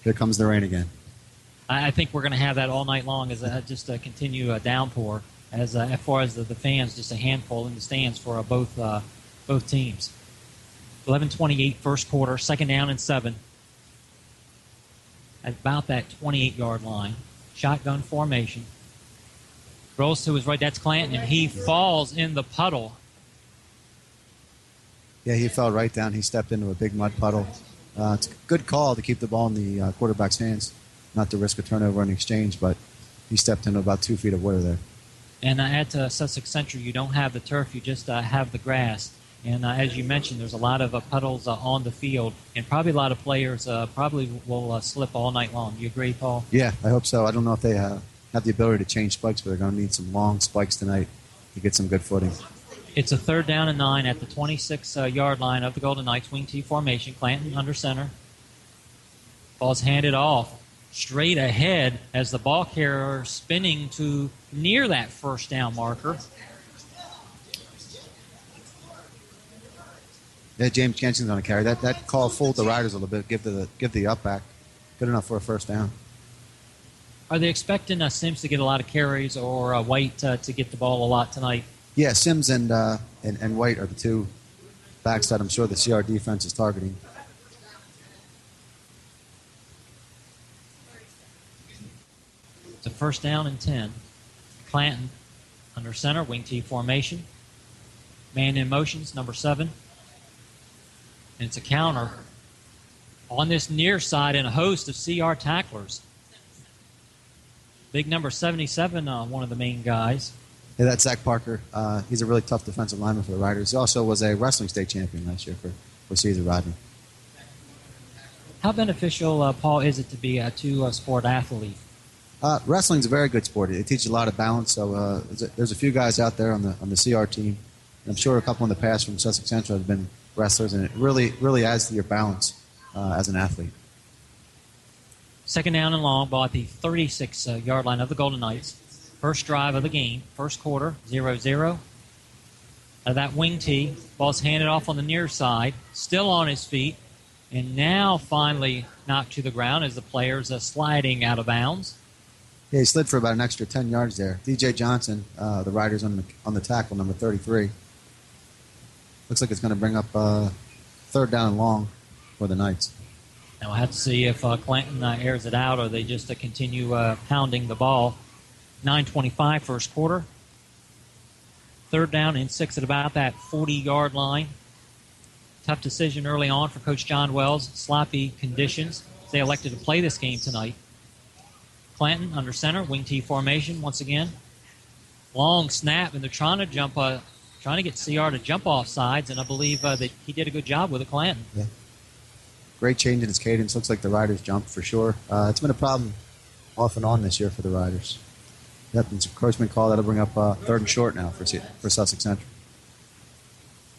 Here comes the rain again. I think we're going to have that all night long as just a continue downpour. As far as the fans, just a handful in the stands for both teams. 11:28 first quarter, second down and 7. At about that 28-yard line. Shotgun formation. Rolls to his right, that's Clanton, and he falls in the puddle. Yeah, he fell right down. He stepped into a big mud puddle. It's a good call to keep the ball in the quarterback's hands, not to risk a turnover in exchange, but he stepped into about 2 feet of water there. And at Sussex Central, you don't have the turf, you just have the grass. And as you mentioned, there's a lot of puddles on the field, and probably a lot of players probably will slip all night long. You agree, Paul? Yeah, I hope so. I don't know if they have the ability to change spikes, but they're going to need some long spikes tonight to get some good footing. It's a 3rd down and 9 at the 26-yard line of the Golden Knights, wing T formation. Clanton under center. Ball's handed off straight ahead as the ball carrier spinning to near that first down marker. Yeah, James Jensen's going to carry that. That call fooled the Riders a little bit. Give the up back. Good enough for a first down. Are they expecting Sims to get a lot of carries or White to get the ball a lot tonight? Yeah, Sims and White are the two backs that I'm sure the CR defense is targeting. It's a 1st down and 10. Clanton under center, wing T formation. Man in motions, number 7. And it's a counter on this near side and a host of CR tacklers. Big number 77, one of the main guys. Yeah, that's Zach Parker. He's a really tough defensive lineman for the Riders. He also was a wrestling state champion last year for Caesar Rodney. How beneficial, Paul, is it to be a two-sport athlete? Wrestling's a very good sport. It teaches a lot of balance. So there's a few guys out there on the CR team. And I'm sure a couple in the past from Sussex Central have been wrestlers, and it really adds to your balance as an athlete. 2nd down and long, ball at the 36-yard line of the Golden Knights. First drive of the game, first quarter, 0-0. Out of that wing tee, ball's handed off on the near side, still on his feet, and now finally knocked to the ground as the player's sliding out of bounds. Yeah, he slid for about an extra 10 yards there. DJ Johnson, the Riders on the tackle, number 33. Looks like it's going to bring up 3rd down and long for the Knights. Now we'll have to see if Clanton airs it out or they just continue pounding the ball. 9:25 first quarter. 3rd down and 6 at about that 40-yard line. Tough decision early on for Coach John Wells. Sloppy conditions. They elected to play this game tonight. Clanton under center, wing T formation once again. Long snap, and they're trying to get CR to jump off sides, and I believe that he did a good job with it, Clanton. Yeah. Great change in his cadence. Looks like the Riders jumped for sure. It's been a problem off and on this year for the Riders. Yep, it's a encroachment call. That'll bring up 3rd and short now for Sussex Central.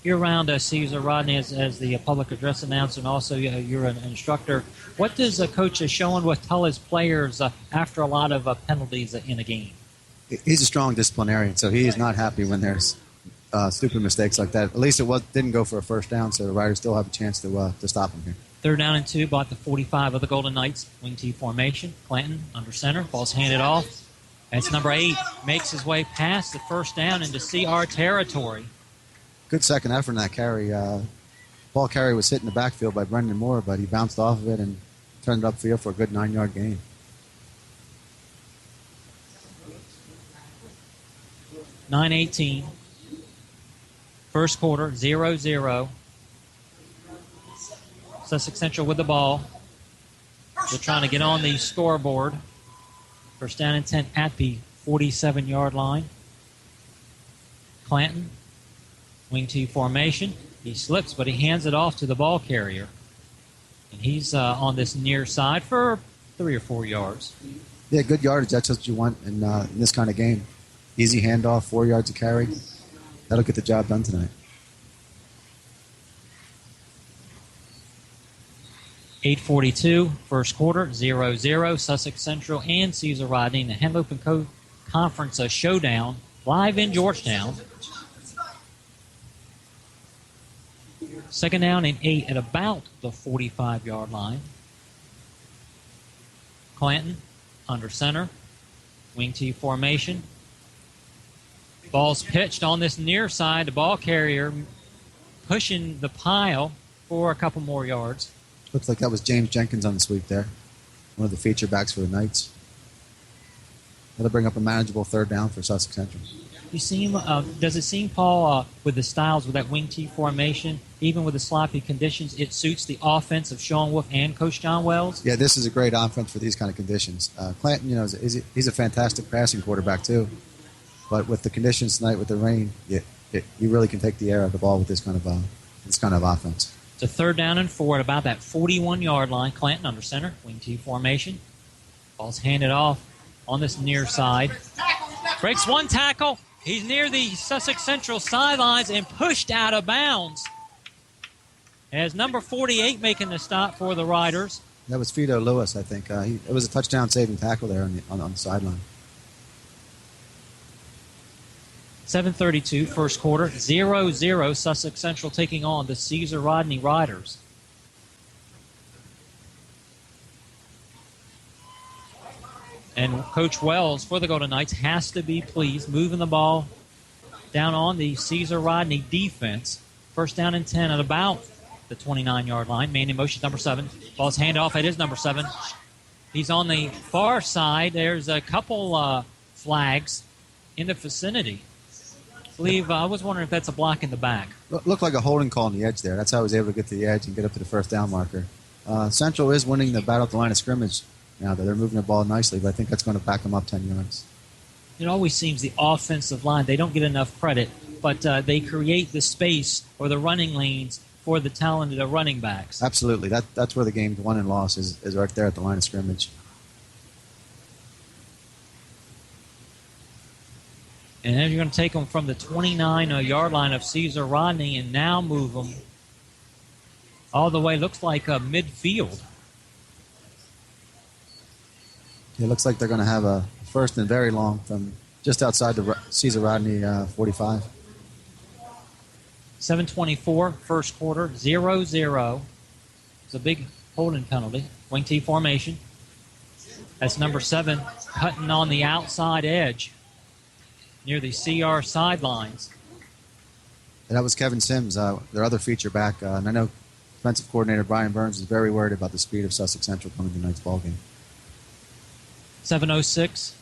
You're around Caesar Rodney as the public address announcer, and also you're an instructor. What does Coach Schoenwith tell his players after a lot of penalties in a game? He's a strong disciplinarian, so he is not happy when there's stupid mistakes like that. At least it didn't go for a first down, so the Riders still have a chance to stop him here. 3rd down and 2, bought the 45 of the Golden Knights. Wing T formation. Clanton under center. Ball's handed off. That's number 8. Makes his way past the first down into CR territory. Good second effort in that carry. Ball carry was hit in the backfield by Brendan Moore, but he bounced off of it and turned it upfield for a good 9-yard gain. .918. First quarter, 0-0. Sussex Central with the ball. They're trying to get on the scoreboard. First down and 10 at the 47-yard line. Clanton, wing T formation. He slips, but he hands it off to the ball carrier. And he's on this near side for 3 or 4 yards. Yeah, good yardage. That's what you want in this kind of game. Easy handoff, 4 yards of carry. That'll get the job done tonight. 8:42, first quarter, 0-0. Sussex Central and Caesar Rodney in the Henlopen Conference showdown live in Georgetown. 2nd down and 8 at about the 45-yard line. Clanton under center. Wing T formation. Ball's pitched on this near side. The ball carrier pushing the pile for a couple more yards. Looks like that was James Jenkins on the sweep there. One of the feature backs for the Knights. That'll bring up a manageable third down for Sussex Central. You seem, does it seem, Paul, with the styles, with that wing T formation, even with the sloppy conditions, it suits the offense of Sean Wolf and Coach John Wells? Yeah, this is a great offense for these kind of conditions. Clanton, he's a fantastic passing quarterback too. But with the conditions tonight, with the rain, you really can take the air out of the ball with this kind of offense. It's a third down and 4 at about that 41-yard line. Clanton under center, wing T formation. Ball's handed off on this near side. Breaks one tackle. He's near the Sussex Central sidelines and pushed out of bounds. As number 48 making the stop for the Riders. That was Fido Lewis, I think. It was a touchdown-saving tackle there on the sideline. 7:32, first quarter, 0-0, Sussex Central taking on the Caesar Rodney Riders. And Coach Wells for the Golden Knights has to be pleased, moving the ball down on the Caesar Rodney defense. First down and 10 at about the 29-yard line. Man in motion, number 7. Ball's hand off. It is number 7. He's on the far side. There's a couple flags in the vicinity. I was wondering if that's a block in the back. Looked like a holding call on the edge there. That's how he was able to get to the edge and get up to the first down marker. Central is winning the battle at the line of scrimmage now. They're moving the ball nicely, but I think that's going to back them up 10 yards. It always seems the offensive line, they don't get enough credit, but they create the space or the running lanes for the talented running backs. Absolutely. That's where the game's won and lost is right there at the line of scrimmage. And then you're going to take them from the 29-yard line of Caesar Rodney and now move them all the way, looks like midfield. It looks like they're going to have a first and very long from just outside the Caesar Rodney 45. 7:24, first quarter, 0-0. It's a big holding penalty. Wing T formation. That's number 7 cutting on the outside edge near the CR sidelines. And that was Kevin Sims, their other feature back. And I know defensive coordinator Brian Burns is very worried about the speed of Sussex Central coming to tonight's ballgame. 7:06,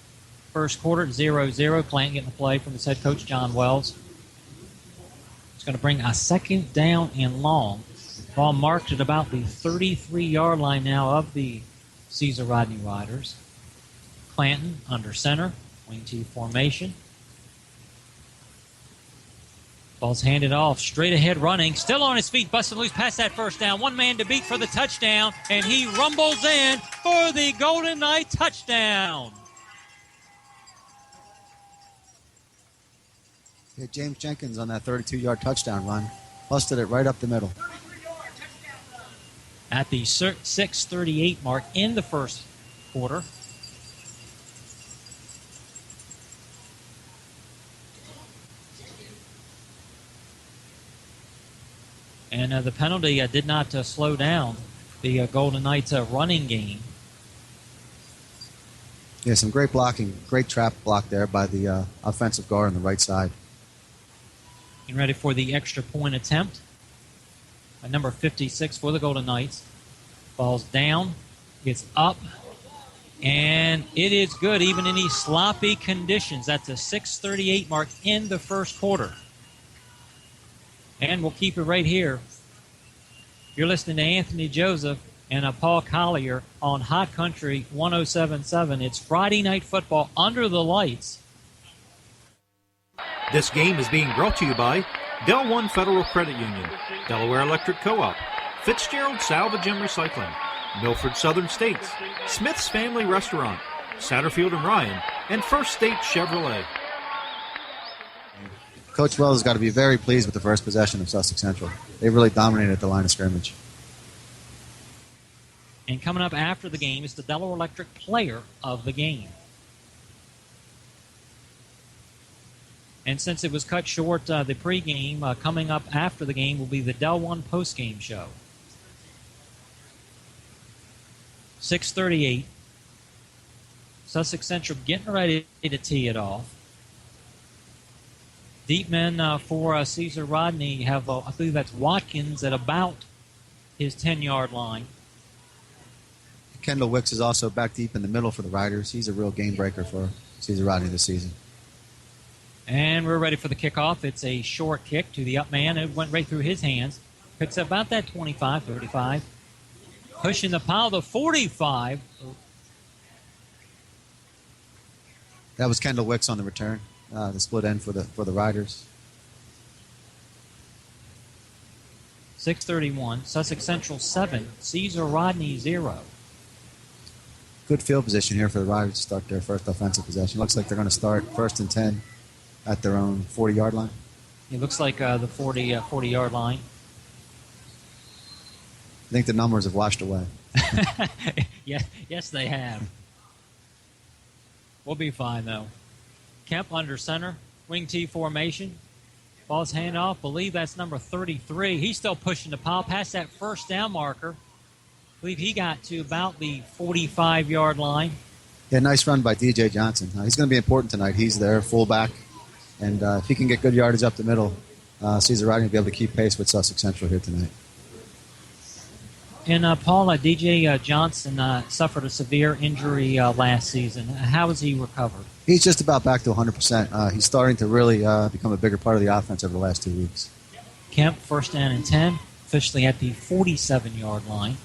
first quarter, 0-0. Clanton getting the play from his head coach, John Wells. It's going to bring a second down and long. Ball marked at about the 33-yard line now of the Caesar Rodney Riders. Clanton under center, wing T formation. Ball's handed off, straight ahead running, still on his feet, busting loose past that first down. One man to beat for the touchdown, and he rumbles in for the Golden Knight touchdown. Yeah, James Jenkins on that 32-yard touchdown run busted it right up the middle. At the 6:38 mark in the first quarter. And the penalty did not slow down the Golden Knights running game. Yeah, some great blocking, great trap block there by the offensive guard on the right side. Getting ready for the extra point attempt. Number 56 for the Golden Knights. Ball's down, gets up, and it is good even in these sloppy conditions. That's a 6:38 mark in the first quarter. And we'll keep it right here. You're listening to Anthony Joseph and Paul Collier on Hot Country 107.7. It's Friday Night Football under the lights. This game is being brought to you by Del One Federal Credit Union, Delaware Electric Co-op, Fitzgerald Salvage and Recycling, Milford Southern States, Smith's Family Restaurant, Satterfield and Ryan, and First State Chevrolet. Coach Wells has got to be very pleased with the first possession of Sussex Central. They really dominated the line of scrimmage. And coming up after the game is the Delaware Electric player of the game. And since it was cut short, the pregame, coming up after the game will be the Del One postgame show. 6:38. Sussex Central getting ready to tee it off. Deep men for Caesar Rodney have, I believe that's Watkins at about his 10-yard line. Kendall Wicks is also back deep in the middle for the Riders. He's a real game breaker for Caesar Rodney this season. And we're ready for the kickoff. It's a short kick to the up man. It went right through his hands. Picks up about that 25, 35. Pushing the pile to 45. That was Kendall Wicks on the return, the split end for the Riders. 6:31. Sussex Central 7. Caesar Rodney 0. Good field position here for the Riders to start their first offensive possession. Looks like they're going to start 1st and 10 at their own 40-yard line. It looks like the 40-yard line. I think the numbers have washed away. Yes, they have. We'll be fine, though. Kemp under center. Wing T formation. Ball's handoff. Believe that's number 33. He's still pushing the pile past that first down marker. Believe he got to about the 45-yard line. Yeah, nice run by DJ Johnson. He's going to be important tonight. He's their fullback. And if he can get good yardage up the middle, Caesar Rodney will be able to keep pace with Sussex Central here tonight. And Paul, DJ Johnson suffered a severe injury last season. How has he recovered? He's just about back to 100%. He's starting to really become a bigger part of the offense over the last 2 weeks. Kemp, 1st down and 10, officially at the 47-yard line.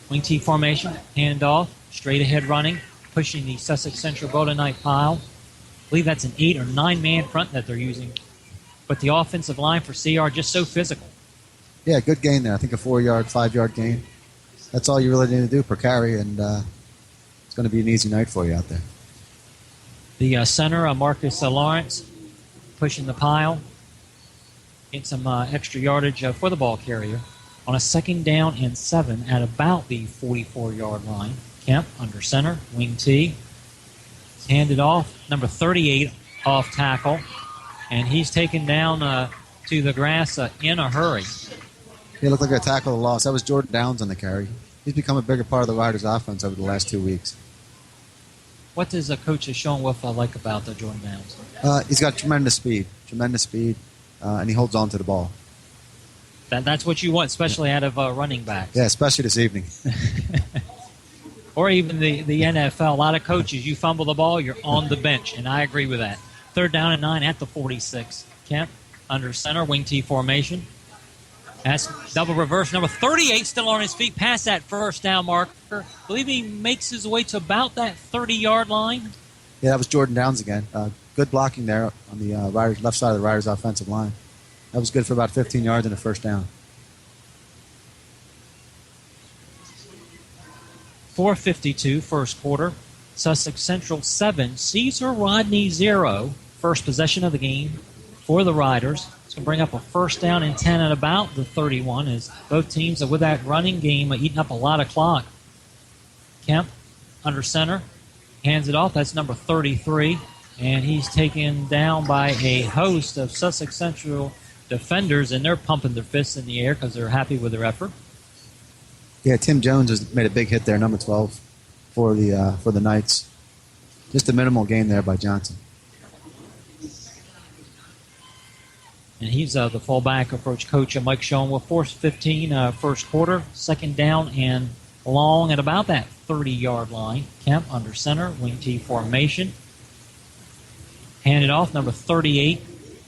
Wing T formation, handoff, straight ahead running, pushing the Sussex Central Golden Knight pile. I believe that's an 8 or 9-man front that they're using. But the offensive line for CR just so physical. Yeah, good gain there. I think a 4-yard, 5-yard gain. That's all you really need to do per carry, and it's going to be an easy night for you out there. The center, Marcus Lawrence, pushing the pile. Get some extra yardage for the ball carrier. On a 2nd down and 7 at about the 44-yard line. Kemp under center, wing T. Handed off, number 38 off tackle. And he's taken down to the grass in a hurry. He looked like a tackle of loss. That was Jordan Downs on the carry. He's become a bigger part of the Riders' offense over the last 2 weeks. What does Coach Sean Wolf like about Jordan Downs? He's got tremendous speed, and he holds on to the ball. That's what you want, especially out of running backs. Yeah, especially this evening. Or even the NFL. A lot of coaches, you fumble the ball, you're on the bench, and I agree with that. 3rd down and 9 at the 46. Kemp under center, wing T formation. That's double reverse. Number 38 still on his feet past that 1st down marker. I believe he makes his way to about that 30-yard line. Yeah, that was Jordan Downs again. Good blocking there on the Riders, left side of the Riders' offensive line. That was good for about 15 yards and a 1st down. 4:52, 1st quarter. Sussex Central 7, Caesar Rodney 0. First possession of the game for the Riders. It's going to bring up a 1st down and 10 at about the 31 as both teams are with that running game eating up a lot of clock. Kemp under center. Hands it off. That's number 33. And he's taken down by a host of Sussex Central defenders, and they're pumping their fists in the air because they're happy with their effort. Yeah, Tim Jones has made a big hit there, number 12, for the Knights. Just a minimal gain there by Johnson. And he's the fullback approach coach, Mike Schoen, with 4:15, 1st quarter, 2nd down and long at about that 30-yard line. Kemp under center, wing T formation. Handed off, number 38.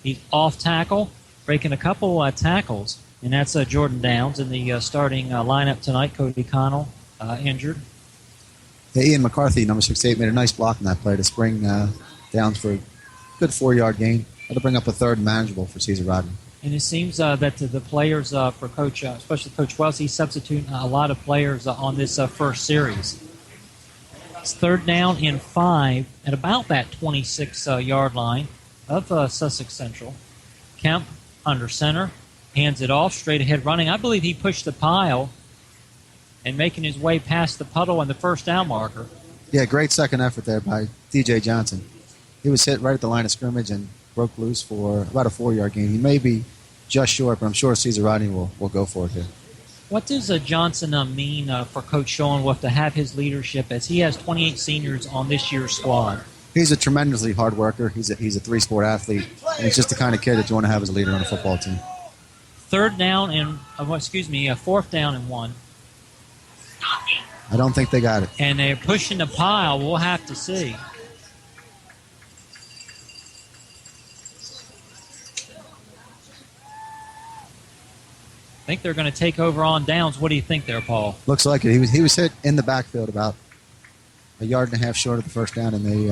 He's off tackle, breaking a couple tackles, and that's Jordan Downs in the starting lineup tonight. Cody Connell injured. Yeah, Ian McCarthy, number 68, made a nice block in that play to spring Downs for a good 4-yard gain. That'll bring up a 3rd and manageable for Caesar Rodney. And it seems that the players for Coach, especially Coach Wells, he's substituting a lot of players on this first series. It's 3rd down and 5 at about that 26-yard line of Sussex Central. Kemp under center, hands it off, straight ahead running. I believe he pushed the pile and making his way past the puddle on the 1st down marker. Yeah, great second effort there by DJ Johnson. He was hit right at the line of scrimmage and broke loose for about a 4-yard gain. He may be just short, but I'm sure Caesar Rodney will go for it here. What does Johnson mean for Coach Schoenwolf to have his leadership as he has 28 seniors on this year's squad? He's a tremendously hard worker. He's a three-sport athlete, and he's just the kind of kid that you want to have as a leader on a football team. Fourth down and 1. I don't think they got it. And they're pushing the pile. We'll have to see. I think they're going to take over on downs. What do you think there, Paul? Looks like it. He was hit in the backfield about a yard and a half short of the first down, and they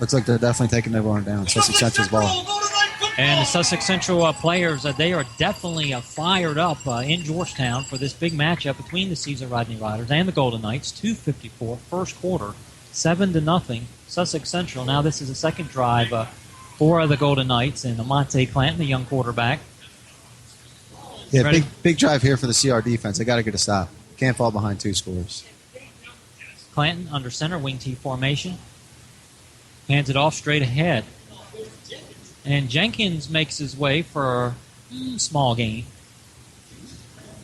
looks like they're definitely taking over on down. Sussex Central's ball. And the Sussex Central players, they are definitely fired up in Georgetown for this big matchup between the Caesar Rodney Riders and the Golden Knights. 2:54, first quarter, 7-0. Sussex Central. Now this is the second drive for the Golden Knights, and Amante Clanton, the young quarterback. Yeah, big drive here for the CR defense. They got to get a stop. Can't fall behind 2 scores. Clanton under center, wing T formation. Hands it off straight ahead. And Jenkins makes his way for a small gain.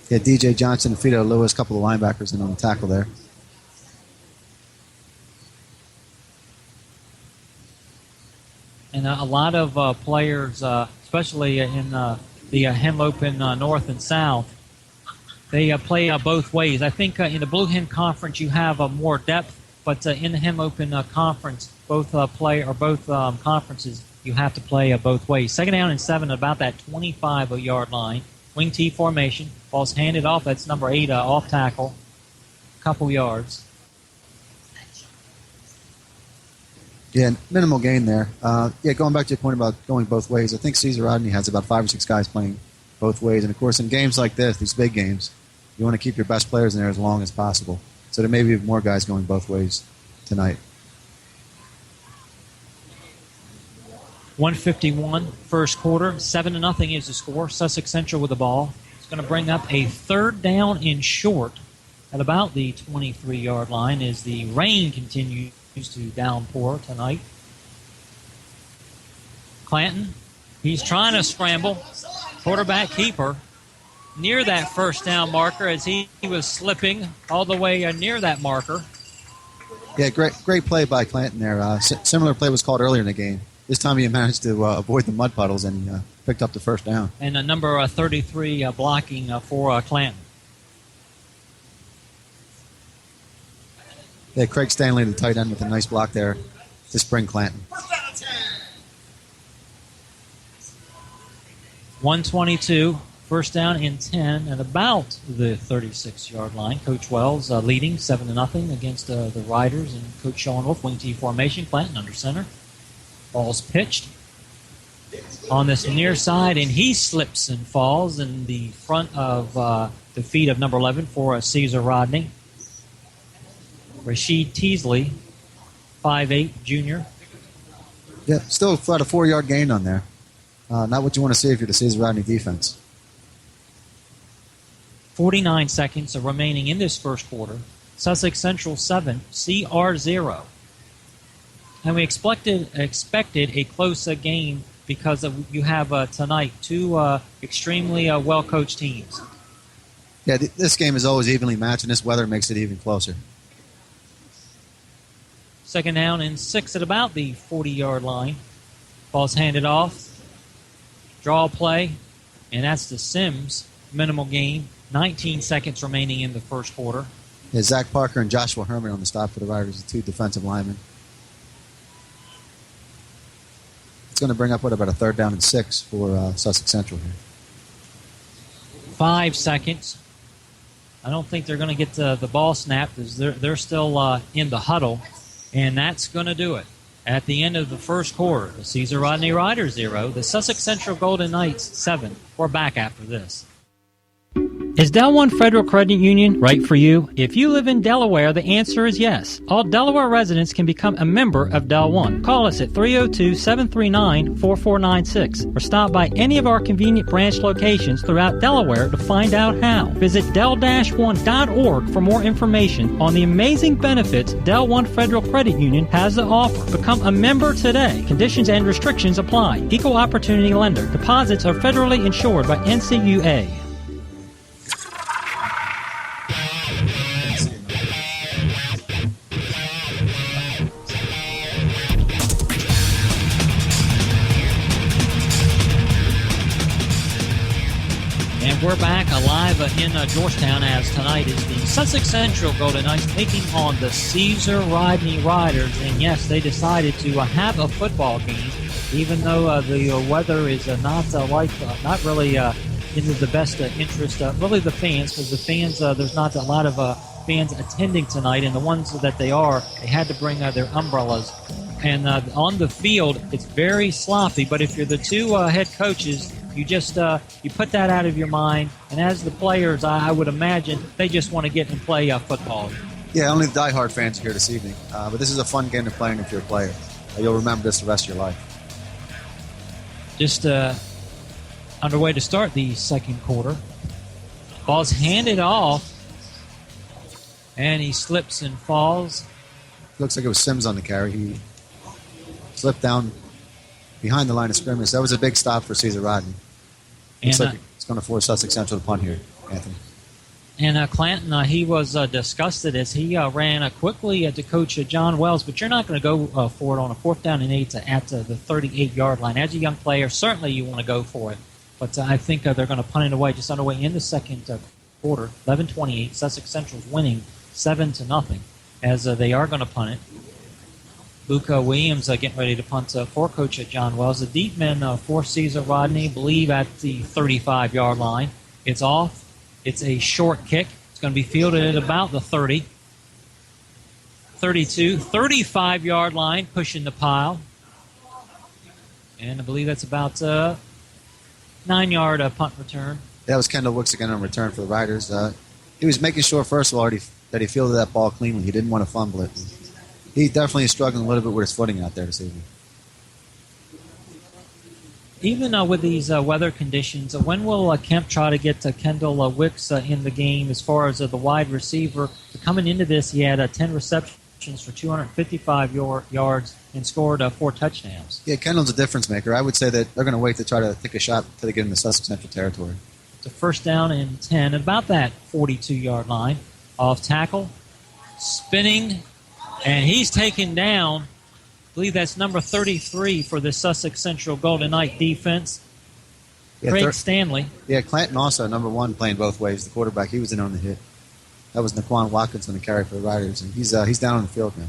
Yeah, DJ Johnson and Fido Lewis, a couple of linebackers in on the tackle there. And a lot of players, especially in the Hem Open North and South, they play both ways. I think in the Blue Hen Conference you have more depth, but in the Hem Open Conference, both conferences, you have to play both ways. 2nd down and 7 about that 25-yard line. Wing T formation. Ball's handed off. That's number 8 off tackle. Couple yards. Yeah, minimal gain there. Going back to your point about going both ways, I think Caesar Rodney has about 5 or 6 guys playing both ways. And, of course, in games like this, these big games, you want to keep your best players in there as long as possible. So there may be more guys going both ways tonight. 1:51, first quarter. 7-0 is the score. Sussex Central with the ball. It's going to bring up a 3rd down and short at about the 23-yard line as the rain continues to downpour tonight. Clanton, he's trying to scramble. Quarterback keeper near that 1st down marker as he was slipping all the way near that marker. Yeah, great play by Clanton there. Similar play was called earlier in the game. This time he managed to avoid the mud puddles and he picked up the 1st down. And number 33 blocking for Clanton. Yeah, Craig Stanley, the tight end, with a nice block there to spring Clanton. 1:22, 1st down and 10 at about the 36-yard line. Coach Wells leading 7-0 against the Riders, and Coach Schoenwolf, wing T formation. Clanton under center. Ball's pitched on this near side, and he slips and falls in the front of the feet of number 11 for Caesar Rodney. Rashid Teasley, 5'8", junior. Yeah, still about a 4-yard gain on there. Not what you want to see if you're the Caesar Rodney defense. 49 seconds remaining in this first quarter. Sussex Central 7, CR 0. And we expected a close game because you have tonight 2 extremely well-coached teams. Yeah, this game is always evenly matched, and this weather makes it even closer. 2nd down and 6 at about the 40-yard line. Ball's handed off. Draw play, and that's the Sims. Minimal gain. 19 seconds remaining in the first quarter. Yeah, Zach Parker and Joshua Herman on the stop for the Riders, the 2 defensive linemen. It's going to bring up, about a 3rd down and 6 for Sussex Central here. 5 seconds. I don't think they're going to get the ball snapped because they're still in the huddle, and that's going to do it. At the end of the first quarter, the Caesar Rodney Riders 0, the Sussex Central Golden Knights 7. We're back after this. Is Del One Federal Credit Union right for you? If you live in Delaware, the answer is yes. All Delaware residents can become a member of Del One. Call us at 302-739-4496 or stop by any of our convenient branch locations throughout Delaware to find out how. Visit del-one.org for more information on the amazing benefits Del One Federal Credit Union has to offer. Become a member today. Conditions and restrictions apply. Equal opportunity lender. Deposits are federally insured by NCUA. We're back alive in Georgetown as tonight is the Sussex Central Golden Knights taking on the Caesar Rodney Riders. And yes, they decided to have a football game, even though the weather is not really in the best interest, really the fans, because the fans, there's not a lot of fans attending tonight, and the ones that they had to bring their umbrellas. And on the field, it's very sloppy, but if you're the two head coaches, you just you put that out of your mind, and as the players, I would imagine they just want to get and play football. Yeah, only the diehard fans are here this evening. But this is a fun game to play if you're a player. You'll remember this the rest of your life. Just underway to start the second quarter. Ball's handed off, and he slips and falls. Looks like it was Sims on the carry. He slipped down behind the line of scrimmage. That was a big stop for Caesar Rodney. Looks like it's going to force Sussex Central to punt here, Anthony. And Clanton, he was disgusted as he ran quickly to Coach John Wells, but you're not going to go for it on a 4th down and 8 at the 38-yard line. As a young player, certainly you want to go for it. But I think they're going to punt it away, just underway in the second quarter. 11-28, Sussex Central's winning 7-0 as they are going to punt it. Luca Williams getting ready to punt for Coach John Wells. The deep men for Caesar Rodney, believe at the 35-yard line. It's off. It's a short kick. It's going to be fielded at about the 30. 32, 35-yard line, pushing the pile. And I believe that's about 9-yard punt return. That was Kendall Wicks again on return for the Riders. He was making sure, first of all, that he fielded that ball cleanly. He didn't want to fumble it. He definitely is struggling a little bit with his footing out there this evening. Even with these weather conditions, when will Kemp try to get Kendall Wicks in the game as far as the wide receiver? Coming into this, he had 10 receptions for 255 yards and scored 4 touchdowns. Yeah, Kendall's a difference maker. I would say that they're going to wait to try to take a shot until they get into Sussex Central territory. It's a 1st down and 10 at about that 42-yard line. Off tackle, spinning, and he's taken down. I believe that's number 33 for the Sussex Central Golden Knight defense. Yeah, Craig Stanley. Yeah, Clanton also, number 1, playing both ways. The quarterback, he was in on the hit. That was Naquan Watkins on the carry for the Riders, and he's down on the field now.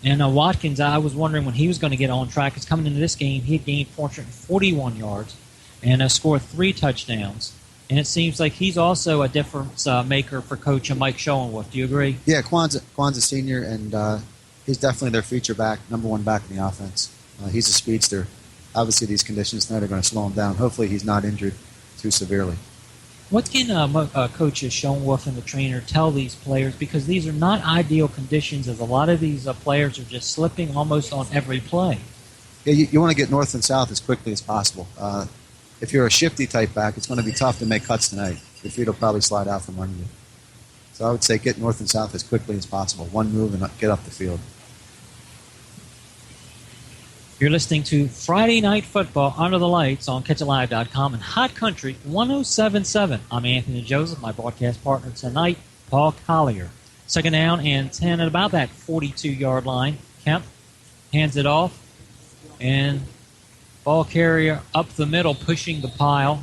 And Watkins, I was wondering when he was going to get on track. Because coming into this game, he had gained 441 yards and scored 3 touchdowns. And it seems like he's also a difference maker for Coach Mike Schoenwolf. Do you agree? Yeah, Quan's a senior, and he's definitely their feature back, number 1 back in the offense. He's a speedster. Obviously, these conditions tonight are going to slow him down. Hopefully, he's not injured too severely. What can Coach Schoenwolf and the trainer tell these players? Because these are not ideal conditions, as a lot of these players are just slipping almost on every play. Yeah, you want to get north and south as quickly as possible. If you're a shifty type back, it's going to be tough to make cuts tonight. Your feet will probably slide out from under you. So I would say get north and south as quickly as possible. One move and get up the field. You're listening to Friday Night Football Under the Lights on CatchItLive.com and Hot Country 107.7. I'm Anthony Joseph, my broadcast partner tonight, Paul Collier. 2nd down and 10 at about that 42-yard line. Kemp hands it off, and ball carrier up the middle, pushing the pile.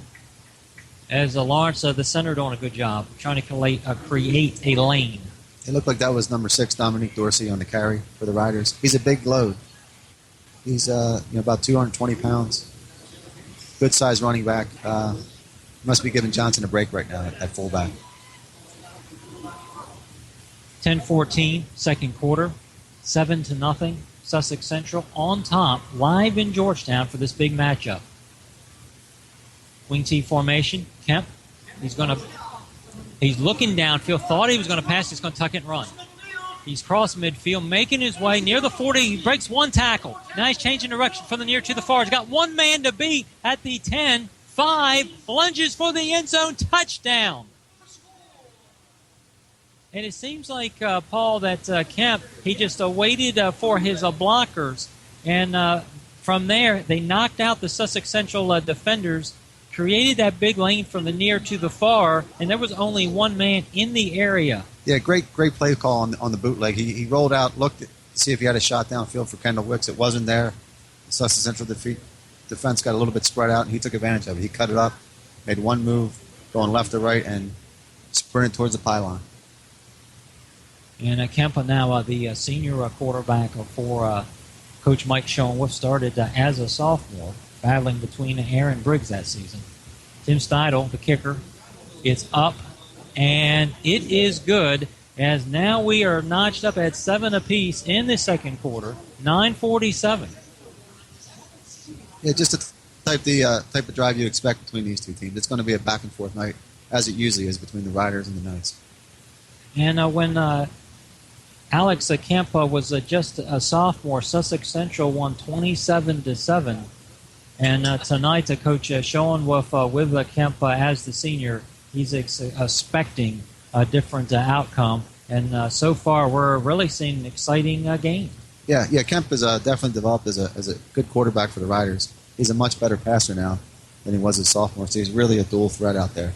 As Lawrence, the center, doing a good job trying to create a lane. It looked like that was number 6, Dominique Dorsey, on the carry for the Riders. He's a big load. He's about 220 pounds. Good-sized running back. Must be giving Johnson a break right now at fullback. 10-14, second quarter, 7-0. Sussex Central on top, live in Georgetown for this big matchup. Wing T formation. Kemp, he's looking downfield. Thought he was going to pass. He's going to tuck it and run. He's crossed midfield, making his way near the 40. He breaks 1 tackle. Now he's changing direction from the near to the far. He's got 1 man to beat at the 10. 5, lunges for the end zone, touchdown. And it seems like, Paul, that Kemp, he just waited for his blockers. And from there, they knocked out the Sussex Central defenders, created that big lane from the near to the far, and there was only 1 man in the area. Yeah, great play call on the bootleg. He rolled out, looked to see if he had a shot downfield for Kendall Wicks. It wasn't there. The Sussex Central defense got a little bit spread out, and he took advantage of it. He cut it up, made one move, going left to right, and sprinted towards the pylon. And Kempa now, the senior quarterback for Coach Mike Schoenwolf, started as a sophomore, battling between Aaron Briggs that season. Tim Steidel, the kicker, it's up, and it is good, as now we are notched up at 7 apiece in the second quarter, 9:47. Yeah, just the type of drive you expect between these two teams. It's going to be a back-and-forth night, as it usually is between the Riders and the Knights. And when Alex Kempa was just a sophomore, Sussex Central won 27-7. And tonight, Coach Schoenwolf with Kempa as the senior, he's expecting a different outcome. And so far, we're really seeing an exciting game. Yeah. Kemp is definitely developed as a good quarterback for the Riders. He's a much better passer now than he was as a sophomore, so he's really a dual threat out there.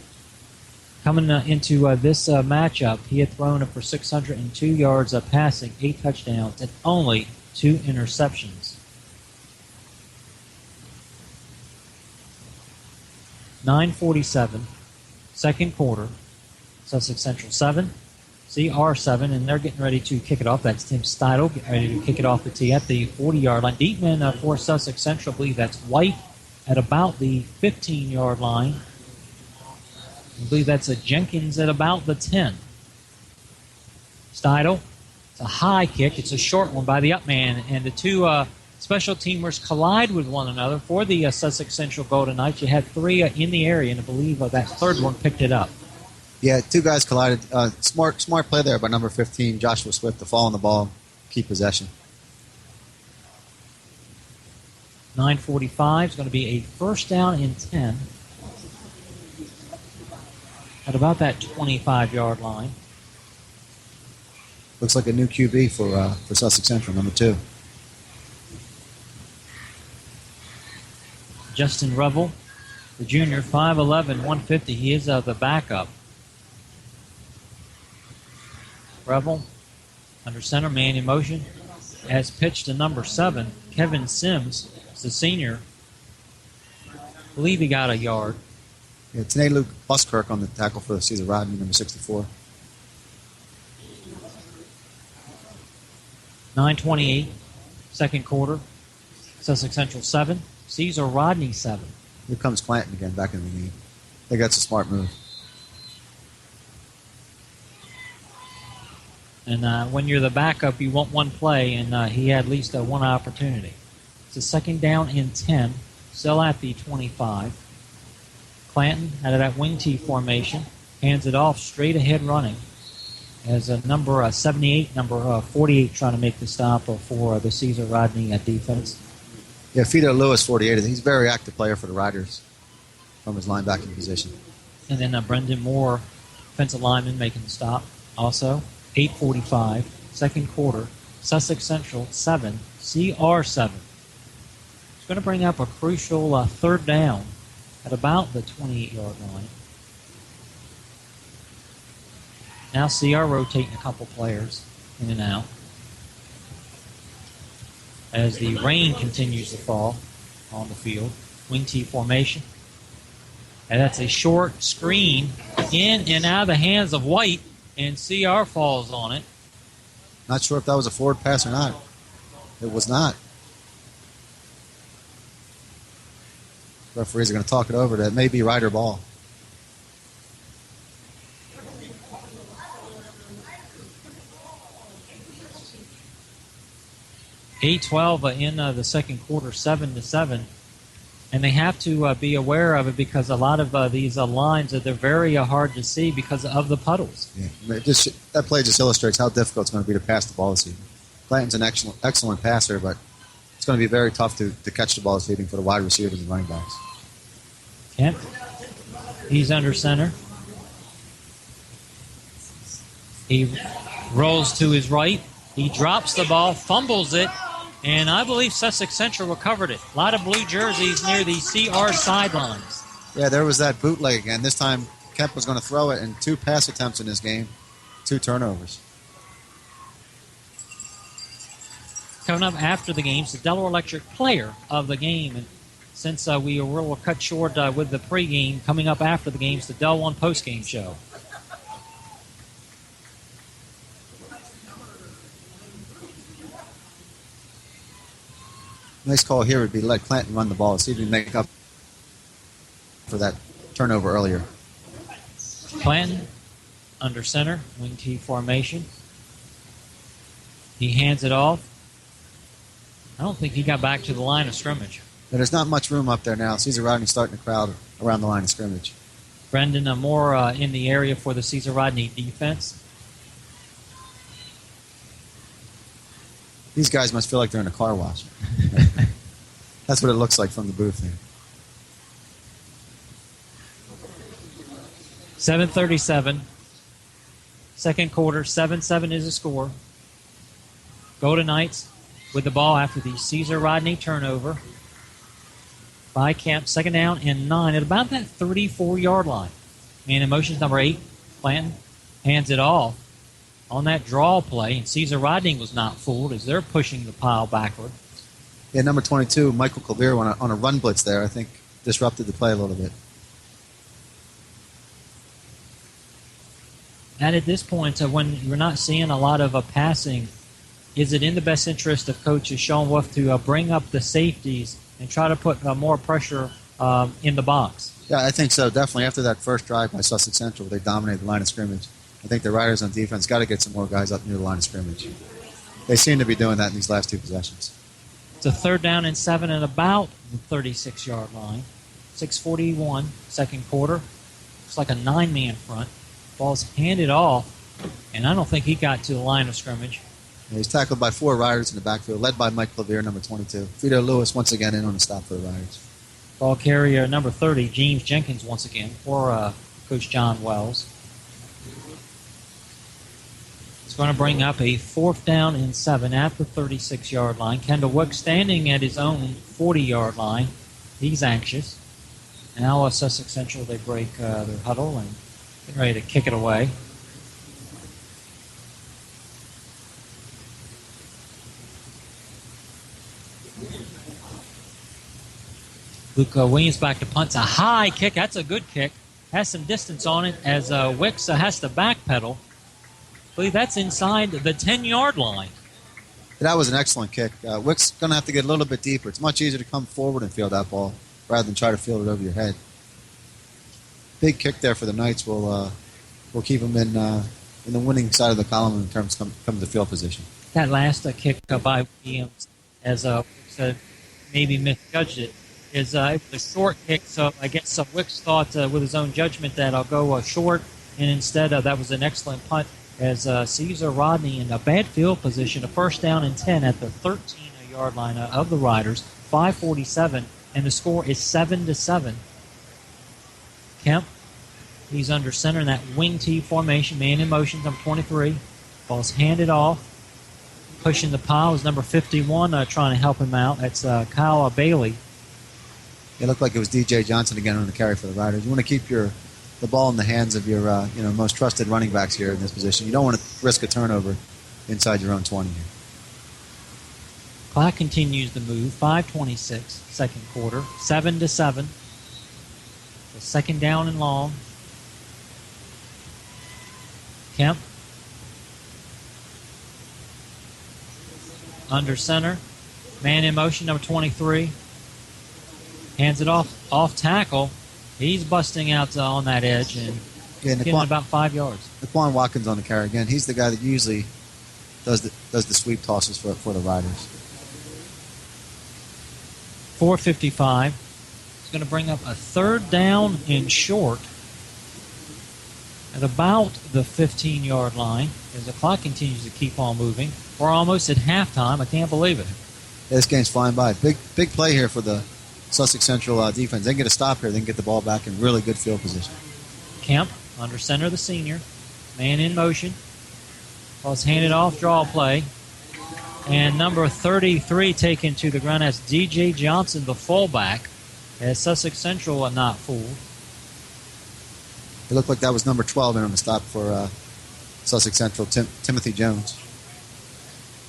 Coming into this matchup, he had thrown for 602 yards of passing, 8 touchdowns, and only 2 interceptions. 9:47, second quarter. Sussex Central 7, CR 7, and they're getting ready to kick it off. That's Tim Steidel getting ready to kick it off the tee at the 40-yard line. Deep man for Sussex Central, I believe that's White at about the 15-yard line. I believe that's Jenkins at about the 10. Steidel, it's a high kick. It's a short one by the up man, and the two special teamers collide with one another for the Sussex Central Golden Knights. You had 3 in the area, and I believe that third one picked it up. Yeah, 2 guys collided. Smart play there by number 15, Joshua Swift, to fall on the ball, keep possession. 9:45 is going to be a first down and 10 at about that 25-yard line. Looks like a new QB for Sussex Central, number 2. Justin Revel, the junior, 5'11", 150. He is the backup. Revel, under center, man in motion, has pitched to number 7, Kevin Sims, the senior. I believe he got a yard. Yeah, today Luke Buskirk on the tackle for the Caesar Rodney, number 64. 9:28, second quarter. Sussex Central 7, Caesar Rodney 7. Here comes Clanton again back in the game. I think that's a smart move. And when you're the backup, you want one play, and he had at least one opportunity. It's a second down and 10, still at the 25. Clanton out of that wing T formation, hands it off straight ahead running. As number 78, number 48 trying to make the stop for the Caesar Rodney defense. Yeah, Fido Lewis, 48. He's a very active player for the Riders from his linebacking position. And then Brendan Moore, defensive lineman, making the stop also. 8:45, second quarter. Sussex Central 7, CR 7. It's going to bring up a crucial third down at about the 28-yard line. Now CR rotating a couple players in and out as the rain continues to fall on the field. Wing T formation. And that's a short screen in and out of the hands of White, and CR falls on it. Not sure if that was a forward pass or not. It was not. Referees are going to talk it over. That may be Rider ball. (8:12) in the second quarter, 7-7, and they have to be aware of it because a lot of these lines they're very hard to see because of the puddles. Yeah, that play just illustrates how difficult it's going to be to pass the ball this evening. Clanton's an excellent passer, but it's going to be very tough to catch the ball this evening for the wide receivers and running backs. Kemp, he's under center. He rolls to his right. He drops the ball, fumbles it, and I believe Sussex Central recovered it. A lot of blue jerseys near the CR sidelines. Yeah, there was that bootleg again. This time, Kemp was going to throw it, and 2 pass attempts in this game, 2 turnovers. Coming up after the game, the Delaware Electric player of the game. And since we were cut short with the pregame, coming up after the games, the Del One postgame show. Nice call here would be let Clanton run the ball, see if he can make up for that turnover earlier. Clanton under center, wing T formation. He hands it off. I don't think he got back to the line of scrimmage. But there's not much room up there now. Caesar Rodney starting to crowd around the line of scrimmage. Brendan Moore in the area for the Caesar Rodney defense. These guys must feel like they're in a car wash. That's what it looks like from the booth there. 7:37. Second quarter, 7-7 is the score. Golden Knights with the ball after the Caesar Rodney turnover. By Kemp, second down and 9 at about that 34-yard line. Man in motion, number 8, Clanton, hands it off on that draw play, and Caesar Rodney was not fooled as they're pushing the pile backward. Yeah, number 22, Michael Clavier, on a run blitz there, I think disrupted the play a little bit. And at this point, when you're not seeing a lot of passing, is it in the best interest of Coach Sean Wolf to bring up the safeties and try to put more pressure in the box? Yeah, I think so, definitely. After that first drive by Sussex Central, they dominated the line of scrimmage. I think the Riders on defense got to get some more guys up near the line of scrimmage. They seem to be doing that in these last two possessions. It's a third down and 7 at about the 36-yard line. 6:41, second quarter. Looks like a 9-man front. Ball's handed off, and I don't think he got to the line of scrimmage. Yeah, he's tackled by 4 Riders in the backfield, led by Mike Clavier, number 22. Fido Lewis once again in on the stop for the Riders. Ball carrier number 30, James Jenkins once again for Coach John Wells. It's going to bring up a 4th down and 7 at the 36-yard line. Kendall Wick standing at his own 40-yard line. He's anxious. Now Sussex Central, they break their huddle and get ready to kick it away. Luke Williams back to punt. It's a high kick. That's a good kick. Has some distance on it as Wicks has to backpedal. I believe that's inside the 10-yard line. That was an excellent kick. Wick's going to have to get a little bit deeper. It's much easier to come forward and field that ball rather than try to field it over your head. Big kick there for the Knights will keep them in the winning side of the column in terms of come to field position. That last kick by Williams, as said, maybe misjudged it, is it was a short kick. So I guess Wicks thought with his own judgment that I'll go short, and instead that was an excellent punt as Caesar Rodney in a bad field position, a 1st down and 10 at the 13-yard line of the Riders, 5:47, and the score is 7-7. Kemp, he's under center in that wing T formation, man in motion, number 23. Ball's handed off. Pushing the pile is number 51 trying to help him out. That's Kyle Bailey. It looked like it was DJ Johnson again on the carry for the Riders. You want to keep the ball in the hands of your most trusted running backs here in this position. You don't want to risk a turnover inside your own 20 here. Clock continues to move. 5:26, second quarter. 7-7. The second down and long. Kemp. Under center. Man in motion, number 23. Hands it off tackle. He's busting out on that edge and getting about 5 yards. Naquan Watkins on the carry again. He's the guy that usually does the sweep tosses for the Riders. 4:55. It's going to bring up a 3rd down and short at about the 15-yard line as the clock continues to keep on moving. We're almost at halftime. I can't believe it. Yeah, this game's flying by. Big play here for the Sussex Central defense. They can get a stop here. They can get the ball back in really good field position. Kemp, under center, the senior. Man in motion. Ball's handed off, draw play. And number 33 taken to the ground. That's DJ Johnson, the fullback, as Sussex Central are not fooled. It looked like that was number 12 in on the stop for Sussex Central, Timothy Jones.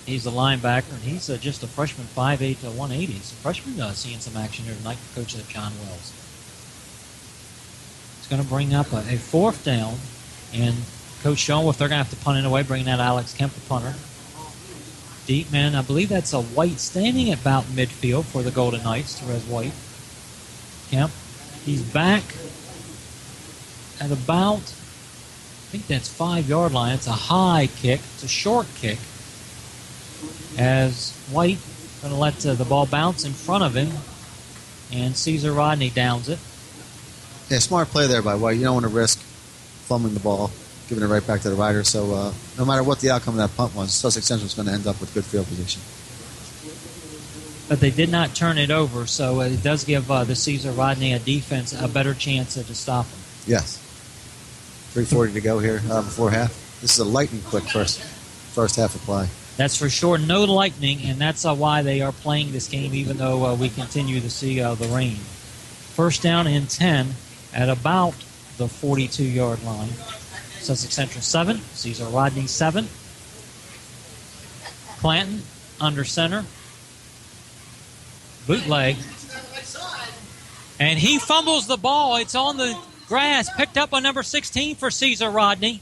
He's a linebacker, and he's just a freshman, 5'8" to 180. He's a freshman seeing some action here tonight, coach of John Wells. It's going to bring up a 4th down, and Coach Schoenwolf, they're going to have to punt it away, bringing out Alex Kemp, the punter. Deep man, I believe that's a White standing at about midfield for the Golden Knights, Therese White. Kemp, he's back at about, I think that's 5-yard line. It's a high kick. It's a short kick. As White going to let the ball bounce in front of him, and Caesar Rodney downs it. Yeah, smart play there by White. You don't want to risk fumbling the ball, giving it right back to the rider. So no matter what the outcome of that punt was, Sussex Central is going to end up with good field position. But they did not turn it over, so it does give the Caesar Rodney a defense a better chance to stop him. Yes. 3:40 to go here before half. This is a lightning quick first half of play. That's for sure. No lightning, and that's why they are playing this game, even though we continue to see the rain. 1st down and 10 at about the 42-yard line. Sussex Central 7, Caesar Rodney 7. Clanton under center. Bootleg. And he fumbles the ball. It's on the grass, picked up by number 16 for Caesar Rodney.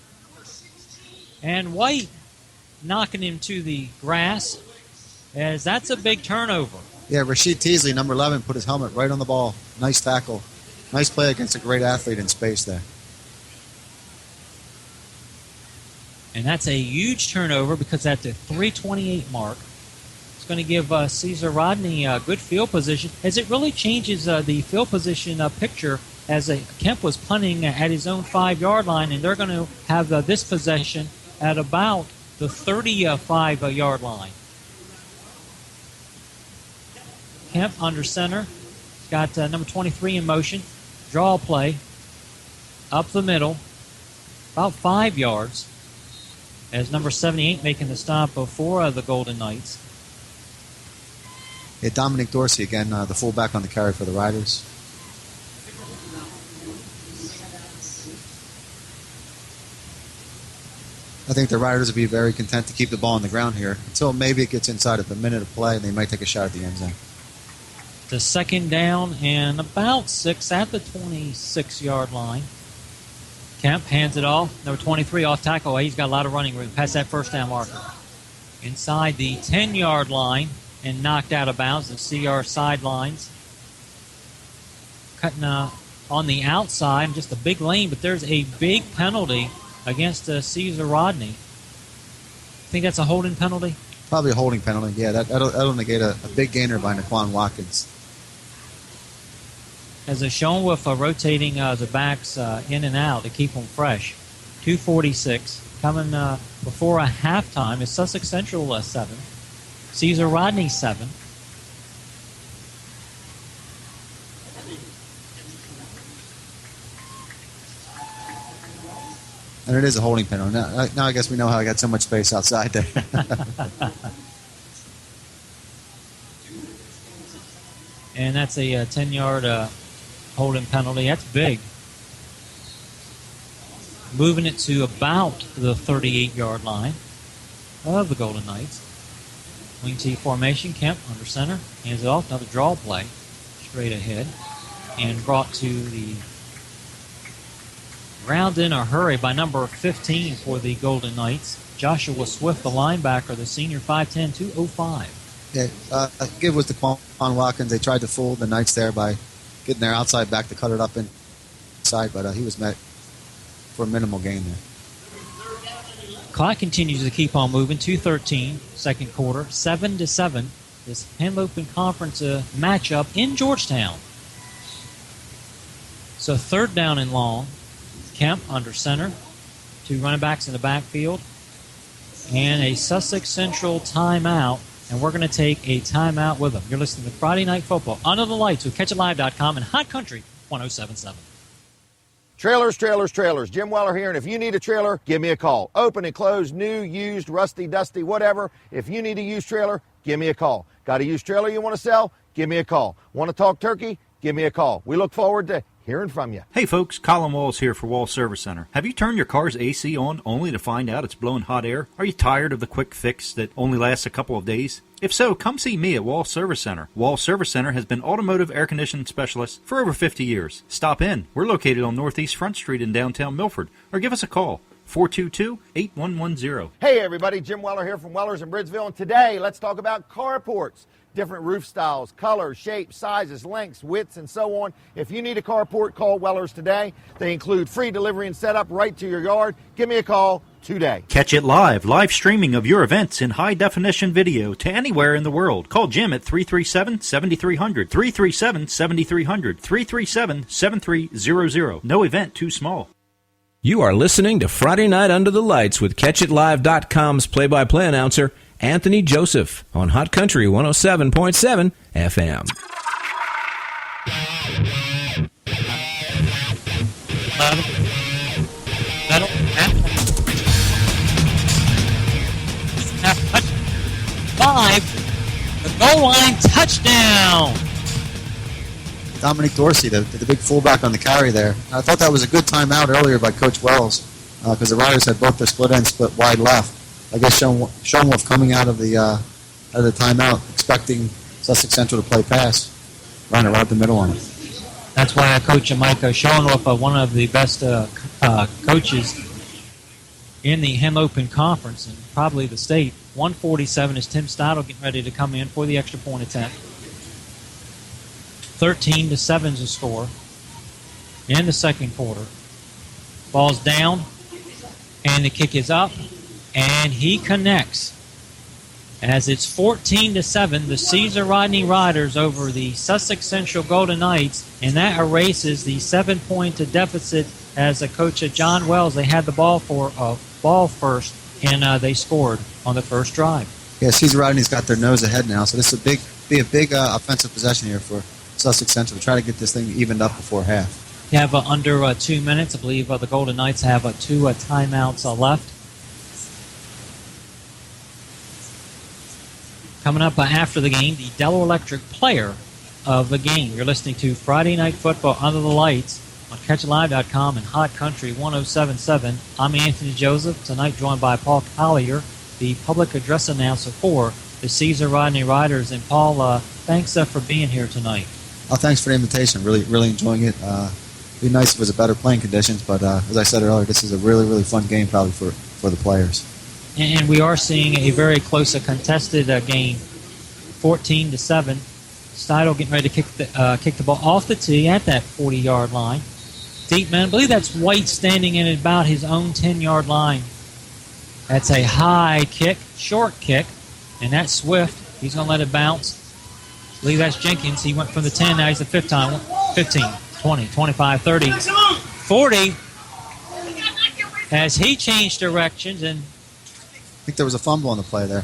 And White knocking him to the grass, as that's a big turnover. Yeah, Rashid Teasley, number 11, put his helmet right on the ball. Nice tackle. Nice play against a great athlete in space there. And that's a huge turnover because at the 3:28 mark, it's going to give Caesar Rodney a good field position, as it really changes the field position picture, as Kemp was punting at his own 5-yard line, and they're going to have this possession at about the 35-yard line. Kemp under center. Got number 23 in motion. Draw play. Up the middle. About 5 yards. As number 78 making the stop for the Golden Knights. Yeah, Dominic Dorsey again, the fullback on the carry for the Riders. I think the Riders will be very content to keep the ball on the ground here until maybe it gets inside of a minute of play, and they might take a shot at the end zone. The 2nd down and about 6 at the 26-yard line. Kemp hands it off. Number 23 off tackle. He's got a lot of running room past that 1st down marker. Inside the 10-yard line and knocked out of bounds. The CR sidelines. Cutting on the outside, just a big lane, but there's a big penalty against Caesar Rodney. Think that's a holding penalty? Probably a holding penalty. Yeah, that'll negate a big gainer by Naquan Watkins. As a Schoenwolf rotating the backs in and out to keep them fresh. 2:46 coming before a halftime is Sussex Central 7, Caesar Rodney 7. And it is a holding penalty. Now I guess we know how I got so much space outside there. And that's a 10-yard holding penalty. That's big. Moving it to about the 38-yard line of the Golden Knights. Wing T formation. Kemp under center. Hands it off. Another draw play. Straight ahead. And brought to the ground in a hurry by number 15 for the Golden Knights. Joshua Swift, the linebacker, the senior, 5'10", 205. Yeah, give was to Quan Watkins. They tried to fool the Knights there by getting their outside back to cut it up inside, but he was met for a minimal gain there. Clock continues to keep on moving. 2:13, second quarter, 7-7. This Henlopen Conference matchup in Georgetown. So 3rd down and long. Kemp under center. 2 running backs in the backfield. And a Sussex Central timeout. And we're going to take a timeout with them. You're listening to Friday Night Football Under the Lights with CatchItLive.com and Hot Country 107.7. Trailers. Jim Weller here, and if you need a trailer, give me a call. Open and closed, new, used, rusty, dusty, whatever. If you need a used trailer, give me a call. Got a used trailer you want to sell? Give me a call. Want to talk turkey? Give me a call. We look forward to hearing from you. Hey folks, Colin Walls here for Walls Service Center. Have you turned your car's AC on only to find out it's blowing hot air? Are you tired of the quick fix that only lasts a couple of days? If so, come see me at Walls Service Center. Walls Service Center has been automotive air conditioning specialist for over 50 years. Stop in. We're located on Northeast Front Street in downtown Milford, or give us a call. 422-8110. Hey everybody, Jim Weller here from Weller's in Bridgeville, and today let's talk about carports. Different roof styles, colors, shapes, sizes, lengths, widths, and so on. If you need a carport, call Weller's today. They include free delivery and setup right to your yard. Give me a call today. Catch it live streaming of your events in high-definition video to anywhere in the world. Call Jim at 337-7300, 337-7300, 337-7300. No event too small. You are listening to Friday Night Under the Lights with CatchItLive.com's play-by-play announcer, Anthony Joseph, on Hot Country 107.7 FM. The goal line touchdown. Dominic Dorsey, the big fullback on the carry there. I thought that was a good timeout earlier by Coach Wells because the Riders had both their split end split wide left. I guess Sean Wolf coming out of the timeout, expecting Sussex Central to play pass, running right the middle on it. That's why Coach Mike Schoenwolf, one of the best coaches in the Henlopen Conference and probably the state. 147 is Tim Stidle getting ready to come in for the extra point attempt. 13-7 is the score in the second quarter. Ball's down, and the kick is up. And he connects. As it's 14-7, the Caesar Rodney Riders over the Sussex Central Golden Knights, and that erases the 7-point deficit as a coach John Wells. They had the ball first, and they scored on the first drive. Yeah, Caesar Rodney's got their nose ahead now, so this will be a big offensive possession here for Sussex Central to try to get this thing evened up before half. You have under 2 minutes. I believe the Golden Knights have 2 timeouts left. Coming up after the game, the Delaware Electric player of the game. You're listening to Friday Night Football Under the Lights on CatchItLive.com and Hot Country 107.7. I'm Anthony Joseph, tonight joined by Paul Collier, the public address announcer for the Caesar Rodney Riders. And Paul, thanks for being here tonight. Oh, thanks for the invitation. Really enjoying it. It'd be nice if it was a better playing conditions, but as I said earlier, this is a really fun game probably for the players. And we are seeing a very close, contested game, 14-7. Stidle getting ready to kick the ball off the tee at that 40-yard line. Deep man, I believe that's White standing in about his own 10-yard line. That's a high kick, short kick, and that's Swift. He's going to let it bounce. I believe that's Jenkins. He went from the 10, now he's the 15, 20, 25, 30, 40. As he changed directions and I think there was a fumble on the play there.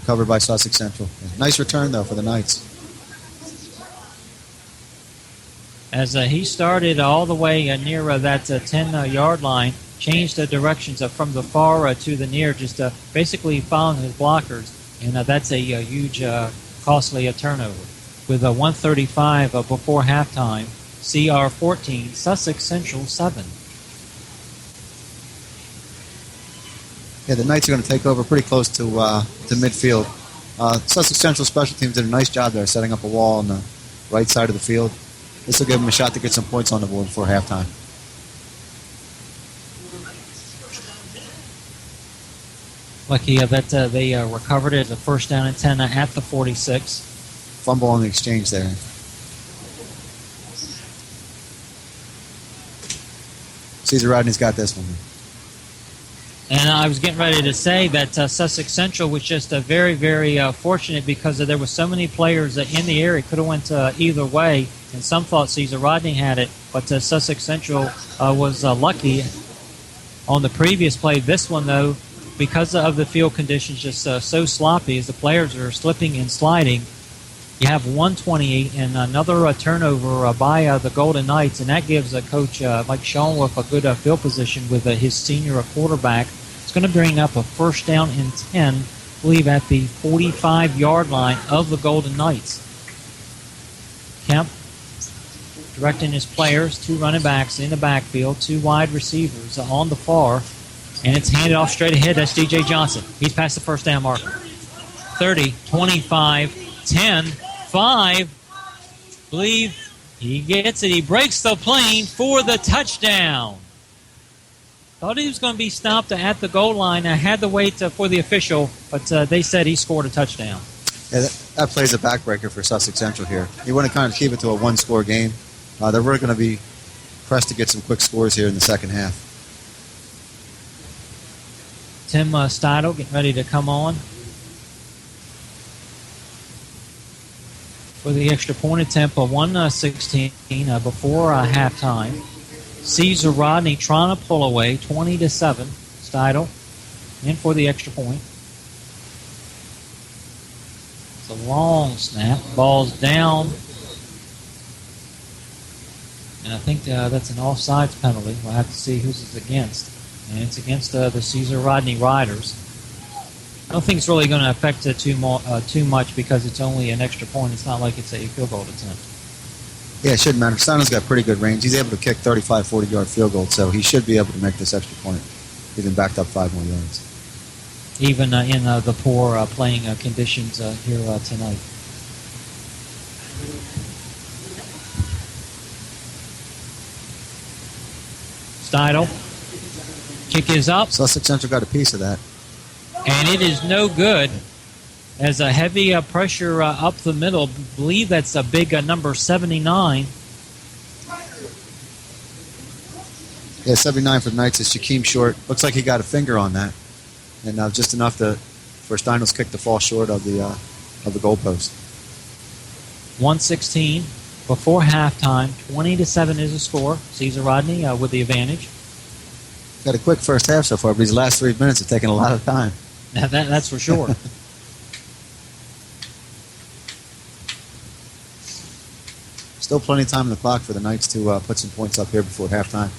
Recovered by Sussex Central. Nice return, though, for the Knights. As he started all the way near that 10-yard line, changed the directions from the far to the near, just basically following his blockers. And that's a huge, costly turnover. With 1:35 before halftime, CR 14, Sussex Central 7. Yeah, the Knights are going to take over pretty close to midfield. Sussex Central special teams did a nice job there, setting up a wall on the right side of the field. This will give them a shot to get some points on the board before halftime. Lucky that they recovered it as a first down and 10 at the 46. Fumble on the exchange there. Caesar Rodney's got this one. And I was getting ready to say that Sussex Central was just very, very fortunate because there were so many players in the area. It could have went either way, and some thought Caesar Rodney had it, but Sussex Central was lucky on the previous play. This one, though, because of the field conditions just so sloppy as the players are slipping and sliding, you have 128 and another turnover by the Golden Knights, and that gives Coach Mike Schoenwolf a good field position with his senior quarterback. It's going to bring up a first down and 10, I believe, at the 45-yard line of the Golden Knights. Kemp directing his players, 2 running backs in the backfield, 2 wide receivers on the far, and it's handed off straight ahead. That's DJ Johnson. He's past the first down marker. 30, 25, 10, 5. Believe he gets it. He breaks the plane for the touchdown. Thought he was going to be stopped at the goal line. I had to wait for the official, but they said he scored a touchdown. Yeah, that plays a backbreaker for Sussex Central here. You want to kind of keep it to a one-score game. They're really going to be pressed to get some quick scores here in the second half. Tim Steidle getting ready to come on for the extra point attempt, 1:16 before halftime. Caesar Rodney trying to pull away, 20-7. Steidle in for the extra point. It's a long snap. Ball's down. And I think that's an offsides penalty. We'll have to see who's it's against. And it's against the Caesar Rodney Riders. I don't think it's really going to affect it too much because it's only an extra point. It's not like it's a field goal attempt. Yeah, it shouldn't matter. Steino's got pretty good range. He's able to kick 35, 40-yard field goals, so he should be able to make this extra point. He's been backed up 5 more yards. Even in the poor playing conditions here tonight. Steidle. Kick is up. Sussex Central got a piece of that. And it is no good. As a heavy pressure up the middle. I believe that's a big number 79. Yeah, 79 for the Knights is Shaquem Short. Looks like he got a finger on that. And just enough for Steinel's kick to fall short of the goalpost. 1:16 before halftime. 20-7 is the score. Caesar Rodney with the advantage. Got a quick first half so far, but these last 3 minutes have taken a lot of time. That's for sure. Still plenty of time in the clock for the Knights to put some points up here before halftime.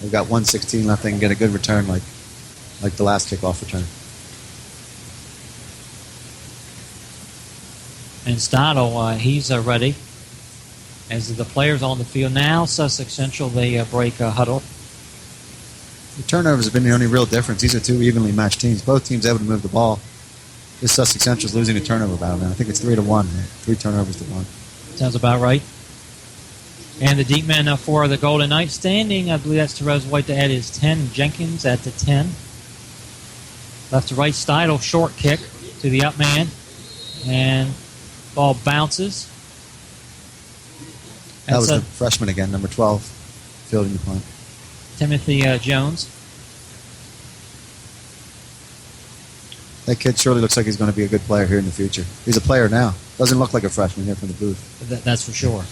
They've got 1:16 left. They can get a good return like the last kickoff return. And Steidle, he's ready. As the players on the field now, Sussex Central, they break a huddle. The turnovers have been the only real difference. These are 2 evenly matched teams. Both teams able to move the ball. This Sussex Central is losing a turnover battle now. I think it's 3-1. 3 turnovers to 1. Sounds about right. And the deep man for the Golden Knights standing, I believe that's Therese White to add is 10. Jenkins at the 10. Left to right, Steidle, short kick to the up man. And ball bounces. That was the freshman again, number 12, fielding the punt. Timothy Jones. That kid surely looks like he's going to be a good player here in the future. He's a player now. Doesn't look like a freshman here from the booth. That's for sure.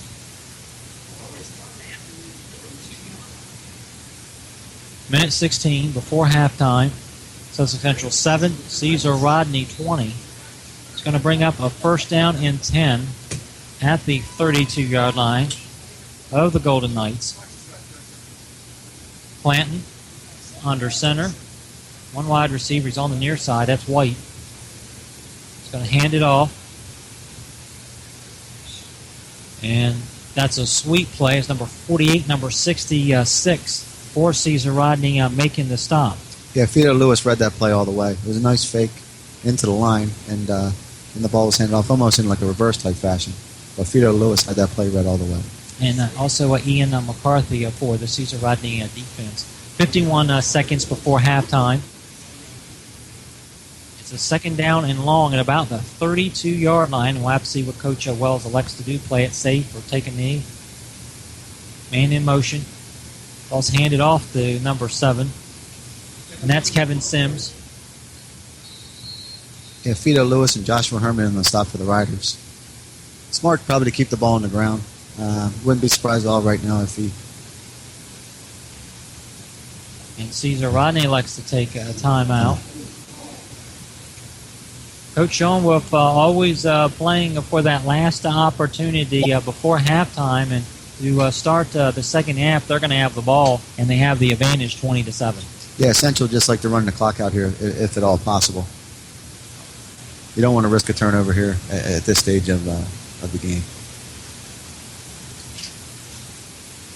Minute 16 before halftime. Sussex Central 7, Caesar Rodney 20. It's going to bring up a first down and 10 at the 32-yard line of the Golden Knights. Clanton under center. One wide receiver. He's on the near side. That's White. He's going to hand it off. And that's a sweep play. It's number 48, number 66 for Caesar Rodney making the stop. Yeah, Fido Lewis read that play all the way. It was a nice fake into the line, and the ball was handed off almost in like a reverse type fashion. But Fido Lewis had that play read all the way. And also Ian McCarthy for the Caesar Rodney defense. 51 seconds before halftime. It's a second down and long at about the 32-yard line. We'll have to see what Coach Wells elects to do. Play it safe or take a knee. Man in motion. Ball's handed off to number 7. And that's Kevin Sims. Yeah, Fido Lewis and Joshua Herman in the stop for the Riders. Smart probably to keep the ball on the ground. Wouldn't be surprised at all right now if he... And Caesar Rodney likes to take a timeout. Coach Schoenwolf always playing for that last opportunity before halftime. And to start the second half, they're going to have the ball, and they have the advantage 20-7. Yeah, Central just like to run the clock out here if at all possible. You don't want to risk a turnover here at this stage of the game.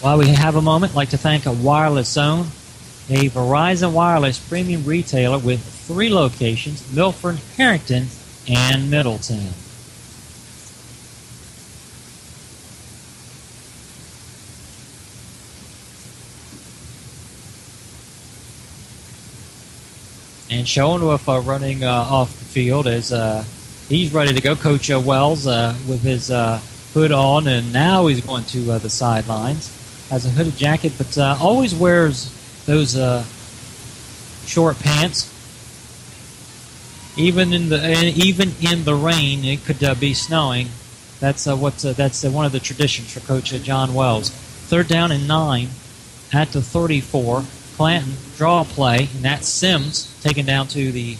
While we have a moment, I'd like to thank a Wireless Zone, a Verizon Wireless premium retailer with 3 locations, Milford, Harrington, and Middleton. And Schoenwolf running off the field as he's ready to go. Coach Wells with his hood on, and now he's going to the sidelines. Has a hooded jacket, but always wears those short pants. Even in the rain, it could be snowing. That's one of the traditions for Coach John Wells. 3rd down and 9 at the 34. Clanton draw play, and that's Sims taken down to the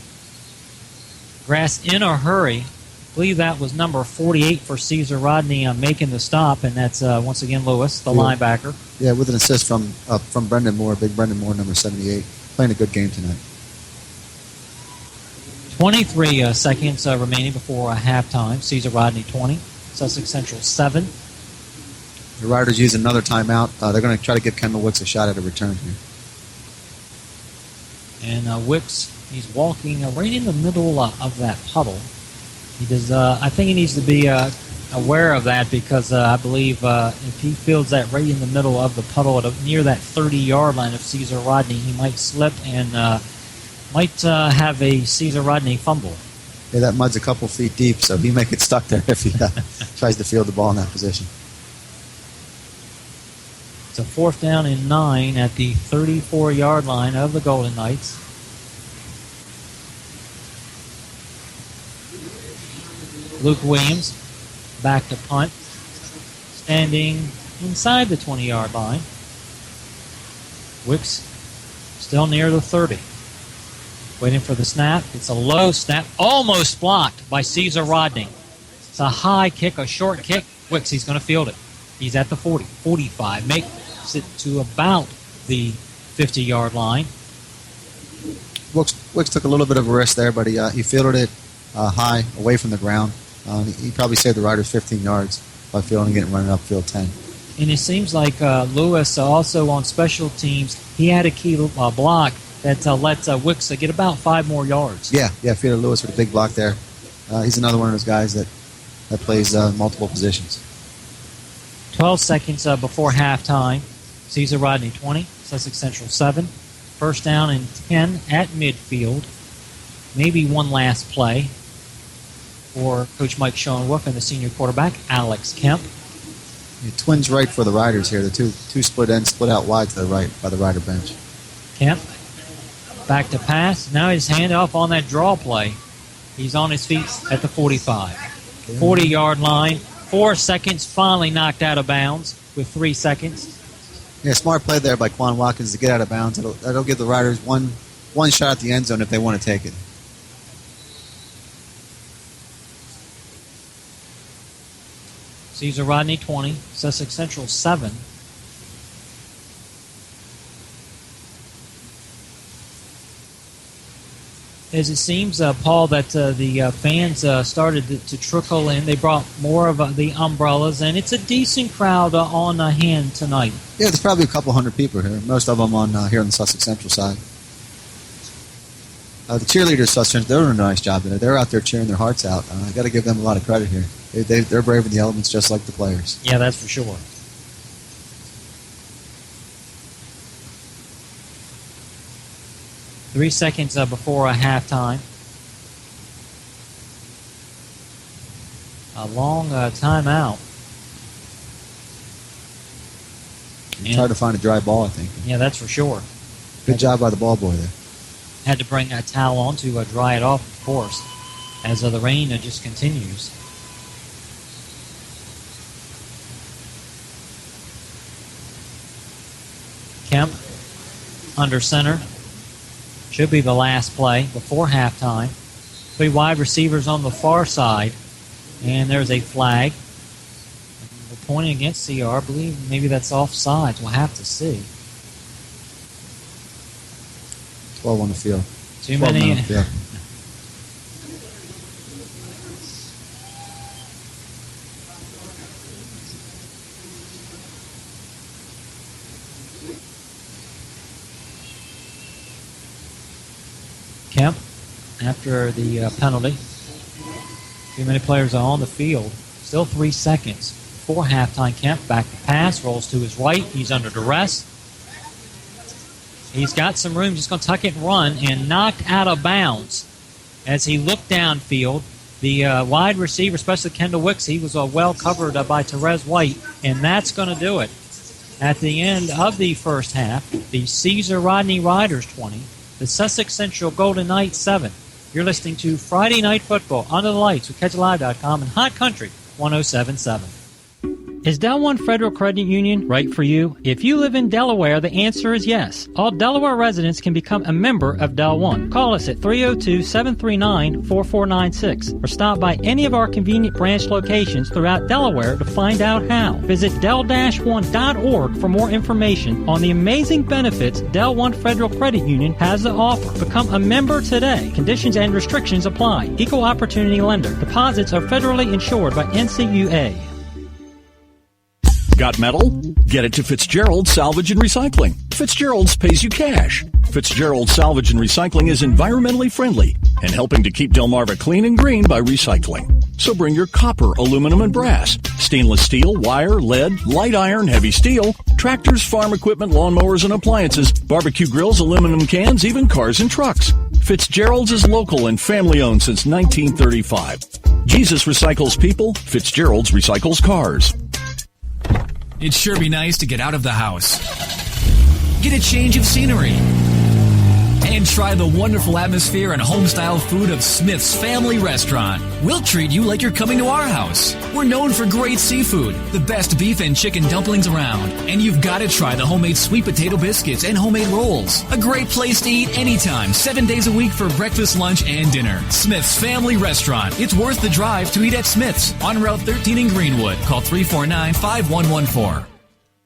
grass in a hurry. I believe that was number 48 for Caesar Rodney making the stop, and that's once again Lewis, the linebacker. Yeah, with an assist from Brendan Moore, big Brendan Moore, number 78, playing a good game tonight. 23 seconds remaining before halftime. Caesar Rodney 20, Sussex Central 7. The Riders use another timeout. They're going to try to give Kendall Wicks a shot at a return here. And Wicks, he's walking right in the middle of that puddle. He does. I think he needs to be aware of that because I believe if he feels that right in the middle of the puddle near that 30-yard line of Caesar Rodney, he might slip and might have a Caesar Rodney fumble. Yeah, that mud's a couple feet deep, so he may get stuck there if he tries to field the ball in that position. It's a 4th down and 9 at the 34-yard line of the Golden Knights. Luke Williams back to punt, standing inside the 20-yard line. Wicks still near the 30. Waiting for the snap. It's a low snap, almost blocked by Caesar Rodney. It's a high kick, a short kick. Wicks, he's going to field it. He's at the 40, 45, makes it to about the 50-yard line. Wicks took a little bit of a risk there, but he fielded it high, away from the ground. He probably saved the Riders 15 yards by fielding it and running upfield 10. And it seems like Lewis also on special teams, he had a key block that lets Wicks get about 5 more yards. Yeah, Peter Lewis with a big block there. He's another one of those guys that plays multiple positions. 12 seconds before halftime. Caesar Rodney 20, Sussex Central 7. 1st down and 10 at midfield. Maybe one last play for Coach Mike Schoenwolf and the senior quarterback, Alex Kemp. Yeah, twins right for the Riders here. The two split ends, split out wide to the right by the Rider bench. Kemp back to pass. Now his handoff on that draw play. He's on his feet at the 45. 40-yard line. 4 seconds, finally knocked out of bounds with 3 seconds. Yeah, smart play there by Quan Watkins to get out of bounds. That'll give the Riders one shot at the end zone if they want to take it. Caesar Rodney 20, Sussex Central 7. As it seems, Paul, that the fans started to trickle in. They brought more of the umbrellas, and it's a decent crowd on hand tonight. Yeah, there's probably a couple hundred people here. Most of them on here on the Sussex Central side. The cheerleaders, Sussex, they're doing a nice job today. They're out there cheering their hearts out. I got to give them a lot of credit here. They're braving the elements just like the players. Yeah, that's for sure. Three seconds before halftime. A long timeout. Tried to find a dry ball, I think. Yeah, that's for sure. Good job by the ball boy there. Had to bring a towel on to dry it off, of course, as the rain just continues. Kemp under center. Should be the last play before halftime. 3 wide receivers on the far side. And there's a flag. We're pointing against CR. I believe maybe that's offsides. We'll have to see. 12 on the field. Too many. Yeah. Kemp after the penalty. Too many players are on the field. Still 3 seconds for halftime. Kemp back to pass, rolls to his right. He's under duress. He's got some room, just going to tuck it and run, and knocked out of bounds as he looked downfield. The wide receiver, especially Kendall Wicks, he was well covered by Therese White, and that's going to do it. At the end of the first half, the Caesar Rodney Riders 20, the Sussex Central Golden Knights 7. You're listening to Friday Night Football Under the Lights with CatchItLive.com and Hot Country 107.7. Is Del One Federal Credit Union right for you? If you live in Delaware, the answer is yes. All Delaware residents can become a member of Del One. Call us at 302-739-4496 or stop by any of our convenient branch locations throughout Delaware to find out how. Visit del-one.org for more information on the amazing benefits Del One Federal Credit Union has to offer. Become a member today. Conditions and restrictions apply. Equal opportunity lender. Deposits are federally insured by NCUA. Got metal? Get it to Fitzgerald Salvage and Recycling. Fitzgerald's pays you cash. Fitzgerald Salvage and Recycling is environmentally friendly and helping to keep Delmarva clean and green by recycling. So bring your copper, aluminum, and brass, stainless steel, wire, lead, light iron, heavy steel, tractors, farm equipment, lawnmowers, and appliances, barbecue grills, aluminum cans, even cars and trucks. Fitzgerald's is local and family-owned since 1935. Jesus recycles people. Fitzgerald's recycles cars. It'd sure be nice to get out of the house, get a change of scenery, and try the wonderful atmosphere and home-style food of Smith's Family Restaurant. We'll treat you like you're coming to our house. We're known for great seafood, the best beef and chicken dumplings around, and you've got to try the homemade sweet potato biscuits and homemade rolls. A great place to eat anytime, 7 days a week for breakfast, lunch, and dinner. Smith's Family Restaurant. It's worth the drive to eat at Smith's on Route 13 in Greenwood. Call 349-5114.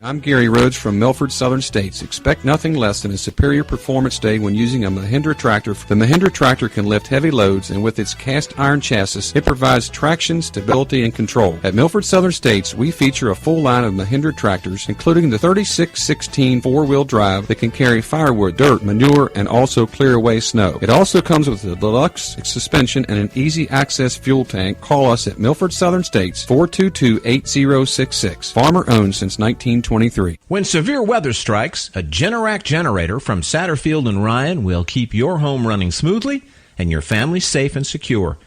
I'm Gary Rhodes from Milford Southern States. Expect nothing less than a superior performance day when using a Mahindra tractor. The Mahindra tractor can lift heavy loads, and with its cast iron chassis, it provides traction, stability, and control. At Milford Southern States, we feature a full line of Mahindra tractors, including the 3616 four-wheel drive that can carry firewood, dirt, manure, and also clear away snow. It also comes with a deluxe suspension and an easy access fuel tank. Call us at Milford Southern States, 422-8066. Farmer owned since 1923. When severe weather strikes, a Generac generator from Satterfield and Ryan will keep your home running smoothly and your family safe and secure.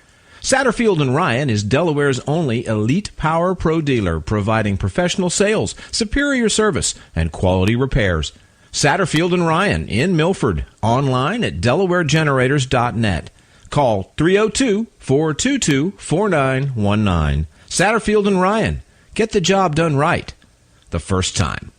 Satterfield and Ryan is Delaware's only elite power pro dealer, providing professional sales, superior service, and quality repairs. Satterfield and Ryan in Milford, online at delawaregenerators.net. Call 302-422-4919. Satterfield and Ryan. Get the job done right the first time.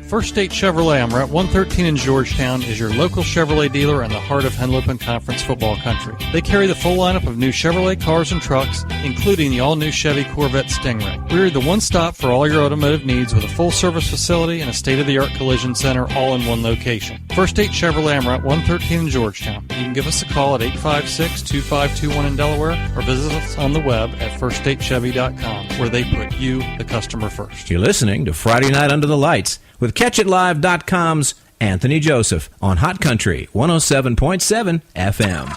First State Chevrolet on Route 113 in Georgetown is your local Chevrolet dealer in the heart of Henlopen Conference football country. They carry the full lineup of new Chevrolet cars and trucks, including the all-new Chevy Corvette Stingray. We're the one-stop for all your automotive needs with a full-service facility and a state-of-the-art collision center all in one location. First State Chevrolet on Route 113 in Georgetown. You can give us a call at 856-2521 in Delaware or visit us on the web at firststatechevy.com, where they put you, the customer, first. You're listening to Friday Night Under the Lights with CatchItLive.com's Anthony Joseph on Hot Country 107.7 FM.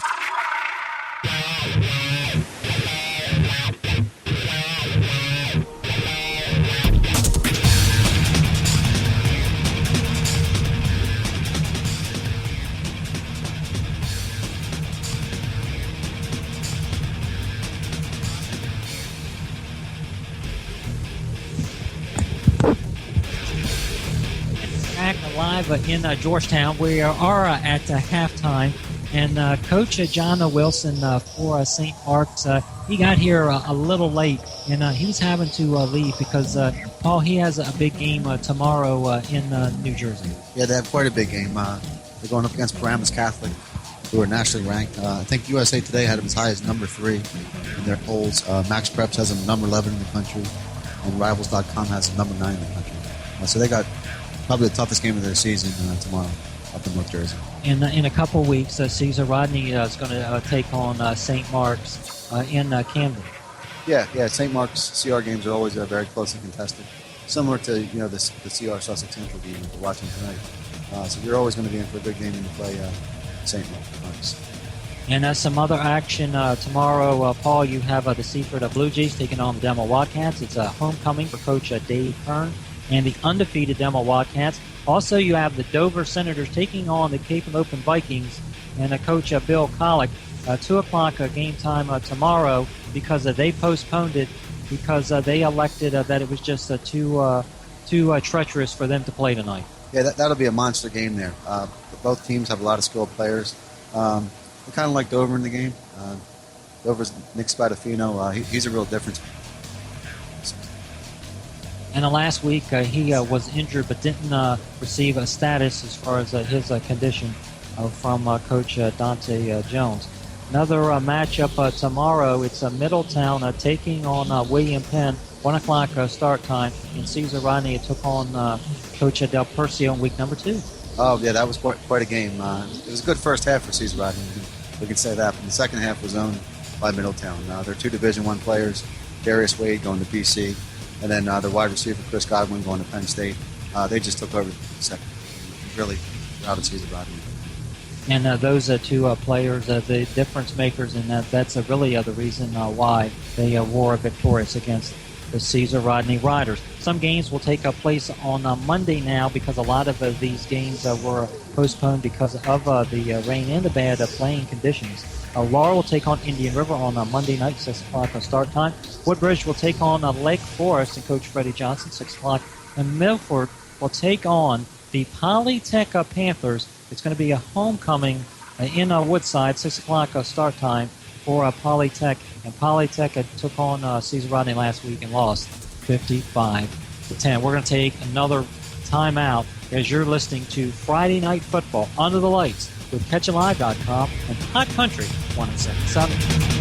Live in Georgetown. We are at halftime, and Coach John Wilson for St. Mark's, he got here a little late, and he was having to leave because, Paul, he has a big game tomorrow in New Jersey. Yeah, they have quite a big game. They're going up against Paramus Catholic, who are nationally ranked. I think USA Today had them as high as number 3 in their polls. Max Preps has them number 11 in the country, and Rivals.com has them number 9 in the country. So they got probably the toughest game of their season tomorrow up in North Jersey. In a couple weeks, Caesar Rodney is going to take on St. Mark's in Camden. Yeah. St. Mark's CR games are always very closely contested, similar to the CR Sussex Central game that we're watching tonight. So you're always going to be in for a good game when you play St. Mark's. And some other action tomorrow, Paul, you have the Seaford Blue Jays taking on the Delmar Wildcats. It's a homecoming for Coach Dave Hearn and the undefeated Delmar Wildcats. Also, you have the Dover Senators taking on the Cape and Open Vikings and Coach Bill Collick. 2 o'clock game time tomorrow because they postponed it because they elected that it was just too treacherous for them to play tonight. Yeah, that'll be a monster game there. Both teams have a lot of skilled players. We're kind of like Dover in the game. Dover's Nick Spadafino. He's a real difference. And last week he was injured but didn't receive a status as far as his condition from Coach Dante Jones. Another matchup tomorrow. It's Middletown taking on William Penn. 1 o'clock start time. And Caesar Rodney took on Coach Del Percio in week number 2. Oh, yeah, that was quite a game. It was a good first half for Caesar Rodney. We can say that. But the second half was owned by Middletown. They're 2 Division I players. Darius Wade going to BC. And then their wide receiver, Chris Godwin, going to Penn State. They just took over the second. Really routed Caesar Rodney. And those 2 players, the difference makers, and that's really the reason why they were victorious against the Caesar Rodney Riders. Some games will take place on Monday now because a lot of these games were postponed because of the rain and the bad playing conditions. Laurel will take on Indian River on Monday night, 6 o'clock start time. Woodbridge will take on Lake Forest and Coach Freddie Johnson, 6 o'clock. And Milford will take on the Polytech Panthers. It's going to be a homecoming in Woodside, 6 o'clock start time for Polytech. And Polytech took on Caesar Rodney last week and lost 55-10. We're going to take another timeout as you're listening to Friday Night Football Under the Lights with CatchAlive.com and Hot Country 107.7.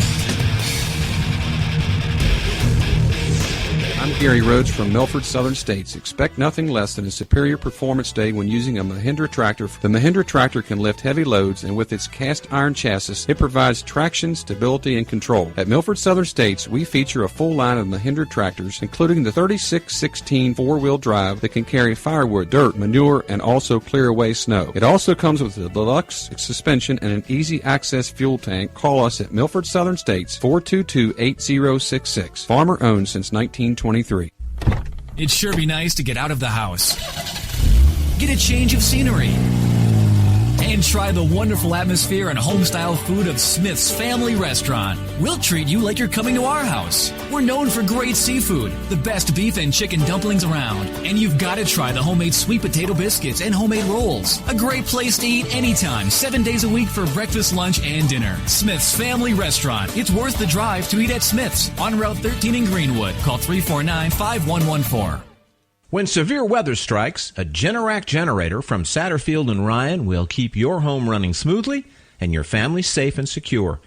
I'm Gary Rhodes from Milford Southern States. Expect nothing less than a superior performance day when using a Mahindra tractor. The Mahindra tractor can lift heavy loads, and with its cast iron chassis, it provides traction, stability, and control. At Milford Southern States, we feature a full line of Mahindra tractors, including the 3616 four-wheel drive that can carry firewood, dirt, manure, and also clear away snow. It also comes with a deluxe suspension and an easy access fuel tank. Call us at Milford Southern States, 422-8066. Farmer owned since 1923. It'd sure be nice to get out of the house, get a change of scenery, and try the wonderful atmosphere and home-style food of Smith's Family Restaurant. We'll treat you like you're coming to our house. We're known for great seafood, the best beef and chicken dumplings around, and you've got to try the homemade sweet potato biscuits and homemade rolls. A great place to eat anytime, 7 days a week for breakfast, lunch, and dinner. Smith's Family Restaurant. It's worth the drive to eat at Smith's on Route 13 in Greenwood. Call 349-5114. When severe weather strikes, a Generac generator from Satterfield and Ryan will keep your home running smoothly and your family safe and secure.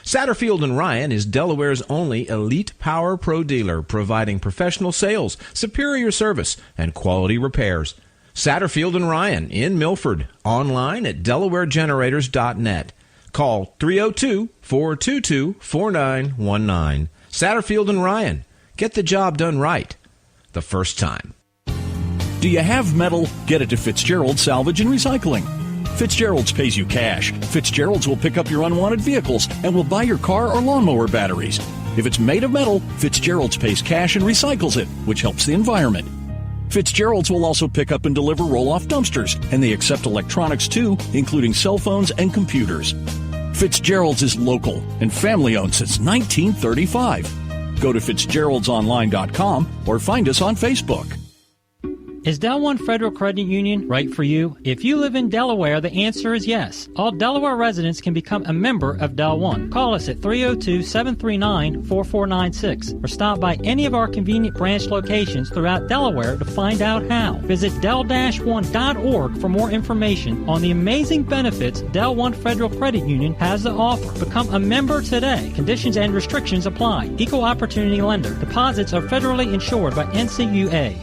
Satterfield and Ryan is Delaware's only elite power pro dealer, providing professional sales, superior service, and quality repairs. Satterfield and Ryan in Milford, online at delawaregenerators.net. Call 302-422-4919. Satterfield and Ryan. Get the job done right the first time. Do you have metal? Get it to Fitzgerald's Salvage and Recycling. Fitzgerald's pays you cash. Fitzgerald's will pick up your unwanted vehicles and will buy your car or lawnmower batteries. If it's made of metal, Fitzgerald's pays cash and recycles it, which helps the environment. Fitzgerald's will also pick up and deliver roll-off dumpsters, and they accept electronics too, including cell phones and computers. Fitzgerald's is local and family-owned since 1935. Go to fitzgeraldsonline.com or find us on Facebook. Is Del One Federal Credit Union right for you? If you live in Delaware, the answer is yes. All Delaware residents can become a member of Del One. Call us at 302-739-4496 or stop by any of our convenient branch locations throughout Delaware to find out how. Visit del-one.org for more information on the amazing benefits Del One Federal Credit Union has to offer. Become a member today. Conditions and restrictions apply. Equal opportunity lender. Deposits are federally insured by NCUA.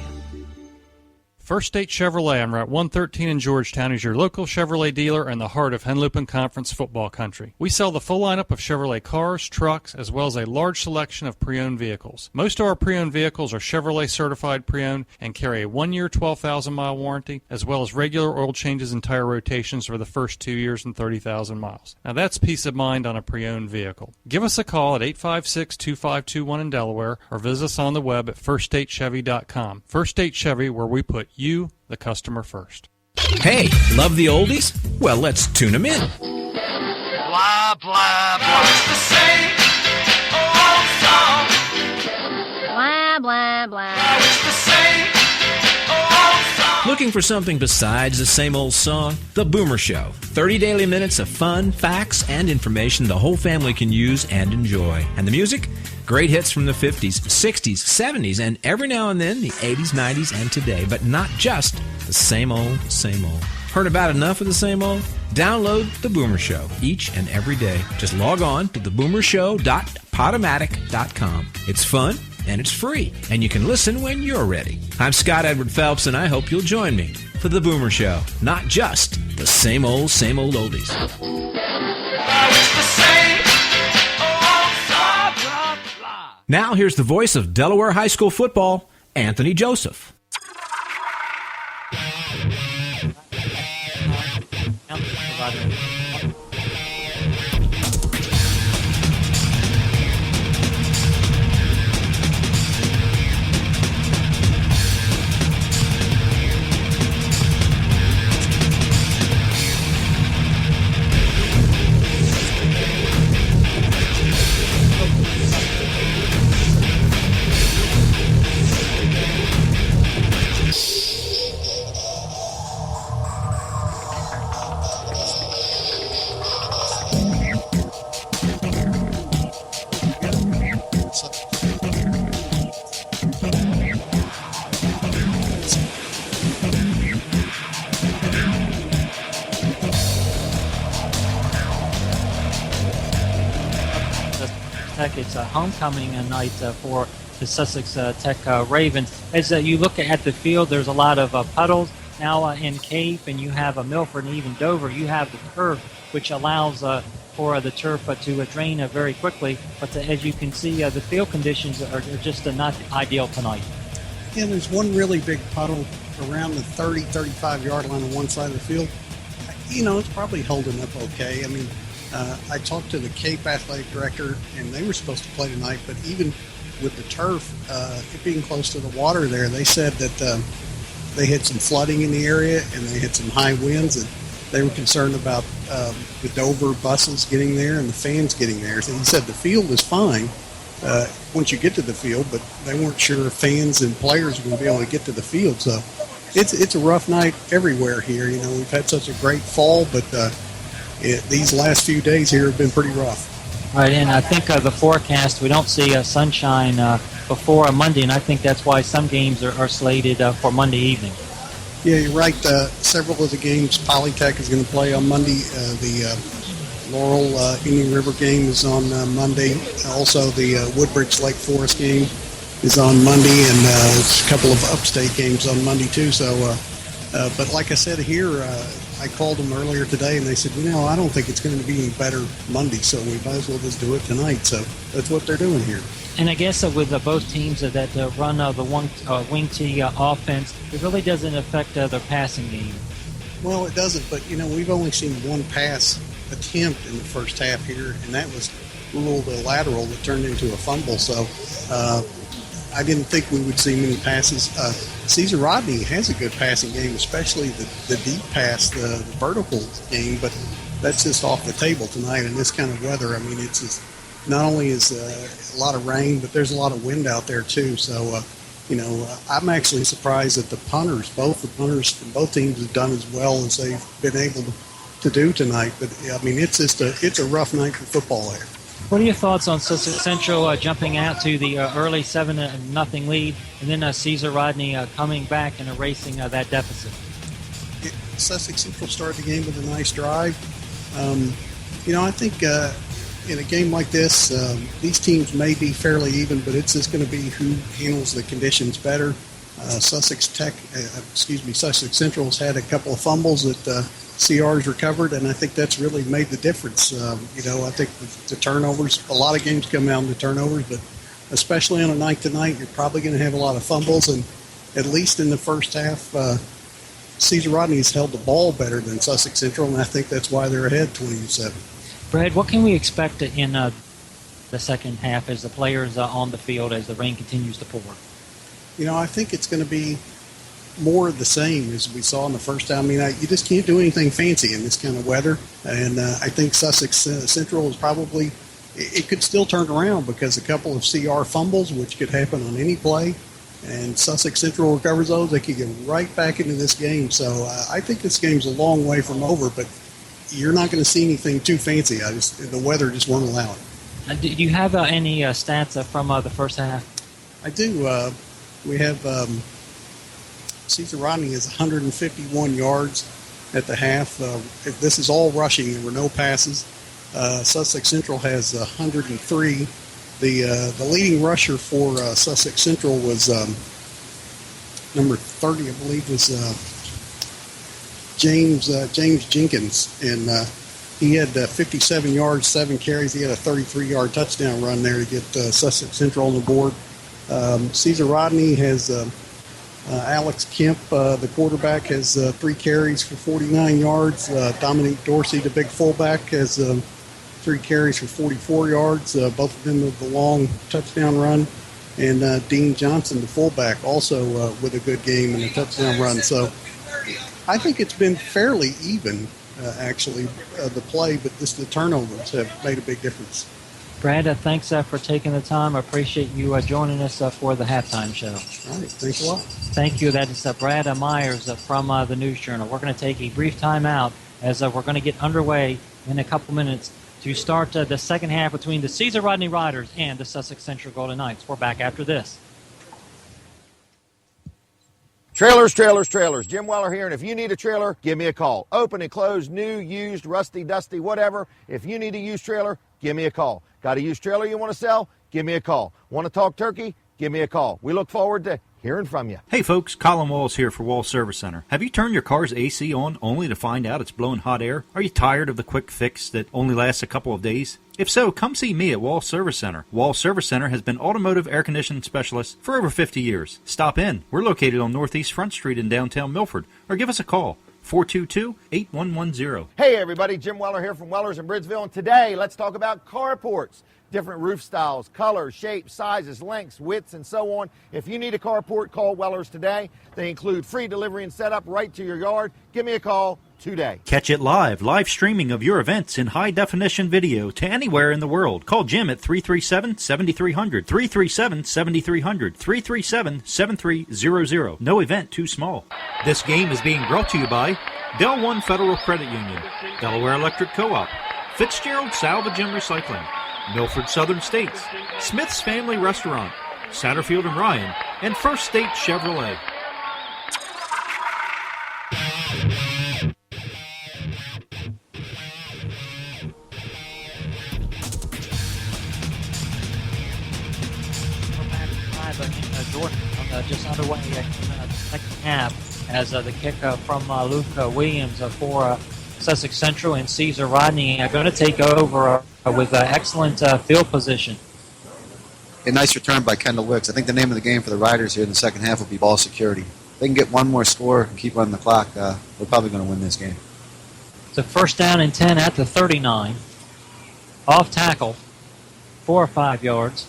First State Chevrolet on Route 113 in Georgetown is your local Chevrolet dealer in the heart of Henlopen Conference football country. We sell the full lineup of Chevrolet cars, trucks, as well as a large selection of pre-owned vehicles. Most of our pre-owned vehicles are Chevrolet certified pre-owned and carry a 1-year, 12,000-mile warranty, as well as regular oil changes and tire rotations for the first 2 years and 30,000 miles. Now that's peace of mind on a pre-owned vehicle. Give us a call at 856-2521 in Delaware or visit us on the web at firststatechevy.com. First State Chevy, where we put you, the customer, first. Hey, love the oldies? Well, let's tune them in. Blah, blah, blah. It's the same old song. Blah, blah, blah. It's the same old song. Looking for something besides the same old song? The Boomer Show. 30 daily minutes of fun, facts, and information the whole family can use and enjoy. And the music? Great hits from the 50s, 60s, 70s, and every now and then the 80s, 90s, and today. But not just the same old, same old. Heard about enough of the same old? Download The Boomer Show each and every day. Just log on to theboomershow.podomatic.com. It's fun and it's free, and you can listen when you're ready. I'm Scott Edward Phelps, and I hope you'll join me for The Boomer Show. Not just the same old oldies. It's the same old song. Blah, blah. Now here's the voice of Delaware High School football, Anthony Joseph. It's a homecoming night for the Sussex Tech Ravens. As you look at the field, there's a lot of puddles. Now in Cape, and you have Milford and even Dover, you have the turf, which allows for the turf to drain very quickly. But as you can see, the field conditions are just not ideal tonight. Yeah, there's one really big puddle around the 30, 35-yard line on one side of the field. You know, it's probably holding up okay. I mean, I talked to the Cape athletic director, and they were supposed to play tonight, but even with the turf, it being close to the water there, they said that they had some flooding in the area and they had some high winds, and they were concerned about the Dover buses getting there and the fans getting there. So he said the field is fine once you get to the field, but they weren't sure if fans and players were going to be able to get to the field. So it's a rough night everywhere here. You know, we've had such a great fall, but these last few days here have been pretty rough. Right, and I think the forecast, we don't see sunshine before Monday, and I think that's why some games are slated for Monday evening. Yeah, you're right. Several of the games Polytech is going to play on Monday. The Laurel Indian River game is on Monday. Also, the Woodbridge Lake Forest game is on Monday, and a couple of upstate games on Monday too. So, but like I said here, I called them earlier today, and they said, you know, I don't think it's going to be any better Monday, so we might as well just do it tonight. So that's what they're doing here. And I guess with both teams that run the wing tee offense, it really doesn't affect their passing game. Well, it doesn't, but, you know, we've only seen one pass attempt in the first half here, and that was ruled a lateral that turned into a fumble. So I didn't think we would see many passes. Caesar Rodney has a good passing game, especially the deep pass, the vertical game, but that's just off the table tonight in this kind of weather. I mean, it's just, not only is a lot of rain, but there's a lot of wind out there too. So, you know, I'm actually surprised that the punters, both the punters from both teams have done as well as they've been able to do tonight. But, I mean, it's a rough night for football there. What are your thoughts on Sussex Central jumping out to the early 7-0 lead, and then Caesar Rodney coming back and erasing that deficit? Sussex Central started the game with a nice drive. You know, I think in a game like this, these teams may be fairly even, but it's just going to be who handles the conditions better. Sussex Central's had a couple of fumbles that CR's recovered, and I think that's really made the difference. I think the turnovers, a lot of games come down to turnovers, but especially on a night-to-night, you're probably going to have a lot of fumbles, and at least in the first half, Cesar Rodney's held the ball better than Sussex Central, and I think that's why they're ahead 20-7. Brad, what can we expect in the second half as the players on the field as the rain continues to pour? I think it's going to be more of the same as we saw in the first time. You just can't do anything fancy in this kind of weather, and I think Sussex Central is probably, it could still turn around because a couple of CR fumbles, which could happen on any play, and Sussex Central recovers those, they could get right back into this game. So I think this game's a long way from over, but you're not going to see anything too fancy. The weather just won't allow it. Do you have any stats from the first half? I do. We have Cesar Rodney is 151 yards at the half. This is all rushing. There were no passes. Sussex Central has 103. The leading rusher for Sussex Central was number 30, I believe, was James Jenkins, and he had 57 yards, 7 carries. He had a 33-yard touchdown run there to get Sussex Central on the board. Cesar Rodney has Alex Kemp, the quarterback, has 3 carries for 49 yards. Dominique Dorsey, the big fullback, has 3 carries for 44 yards. Both of them with the long touchdown run. And Dean Johnson, the fullback, also with a good game and a touchdown run. So I think it's been fairly even, actually, the play, but just the turnovers have made a big difference. Brad, thanks for taking the time. I appreciate you joining us for the halftime show. All right, thanks a lot. Thank you. That is Brad Myers from the News Journal. We're going to take a brief time out as we're going to get underway in a couple minutes to start the second half between the Cesar Rodney Riders and the Sussex Central Golden Knights. We're back after this. Trailers. Jim Weller here, and if you need a trailer, give me a call. Open and closed, new, used, rusty, dusty, whatever. If you need a used trailer, give me a call. Got a used trailer you want to sell? Give me a call. Want to talk turkey? Give me a call. We look forward to hearing from you. Hey folks, Colin Walls here for Walls Service Center. Have you turned your car's AC on only to find out it's blowing hot air? Are you tired of the quick fix that only lasts a couple of days? If so, come see me at Walls Service Center. Walls Service Center has been automotive air conditioning specialists for over 50 years. Stop in. We're located on Northeast Front Street in downtown Milford, or give us a call. 422-8110. Hey everybody, Jim Weller here from Wellers in Bridgeville, and today let's talk about carports. Different roof styles, colors, shapes, sizes, lengths, widths, and so on. If you need a carport, call Wellers today. They include free delivery and setup right to your yard. Give me a call today. Catch it live streaming of your events in high-definition video to anywhere in the world. Call Jim at 337-7300, 337-7300, 337-7300. No event too small. This game is being brought to you by Del One Federal Credit Union, Delaware Electric Co-op, Fitzgerald Salvage and Recycling, Milford Southern States, Smith's Family Restaurant, Satterfield and Ryan, and First State Chevrolet. Just underway in the second half as the kick from Luke Williams for Sussex Central, and Cesar Rodney are going to take over with excellent field position. A nice return by Kendall Wicks. I think the name of the game for the Riders here in the second half will be ball security. If they can get one more score and keep running the clock, they're probably going to win this game. It's a first down and 10 at the 39. Off tackle, 4 or 5 yards.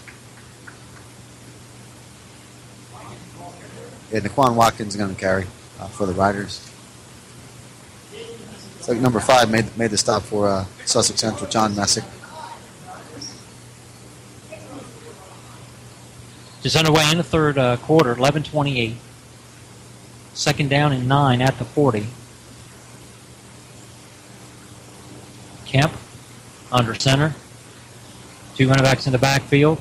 Yeah, Naquan Watkins is going to carry for the Riders. It's like number 5 made the stop for Sussex Central, John Messick. Just underway in the third quarter, 11:28. Second down and 9 at the 40. Kemp under center. 2 running backs in the backfield.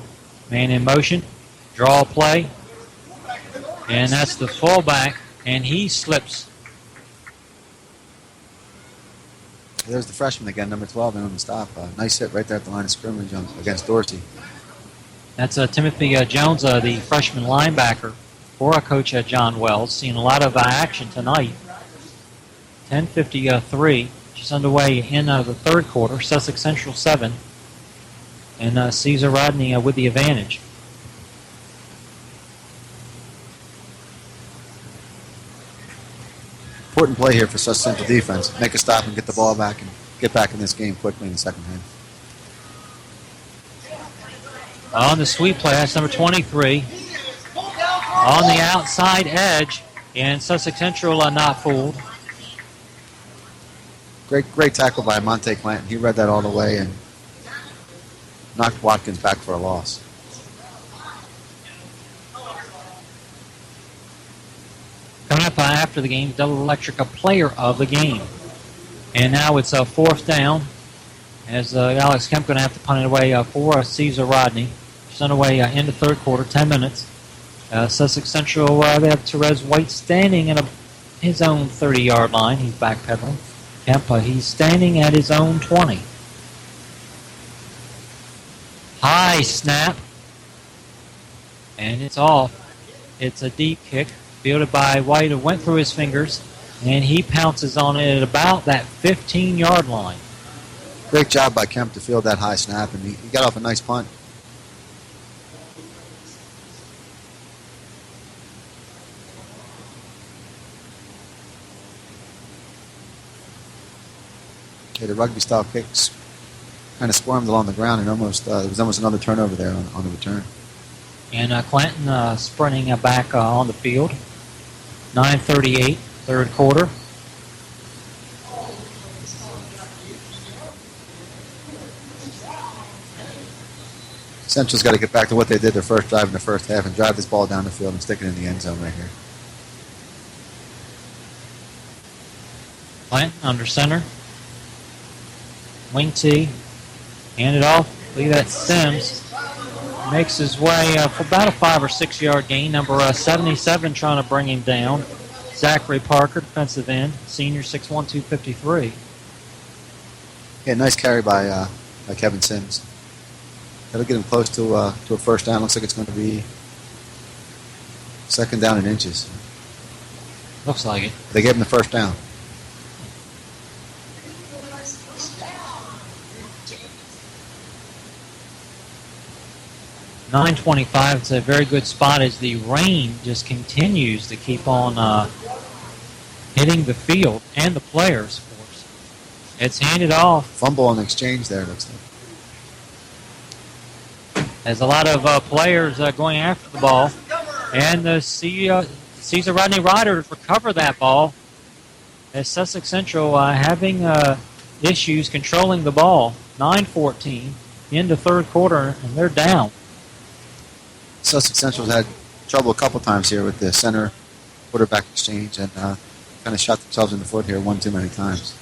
Man in motion. Draw play. And that's the fullback, and he slips. There's the freshman again, number 12, in on the stop. Nice hit right there at the line of scrimmage against Dorsey. That's Timothy Jones, the freshman linebacker. for Coach John Wells. Seeing a lot of action tonight. 10:53, just underway in the third quarter. Sussex Central 7, and Caesar Rodney with the advantage. Important play here for Sussex Central defense. Make a stop and get the ball back and get back in this game quickly in the second half. On the sweep play, that's number 23. On the outside edge, and Sussex Central not fooled. Great tackle by Monte Clanton. He read that all the way and knocked Watkins back for a loss. Coming up after the game, Double Electric, a player of the game. And now it's a fourth down, as Alex Kemp going to have to punt it away for Caesar Rodney. Just underway in the third quarter, 10 minutes. Sussex Central, they have Therese White standing in his own 30-yard line. He's backpedaling. Kemp, he's standing at his own 20. High snap. And it's off. It's a deep kick, fielded by White, who went through his fingers, and he pounces on it at about that 15-yard line. Great job by Kemp to field that high snap, and he got off a nice punt. Yeah, the rugby-style kicks kind of squirmed along the ground, and there was almost another turnover there on the return. And Clanton sprinting back on the field. 9:38, third quarter. Central's got to get back to what they did their first drive in the first half and drive this ball down the field and stick it in the end zone right here. Clanton under center. Wing tee. Hand it off. Leave that Sims. Makes his way for about a 5 or 6 yard gain. Number 77 trying to bring him down. Zachary Parker, defensive end. Senior, 6'1", 253. Yeah, nice carry by Kevin Sims. That'll get him close to a first down. Looks like it's going to be second down in inches. Looks like it. They gave him the first down. .925, it's a very good spot as the rain just continues to keep on hitting the field and the players, of course. It's handed off. Fumble on the exchange there, looks like. There's a lot of players going after the ball. And the Caesar Rodney Riders recover that ball as Sussex Central having issues controlling the ball. 9:14 into third quarter, and they're down. Sussex Central's had trouble a couple times here with the center quarterback exchange and kind of shot themselves in the foot here one too many times.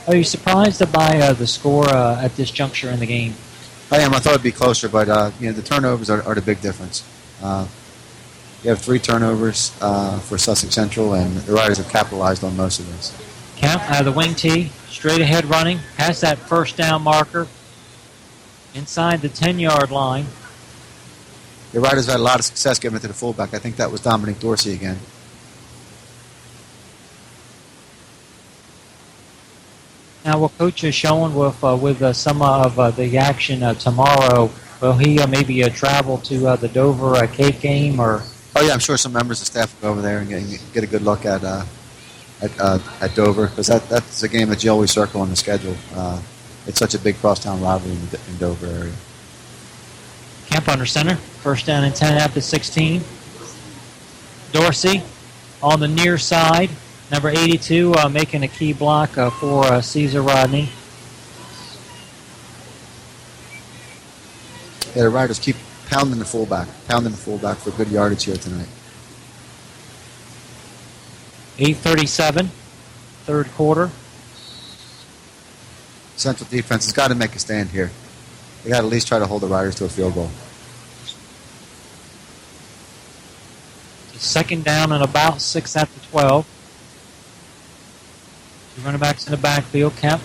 Are you surprised by the score at this juncture in the game? I am. I thought it'd be closer, but the turnovers are the big difference. You have 3 turnovers for Sussex Central, and the Riders have capitalized on most of this. Kemp the wing tee, straight ahead running, past that first down marker, inside the 10-yard line. The Riders have had a lot of success giving it to the fullback. I think that was Dominic Dorsey again. Now, what Coach is showing with some of the action tomorrow, will he maybe travel to the Dover Cape game? Or? Oh, yeah, I'm sure some members of staff will go over there and get a good look at Dover, because that's a game that you always circle on the schedule. It's such a big crosstown rivalry in Dover area. Kemp under center. First down and 10 after 16. Dorsey on the near side. Number 82 making a key block for Caesar Rodney. Yeah, the Riders keep pounding the fullback for good yardage here tonight. 8:37, third quarter. Central defense has got to make a stand here. They got to at least try to hold the Riders to a field goal. Second down and about 6 after 12. 2 running backs in the backfield. Kemp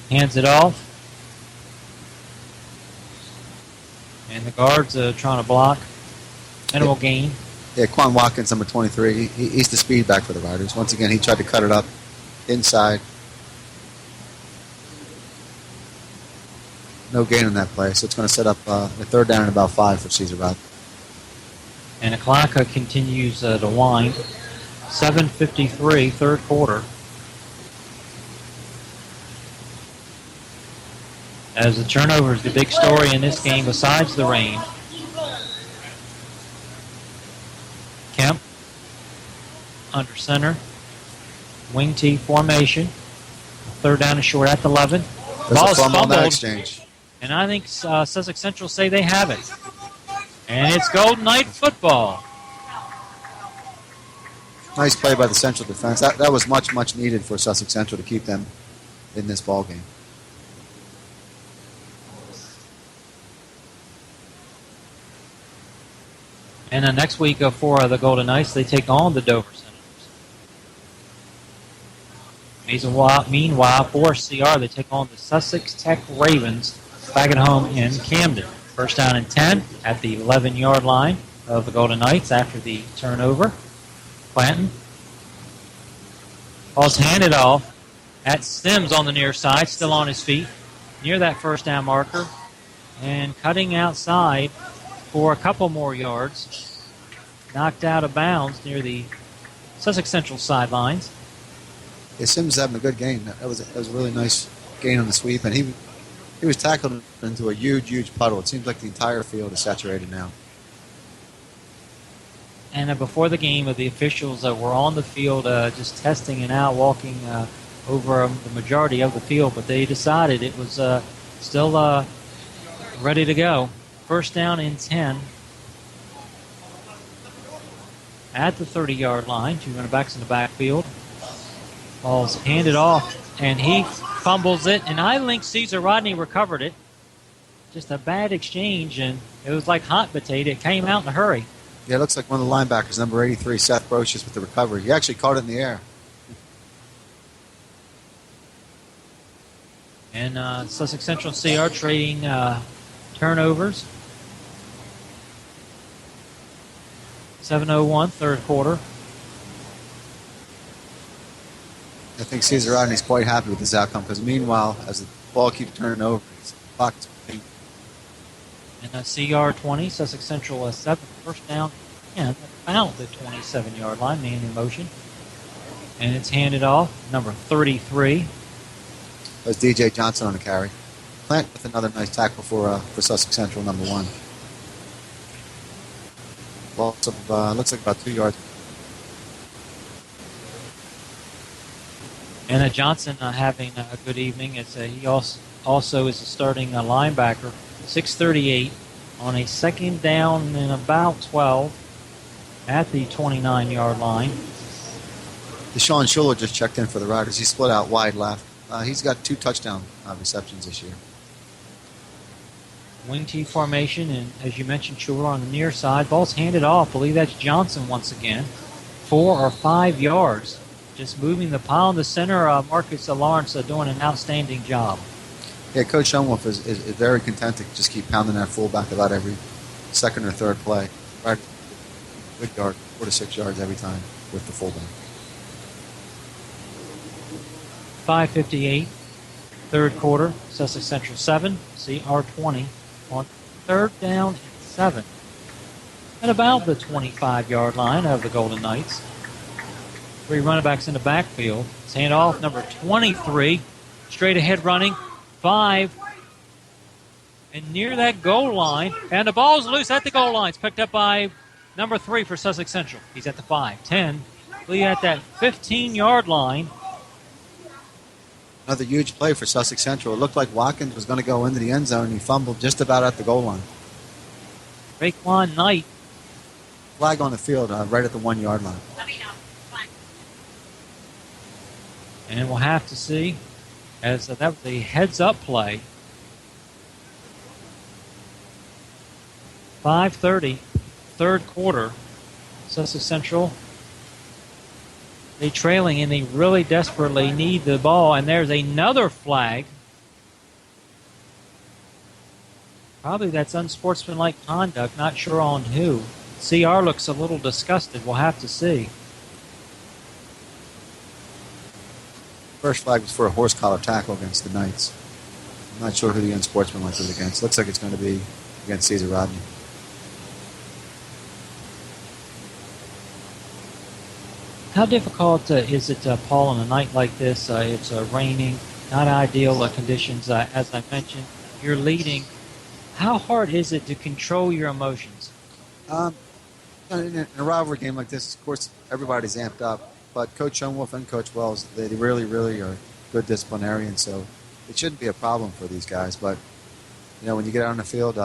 hands it off. And the guards trying to block. Minimal gain. Yeah, Quan Watkins, number 23. He's the speed back for the Riders. Once again, he tried to cut it up inside. No gain on that play, so it's going to set up a third down and about 5 for Cesar Rodney. And the clock continues to wind. 7:53, third quarter. As the turnover is the big story in this game besides the rain. Kemp under center. Wing T formation. Third down and short at the 11. Ball's on that fumbled. exchange. And I think Sussex Central say they have it. And it's Golden Knight football. Nice play by the Central defense. That was much needed for Sussex Central to keep them in this ball game. And next week for the Golden Knights, they take on the Dover Senators. Meanwhile, for CR, they take on the Sussex Tech Ravens back at home in Camden. First down and 10 at the 11-yard line of the Golden Knights after the turnover. Clanton. Ball's handed off at Sims on the near side, still on his feet, near that first down marker, and cutting outside for a couple more yards. Knocked out of bounds near the Sussex Central sidelines. Yeah, Sims is having a good game. That was a really nice gain on the sweep, and he was tackled into a huge puddle. It seems like the entire field is saturated now. And before the game, the officials were on the field just testing and out, walking over the majority of the field, but they decided it was still ready to go. First down and 10 at the 30-yard line. Two running backs in the backfield. Ball's handed off, and he fumbles it, and I think Cesar Rodney recovered it. Just a bad exchange, and it was like hot potato. It came out in a hurry. Yeah, it looks like one of the linebackers, number 83, Seth Brocious, with the recovery. He actually caught it in the air. And Sussex Central CR trading turnovers. 7:01, third quarter. I think Cesar Rodney's quite happy with this outcome because meanwhile, as the ball keeps turning over, it's clocked. And CR 20, Sussex Central 7, first down, and about the 27-yard line, man in motion. And it's handed off, number 33. That's DJ Johnson on the carry. Plant with another nice tackle for Sussex Central, number 1. Loss of, looks like about 2 yards. And Johnson having a good evening. He also is a starting linebacker. 6:38 on a second down and about 12 at the 29-yard line. Deshaun Schuler just checked in for the Riders. He split out wide left. He's got 2 touchdown receptions this year. Wing T formation, and as you mentioned, Schuler on the near side. Ball's handed off. I believe that's Johnson once again. 4 or 5 yards. Just moving the pile in the center. Marcus Lawrence doing an outstanding job. Yeah, Coach Schoenwolf is very content to just keep pounding that fullback about every second or third play. Right, good yard, 4 to 6 yards every time with the fullback. 5:58, third quarter. Sussex Central 7, CR 20 on third down and 7 at about the 25-yard line of the Golden Knights. 3 running backs in the backfield. It's hand off, number 23, straight ahead running. 5, and near that goal line, and the ball's loose at the goal line. It's picked up by number 3 for Sussex Central. He's at the 5, 10, Lee at that 15-yard line. Another huge play for Sussex Central. It looked like Watkins was going to go into the end zone. He fumbled just about at the goal line. Raekwon Knight. Flag on the field right at the 1-yard line. And we'll have to see, as that was a heads-up play. 5:30, third quarter. Sussex Central, they trailing and they really desperately need the ball. And there's another flag. Probably that's unsportsmanlike conduct. Not sure on who. CR looks a little disgusted. We'll have to see. First flag was for a horse collar tackle against the Knights. I'm not sure who the unsportsmanlike was against. Looks like it's going to be against Caesar Rodney. How difficult is it, Paul, on a night like this? It's raining, not ideal conditions. As I mentioned, you're leading. How hard is it to control your emotions? In a rivalry game like this, of course, everybody's amped up. But Coach Schoenwolf and Coach Wells, they really, really are good disciplinarians, so it shouldn't be a problem for these guys. But, when you get out on the field,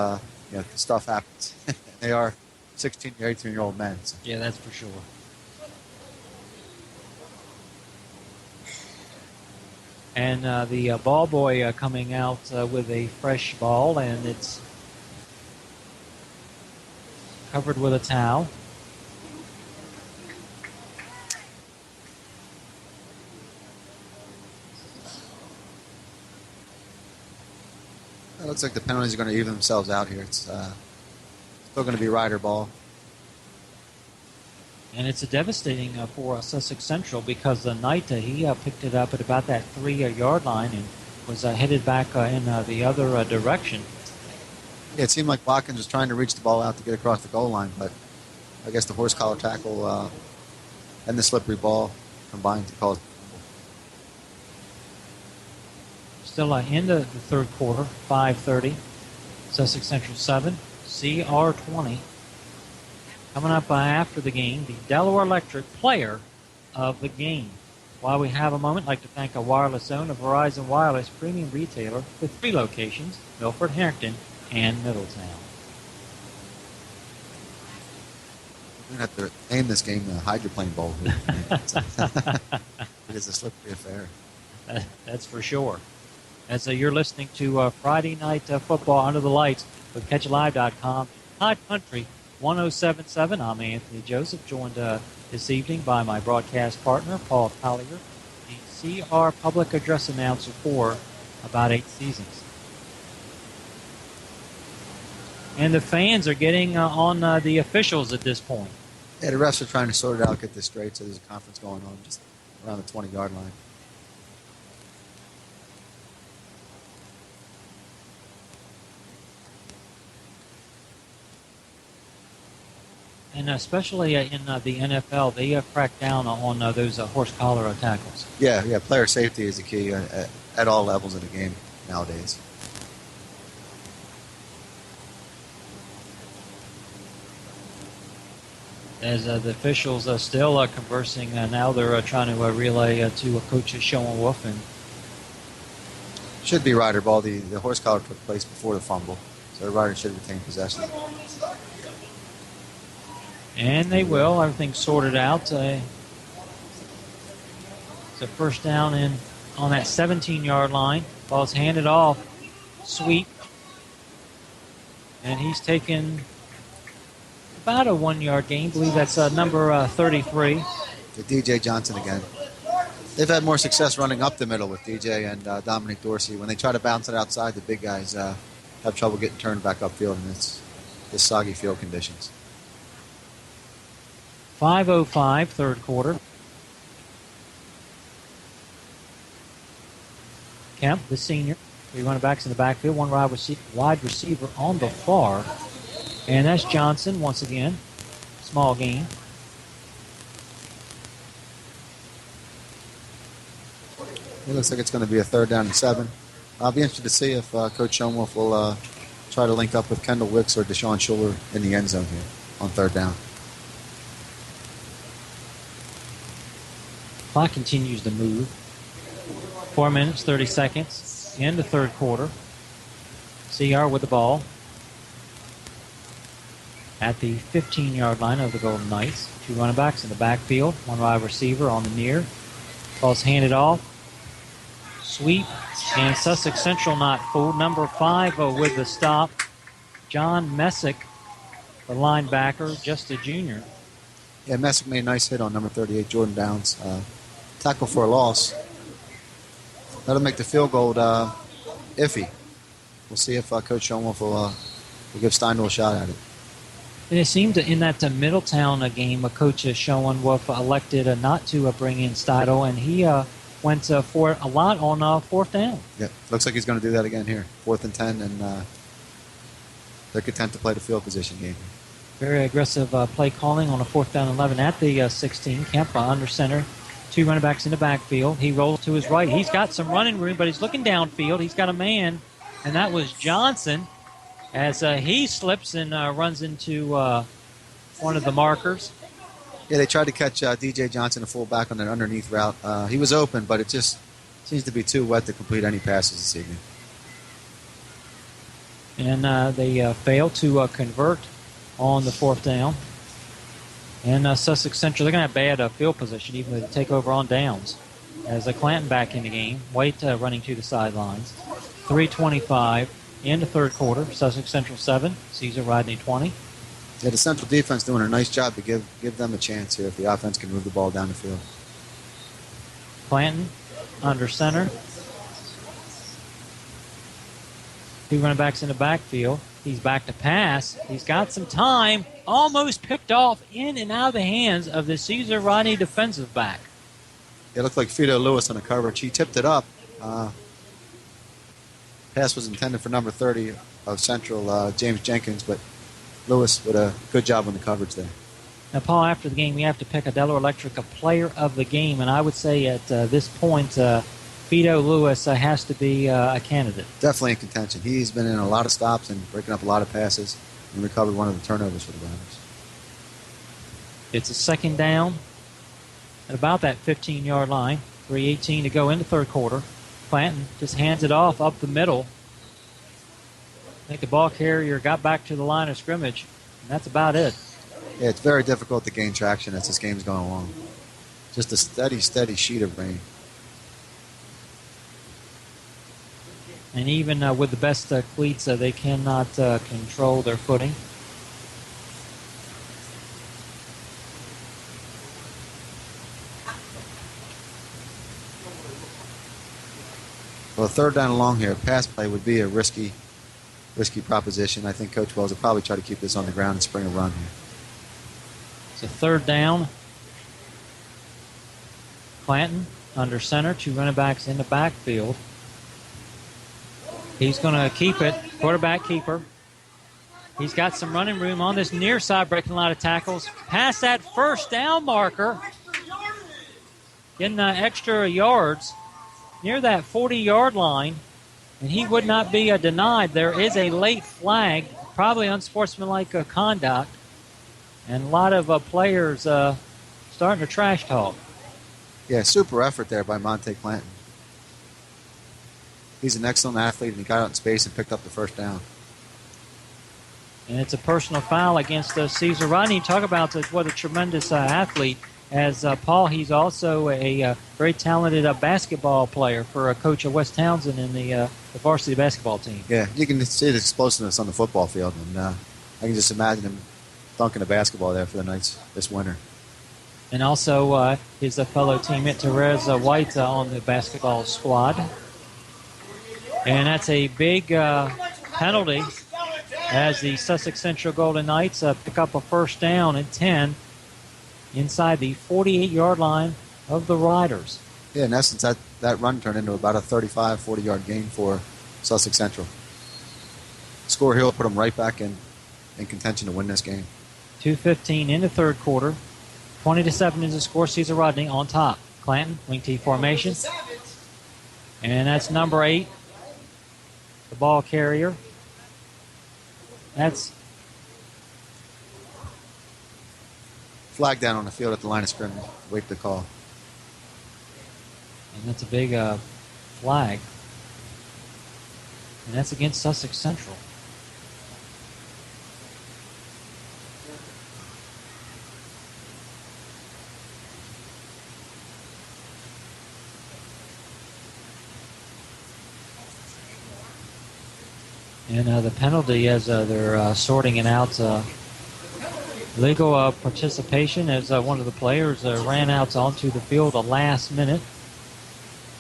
stuff happens. They are 16 or 18-year-old men. So. Yeah, that's for sure. And the ball boy coming out with a fresh ball, and it's covered with a towel. It looks like the penalties are going to even themselves out here. It's still going to be rider ball. And it's devastating for Sussex Central because the Knight, he picked it up at about that 3-yard line and was headed back in the other direction. Yeah, it seemed like Watkins was trying to reach the ball out to get across the goal line, but I guess the horse collar tackle and the slippery ball combined to cause. Still in the third quarter, 5:30. Sussex Central 7, CR 20. Coming up after the game, the Delaware Electric player of the game. While we have a moment, I'd like to thank a wireless zone of Verizon Wireless premium retailer with 3 locations, Milford, Harrington, and Middletown. We're going to have to name this game the Hydroplane Bowl. It is a slippery affair. That's for sure. As you're listening to Friday Night Football Under the Lights with CatchAlive.com, Hot Country 107.7. I'm Anthony Joseph, joined this evening by my broadcast partner, Paul Collier, the CR public address announcer for about 8 seasons. And the fans are getting on the officials at this point. Yeah, the refs are trying to sort it out, get this straight, so there's a conference going on just around the 20-yard line. And especially in the NFL, they crack down on those horse collar tackles. Yeah, player safety is the key at all levels of the game nowadays. As the officials are still conversing, now they're trying to relay to Coach Schoenwolf. And should be rider ball. The horse collar took place before the fumble, so the rider should retain possession. And they will. Everything's sorted out. It's a first down on that 17-yard line. Ball's handed off. Sweep. And he's taken about a 1-yard gain. I believe that's number 33. The DJ Johnson again. They've had more success running up the middle with DJ and Dominic Dorsey. When they try to bounce it outside, the big guys have trouble getting turned back upfield, and it's just soggy field conditions. 5:05, third quarter. Kemp, the senior. 3 running backs in the backfield. 1 wide receiver on the far. And that's Johnson once again. Small gain. It looks like it's going to be a 3rd down and 7. I'll be interested to see if Coach Schoenwolf will try to link up with Kendall Wicks or Deshaun Schuler in the end zone here on 3rd down. Clock continues to move. 4 minutes, 30 seconds in the third quarter. CR with the ball at the 15-yard line of the Golden Knights. 2 running backs in the backfield. 1 wide receiver on the near. Ball's handed off. Sweep. And Sussex Central not fooled. Number 5 with the stop. John Messick, the linebacker, just a junior. Yeah, Messick made a nice hit on number 38, Jordan Downs. Tackle for a loss. That'll make the field goal iffy. We'll see if Coach Schoenwolf will give Steindl a shot at it. And it seemed in that Middletown game, a coach Sean Wolf elected not to bring in Steidel, and he went for it a lot on fourth down. Yeah, looks like he's going to do that again here. 4th and 10, and they're content to play the field position game. Very aggressive play calling on a 4th down 11 at the 16. Kemp under center. 2 running backs in the backfield. He rolls to his right. He's got some running room, but he's looking downfield. He's got a man, and that was Johnson, as he slips and runs into one of the markers. Yeah, they tried to catch D.J. Johnson, a fullback, on an underneath route. He was open, but it just seems to be too wet to complete any passes this evening. And they fail to convert on the 4th down. And Sussex Central, they're going to have bad field position, even though they take over on downs. As Clanton back in the game, White running to the sidelines. 3:25 in the third quarter. Sussex Central 7, Caesar Rodney 20. Yeah, the Central defense doing a nice job to give them a chance here if the offense can move the ball down the field. Clanton under center. 2 running backs in the backfield. He's back to pass. He's got some time. Almost picked off in and out of the hands of the Caesar Rodney defensive back. It looked like Fido Lewis on the coverage. He tipped it up. Pass was intended for number 30 of Central, James Jenkins, but Lewis with a good job on the coverage there. Now, Paul, after the game, we have to pick a Delaware Electric a player of the game, and I would say at this point, Fido Lewis has to be a candidate. Definitely in contention. He's been in a lot of stops and breaking up a lot of passes and recovered one of the turnovers for the Riders. It's a 2nd down at about that 15-yard line. 3:18 to go in the third quarter. Clanton just hands it off up the middle. I think the ball carrier got back to the line of scrimmage, and that's about it. Yeah, it's very difficult to gain traction as this game's going along. Just a steady sheet of rain. And even with the best cleats, they cannot control their footing. Well, 3rd down and long here, pass play would be a risky proposition. I think Coach Wells will probably try to keep this on the ground and spring a run here. It's a 3rd down. Clanton under center, 2 running backs in the backfield. He's going to keep it, quarterback keeper. He's got some running room on this near side, breaking a lot of tackles. Past that 1st down marker, getting extra yards near that 40-yard line, and he would not be denied. There is a late flag, probably unsportsmanlike conduct, and a lot of players starting to trash talk. Yeah, super effort there by Monte Clanton. He's an excellent athlete, and he got out in space and picked up the 1st down. And it's a personal foul against Caesar Rodney. Talk about what a tremendous athlete. As Paul, he's also a very talented basketball player for Coach Wes Townsend in the varsity basketball team. Yeah, you can see the explosiveness on the football field, and I can just imagine him dunking a basketball there for the Knights this winter. And also his fellow teammate Therese White on the basketball squad. And that's a big penalty as the Sussex Central Golden Knights pick up a 1st down and 10 inside the 48-yard line of the Riders. Yeah, in essence, that run turned into about a 35, 40-yard gain for Sussex Central. Score here will put them right back in contention to win this game. 2:15 in the third quarter. 20-7 is the score. Caesar Rodney on top. Clanton, wing T formation. And that's number 8, the ball carrier. That's flag down on the field at the line of scrimmage. Wait the call. And that's a big flag. And that's against Sussex Central. And the penalty, as they're sorting it out, legal participation as one of the players ran out onto the field the last minute.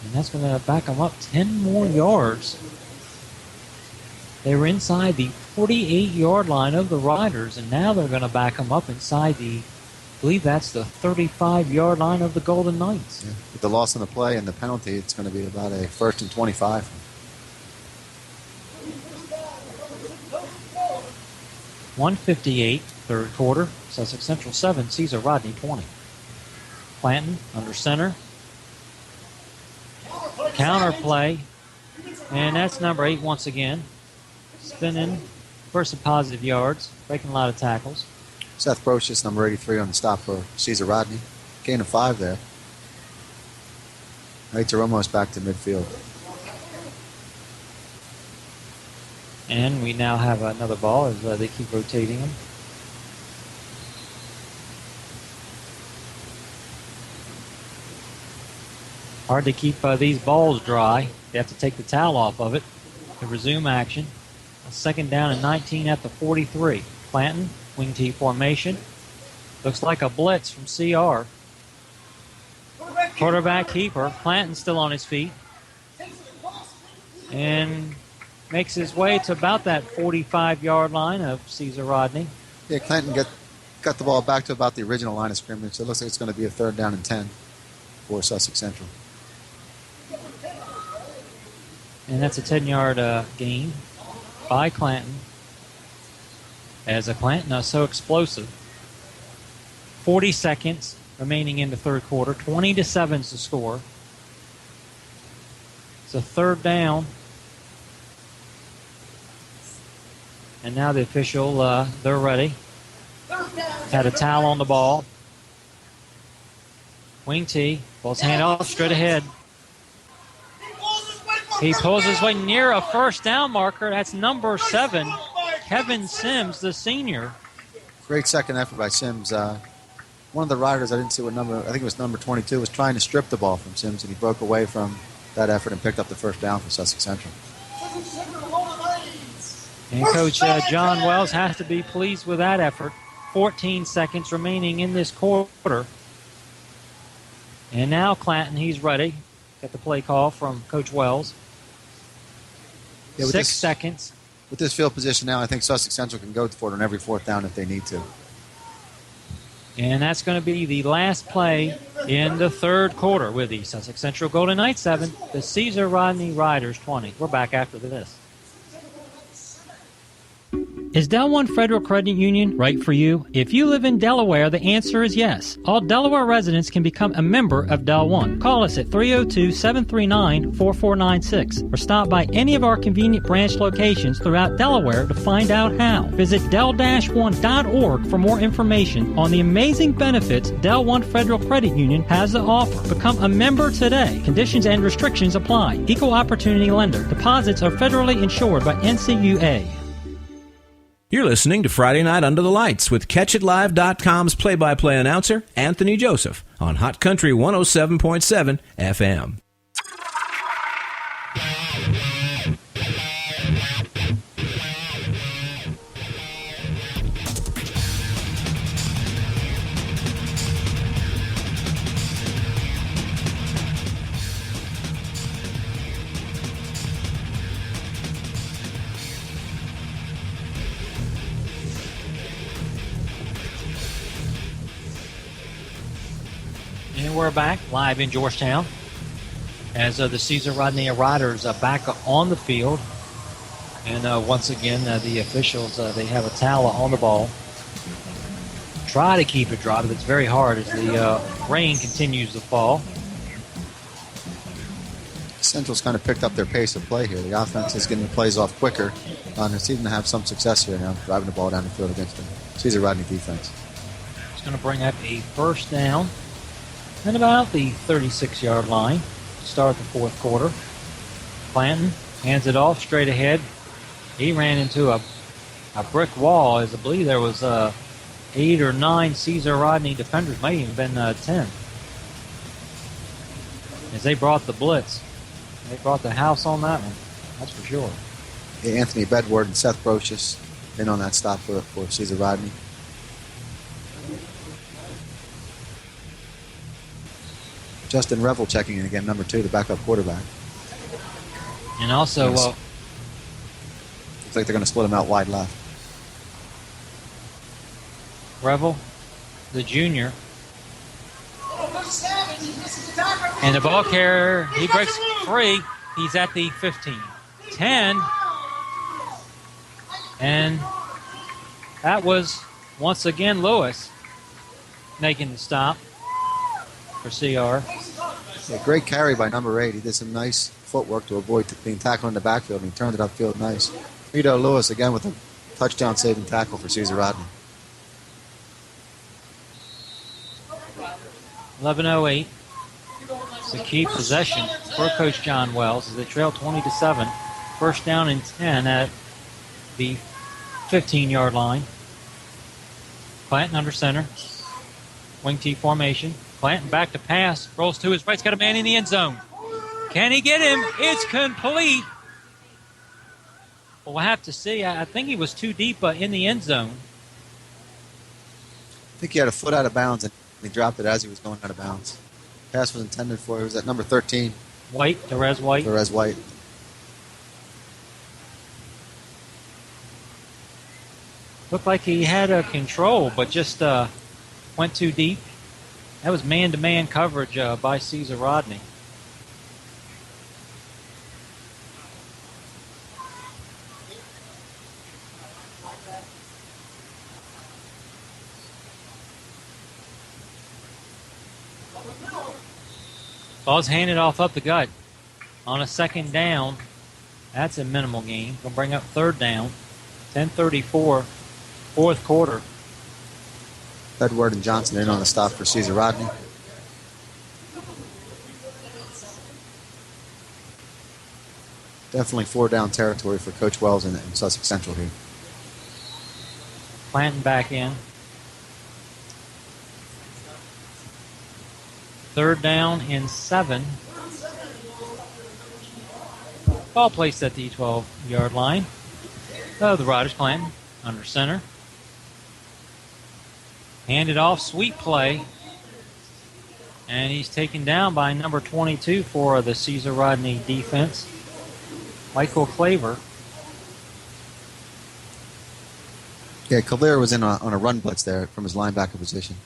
And that's going to back them up 10 more yards. They were inside the 48-yard line of the Riders, and now they're going to back them up inside I believe that's the 35-yard line of the Golden Knights. Yeah. With the loss on the play and the penalty, it's going to be about a 1st and 25. .158, third quarter. Sussex Central 7, Caesar Rodney 20. Clanton under center. Counter play. And that's number 8 once again. Spinning for some positive yards. Breaking a lot of tackles. Seth Brocious, number 83 on the stop for Caesar Rodney. Gain of 5 there. Knights are almost back to midfield. And we now have another ball as they keep rotating them. Hard to keep these balls dry. They have to take the towel off of it to resume action. A 2nd down and 19 at the 43. Clanton, wing T formation. Looks like a blitz from CR. Quarterback keeper. Clanton still on his feet. And makes his way to about that 45-yard line of Caesar Rodney. Yeah, Clanton got the ball back to about the original line of scrimmage, so it looks like it's going to be a 3rd down and 10 for Sussex Central. And that's a 10-yard gain by Clanton. As a Clanton is so explosive. 40 seconds remaining in the third quarter. 20-7 is the score. It's a 3rd down. And now the official, they're ready. Had a towel on the ball. Wing T. Ball's hand off straight ahead. He pulls his way near a 1st down marker. That's number 7, Kevin Sims, the senior. Great second effort by Sims. One of the Riders, I didn't see what number, I think it was number 22, was trying to strip the ball from Sims, and he broke away from that effort and picked up the 1st down for Sussex Central. And Coach John Wells has to be pleased with that effort. 14 seconds remaining in this quarter. And now Clanton, he's ready. Got the play call from Coach Wells. Yeah, 6 seconds. With this field position now, I think Sussex Central can go for it on every 4th down if they need to. And that's going to be the last play in the third quarter with the Sussex Central Golden Knights 7, the Caesar Rodney Riders 20. We're back after this. Is Del One Federal Credit Union right for you? If you live in Delaware, the answer is yes. All Delaware residents can become a member of Del One. Call us at 302-739-4496 or stop by any of our convenient branch locations throughout Delaware to find out how. Visit del-one.org for more information on the amazing benefits Del One Federal Credit Union has to offer. Become a member today. Conditions and restrictions apply. Equal opportunity lender. Deposits are federally insured by NCUA. You're listening to Friday Night Under the Lights with CatchItLive.com's play-by-play announcer, Anthony Joseph, on Hot Country 107.7 FM. And we're back live in Georgetown as the Caesar Rodney Riders are back on the field. And once again, the officials, they have a towel on the ball. Try to keep it dry, but it's very hard as the rain continues to fall. Central's kind of picked up their pace of play here. The offense is getting the plays off quicker. And it's even to have some success here now, driving the ball down the field against the Caesar Rodney defense. It's going to bring up a 1st down. And about the 36-yard line to start the fourth quarter. Clanton hands it off straight ahead. He ran into a brick wall, as I believe there was 8 or 9 Caesar Rodney defenders, might even been 10. As they brought the blitz. They brought the house on that one, that's for sure. Yeah, Anthony Bedward and Seth Brocious been on that stop for Caesar Rodney. Justin Revel checking in again, number 2, the backup quarterback. And also, Looks like they're going to split him out wide left. Revel, the junior. And the ball carrier, he breaks free. He's at the 15. 10. And that was, once again, Lewis making the stop for CR. Yeah, great carry by number 8. He did some nice footwork to avoid being tackled in the backfield, and he turned it upfield nice. Rito Lewis again with a touchdown-saving tackle for Caesar Rodney. 11:08 to keep possession for Coach John Wells as they trail 20-7. First down and 10 at the 15-yard line. Clanton under center. Wing T formation. Clanton back to pass. Rolls to his right. He's got a man in the end zone. Can he get him? It's complete. We'll have to see. I think he was too deep in the end zone. I think he had a foot out of bounds, and he dropped it as he was going out of bounds. Pass was intended for, it was at number 13. White, Therese White. Therese White. Looked like he had control, but just went too deep. That was man-to-man coverage by Caesar Rodney. Ball's handed off up the gut. On a second down, that's a minimal gain. Going to bring up third down. 10:34, fourth quarter. Edward and Johnson in on the stop for Caesar Rodney. Definitely 4-down territory for Coach Wells in Sussex Central here. Clanton back in. Third down and 7. Ball placed at the 12-yard line. The Riders. Clanton under center. Handed off, sweep play. And he's taken down by number 22 for the Caesar Rodney defense, Michael Claver. Yeah, Claver was in on a run blitz there from his linebacker position.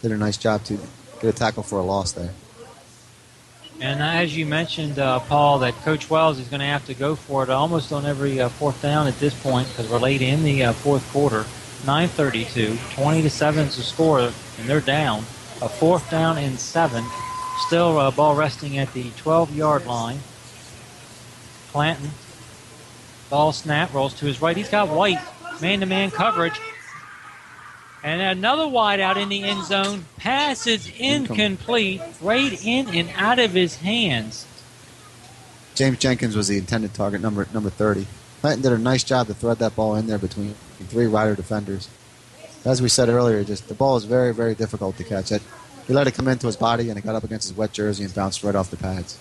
Did a nice job to get a tackle for a loss there. And as you mentioned, Paul, that Coach Wells is going to have to go for it almost on every fourth down at this point because we're late in the fourth quarter. 9:32, 20-7 is the score, and they're down. A fourth down and 7. Still ball resting at the 12-yard line. Clanton. Ball snap, rolls to his right. He's got White. Man-to-man coverage. And another wide out in the end zone. Pass is incomplete. Right in and out of his hands. James Jenkins was the intended target, number 30. Clanton did a nice job to thread that ball in there between 3 Rider defenders. As we said earlier, just the ball is very, very difficult to catch. He let it come into his body, and it got up against his wet jersey and bounced right off the pads.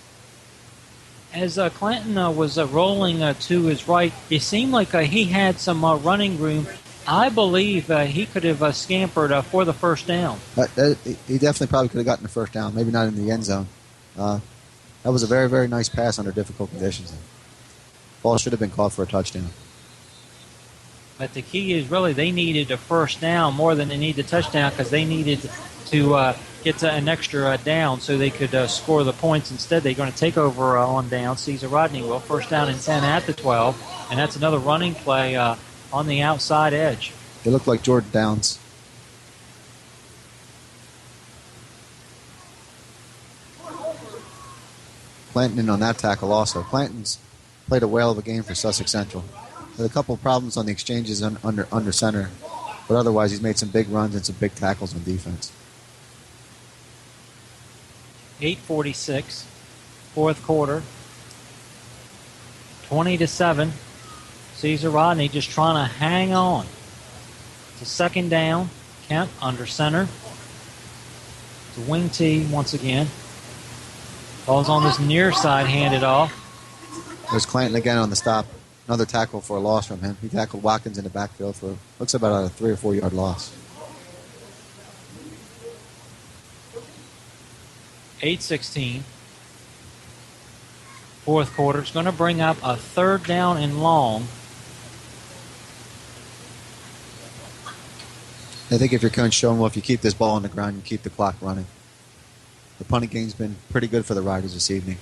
As Clanton was rolling to his right, it seemed like he had some running room. I believe he could have scampered for the first down. He definitely probably could have gotten the first down, maybe not in the end zone. That was a very, very nice pass under difficult conditions. Ball should have been caught for a touchdown. But the key is really they needed a first down more than they needed a touchdown because they needed to get to an extra down so they could score the points. Instead, they're going to take over on down. Caesar Rodney will. First down and 10 at the 12. And that's another running play on the outside edge. They look like Jordan Downs. Clanton in on that tackle also. Clanton's played a whale of a game for Sussex Central. Had a couple of problems on the exchanges under center, but otherwise he's made some big runs and some big tackles on defense. 8:46, fourth quarter. 20-7. Caesar Rodney just trying to hang on. It's a second down. Kent under center. It's a wing T once again. Ball's on this near side, handed off. There's Clanton again on the stop. Another tackle for a loss from him. He tackled Watkins in the backfield for looks about a 3 or 4 yard loss. 8:16. Fourth quarter. It's going to bring up a third down and long I think if you're coach showing, well, if you keep this ball on the ground, you keep the clock running. The punting game's been pretty good for the Riders this evening.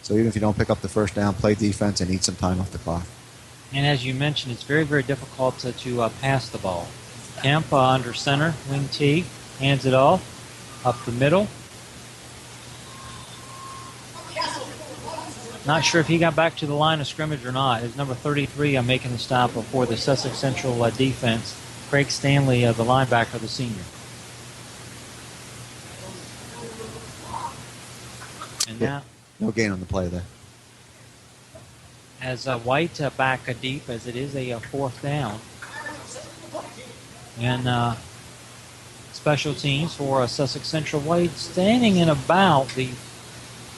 So even if you don't pick up the first down, play defense and eat some time off the clock. And as you mentioned, it's very, very difficult to pass the ball. Kemp under center, wing T, hands it off, up the middle. Not sure if he got back to the line of scrimmage or not. It's number 33 making the stop before the Sussex Central defense. Craig Stanley, the linebacker, the senior. And now, no gain on the play there. As White back deep, as it is a fourth down. And special teams for Sussex Central. White standing in about the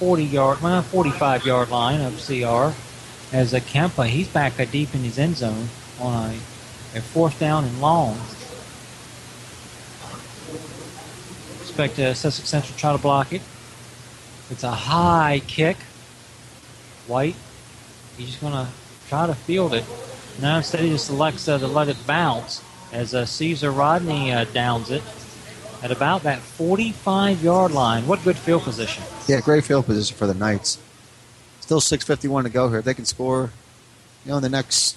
45-yard line of CR. As Kempa, he's back deep in his end zone on a fourth down and long. Expect Sussex Central try to block it. It's a high kick. White, he's just going to try to field it. Now instead he just selects to let it bounce as Caesar Rodney downs it at about that 45-yard line. What good field position. Yeah, great field position for the Knights. Still 6:51 to go here. If they can score, in the next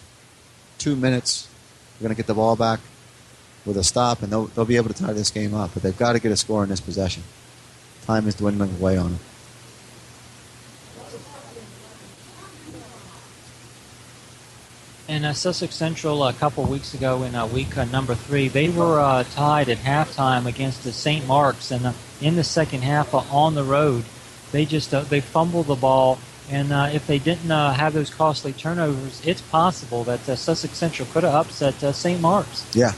2 minutes, they're going to get the ball back with a stop, and they'll be able to tie this game up. But they've got to get a score in this possession. Time is dwindling away on them. And Sussex Central a couple weeks ago in week number 3, they were tied at halftime against the St. Mark's, and in the second half on the road, they fumbled the ball, and if they didn't have those costly turnovers, it's possible that Sussex Central could have upset St. Mark's. Yeah,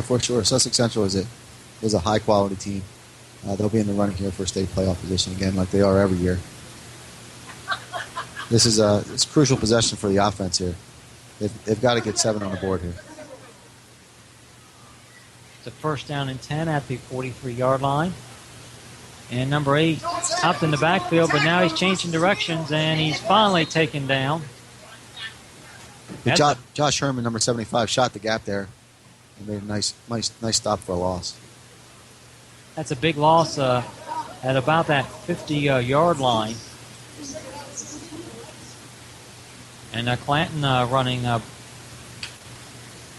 for sure. Sussex Central is a high quality team. They'll be in the running here for a state playoff position again, like they are every year. This is it's a crucial possession for the offense here. They've got to get 7 on the board here. It's a first down and 10 at the 43-yard line. And number 8 hopped in the backfield, but now he's changing directions, and he's finally taken down. Josh Herman, number 75, shot the gap there and made a nice stop for a loss. That's a big loss at about that 50-yard line. And Clanton running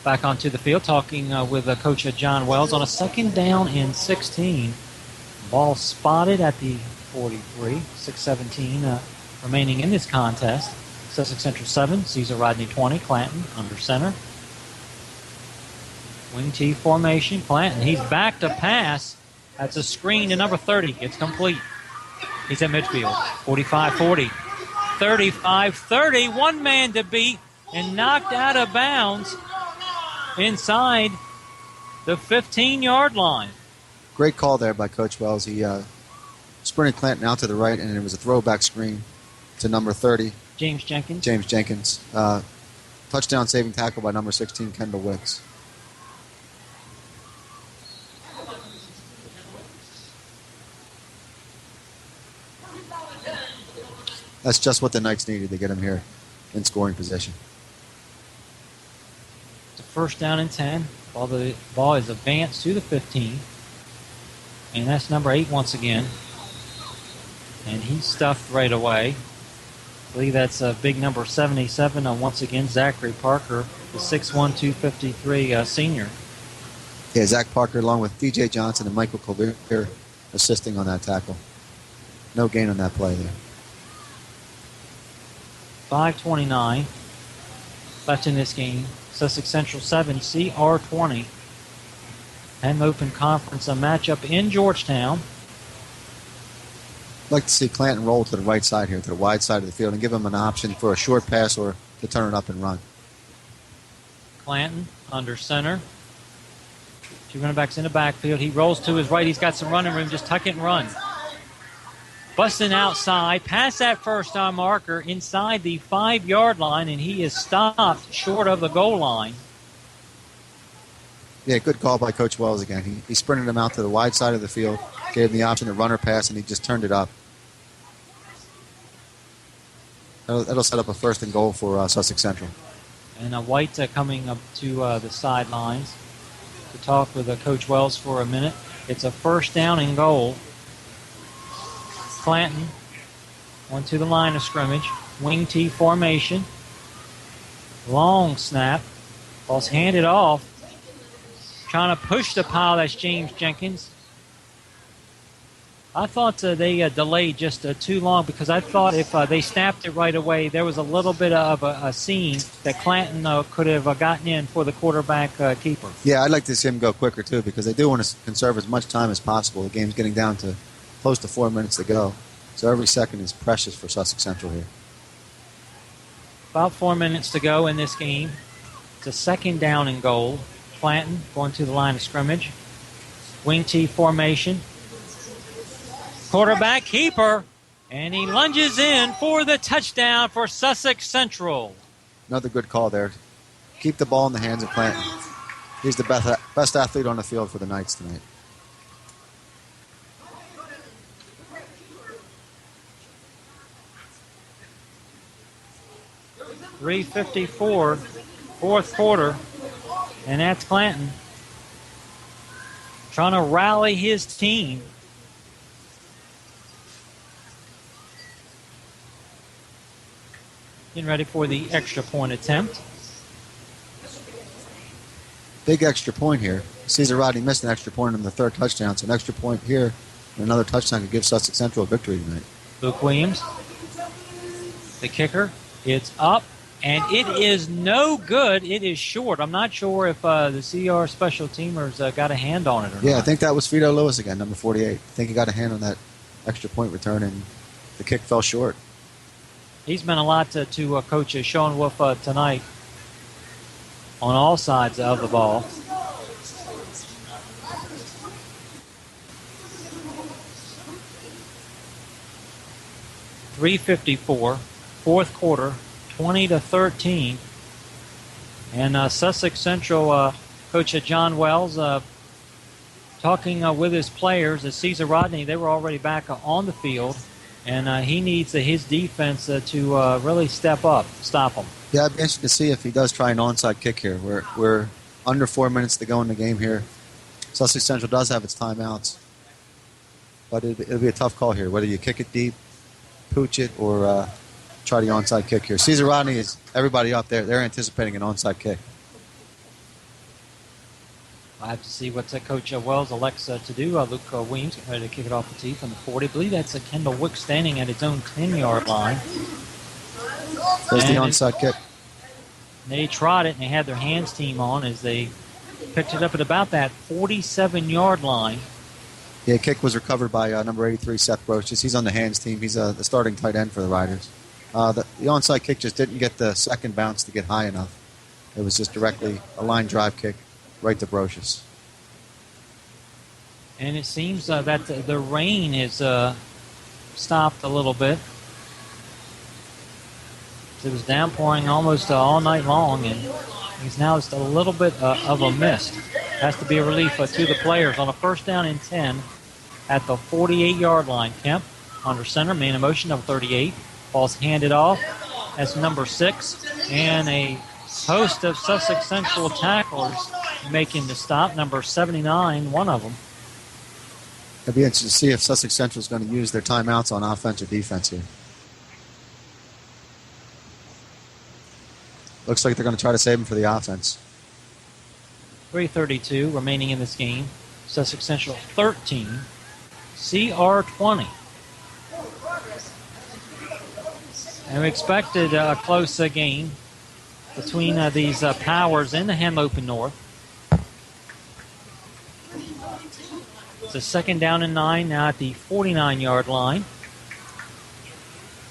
back onto the field, talking with Coach John Wells on a second down and 16. Ball spotted at the 43, 6:17 remaining in this contest. Sussex Central 7, Caesar Rodney 20, Clanton under center. Wing T formation, Clanton, he's back to pass. That's a screen to number 30. It's complete. He's at midfield, 45-40. 35-30, one man to beat, and knocked out of bounds inside the 15-yard line. Great call there by Coach Wells. He sprinted Clanton out to the right, and it was a throwback screen to number 30. James Jenkins. Touchdown saving tackle by number 16, Kendall Wicks. That's just what the Knights needed to get him here in scoring position. It's a first down and 10. The ball is advanced to the 15. And that's number 8 once again. And he's stuffed right away. I believe that's big number 77 once again, Zachary Parker, the 6'1", 253 senior. Yeah, Zach Parker along with DJ Johnson and Michael Colbert assisting on that tackle. No gain on that play there. 5:29 left in this game. Sussex Central 7, CR 20. And open conference, a matchup in Georgetown. I'd like to see Clanton roll to the right side here, to the wide side of the field, and give him an option for a short pass or to turn it up and run. Clanton under center. 2 running backs in the backfield. He rolls to his right. He's got some running room. Just tuck it and run. Busting outside, past that first down marker inside the 5-yard line, and he is stopped short of the goal line. Yeah, good call by Coach Wells again. He sprinted him out to the wide side of the field, gave him the option to run or pass, and he just turned it up. That'll set up a first and goal for Sussex Central. And White coming up to the sidelines. to talk with Coach Wells for a minute. It's a first down and goal. Clanton went to the line of scrimmage. Wing T formation. Long snap. Ball's handed off. Trying to push the pile. That's James Jenkins. I thought they delayed just too long because I thought if they snapped it right away, there was a little bit of a seam that Clanton could have gotten in for the quarterback keeper. Yeah, I'd like to see him go quicker, too, because they do want to conserve as much time as possible. The game's getting down to close to 4 minutes to go. So every second is precious for Sussex Central here. About 4 minutes to go in this game. It's a second down and goal. Clanton going to the line of scrimmage. Wing T formation. Quarterback keeper. And he lunges in for the touchdown for Sussex Central. Another good call there. Keep the ball in the hands of Clanton. He's the best athlete on the field for the Knights tonight. .354, fourth quarter, and that's Clanton trying to rally his team. Getting ready for the extra point attempt. Big extra point here. Caesar Rodney missed an extra point on the third touchdown, so an extra point here and another touchdown could give Sussex Central a victory tonight. Luke Williams, the kicker, it's up. And it is no good. It is short. I'm not sure if the CR special teamers got a hand on it or not. Yeah, I think that was Fido Lewis again, number 48. I think he got a hand on that extra point return, and the kick fell short. He's meant a lot to Coach Sean Wolf tonight on all sides of the ball. .354, fourth quarter. 20-13, and Sussex Central coach John Wells talking with his players. Caesar Rodney, they were already back on the field, and he needs his defense to really step up, stop them. Yeah, I'd be interested to see if he does try an onside kick here. We're under 4 minutes to go in the game here. Sussex Central does have its timeouts, but it'll be a tough call here, whether you kick it deep, pooch it, or try the onside kick here. Caesar Rodney is everybody up there. They're anticipating an onside kick. I have to see what Coach Wells elects to do. Luke Williams getting ready to kick it off the tee from the 40. I believe that's Kendall Wick standing at his own 10-yard line. There's the onside kick. They trot it, and they had their hands team on as they picked it up at about that 47-yard line. Yeah, kick was recovered by number 83, Seth Brochus. He's on the hands team. He's the starting tight end for the Riders. The onside kick just didn't get the second bounce to get high enough. It was just directly a line drive kick right to Brochus. And it seems that the rain is stopped a little bit. It was downpouring almost all night long, and it's now just a little bit of a mist. Has to be a relief to the players on a first down and 10 at the 48-yard line. Kemp under center, man in motion, number 38. Ball's handed off. That's number 6. And a host of Sussex Central tacklers making the stop. Number 79, one of them. It'll be interesting to see if Sussex Central is going to use their timeouts on offense or defense here. Looks like they're going to try to save them for the offense. 3:32 remaining in this game. Sussex Central 13, CR 20. And we expected a close game between these powers in the Henlopen North. It's a second down and 9 now at the 49-yard line.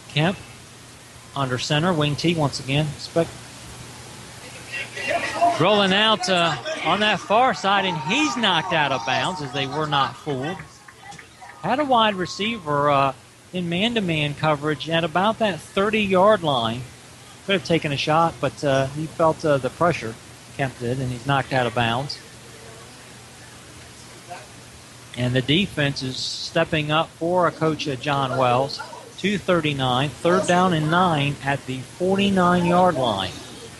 Kemp under center, wing T once again. Rolling out on that far side, and he's knocked out of bounds as they were not fooled. Had a wide receiver in man-to-man coverage at about that 30-yard line. Could have taken a shot, but he felt the pressure, Kemp did, and he's knocked out of bounds. And the defense is stepping up for Coach John Wells. 2:39, third down and 9 at the 49-yard line.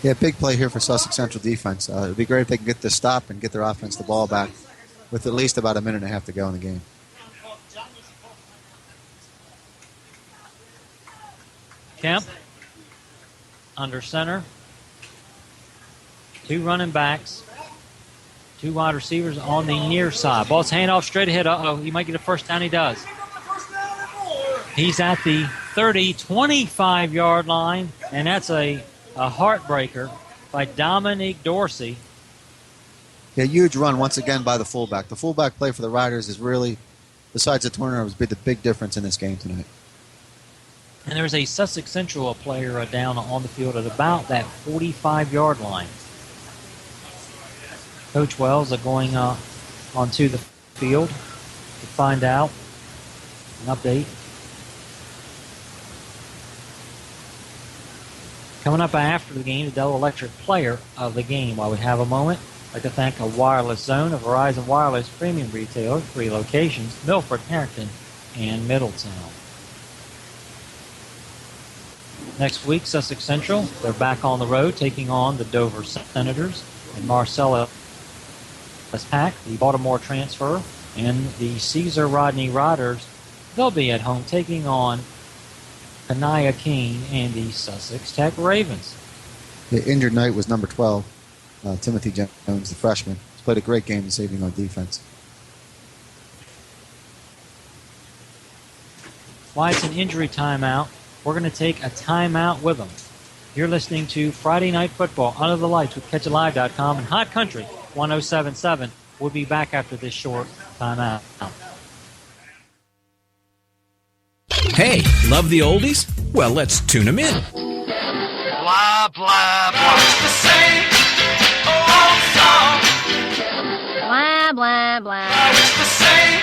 Yeah, big play here for Sussex Central defense. It would be great if they can get this stop and get their offense the ball back with at least about a minute and a half to go in the game. Kemp under center. 2 running backs. 2 wide receivers on the near side. Ball's handoff straight ahead. Uh-oh, he might get a first down. He does. He's at the 30, 25-yard line, and that's a heartbreaker by Dominique Dorsey. Yeah, huge run once again by the fullback. The fullback play for the Riders is really, besides the turnovers, the big difference in this game tonight. And there's a Sussex Central player down on the field at about that 45-yard line. Coach Wells are going onto the field to find out an update. Coming up after the game, the Delaware Electric player of the game. While we have a moment, I'd like to thank a Wireless Zone, a Verizon Wireless premium retailer, 3 locations, Milford, Harrington, and Middletown. Next week, Sussex Central, they're back on the road taking on the Dover Senators and Marcellus Pack, the Baltimore transfer, and the Caesar Rodney Riders. They'll be at home taking on Kanaya King and the Sussex Tech Ravens. The injured knight was number 12, Timothy Jones, the freshman. He's played a great game this evening on defense. Why it's an injury timeout, we're going to take a timeout with them. You're listening to Friday Night Football Under the Lights with CatchItLive.com and Hot Country 107.7. We'll be back after this short timeout. Hey, love the oldies? Well, let's tune them in. Blah, blah, blah. The same old song. Blah, blah, blah. It's the same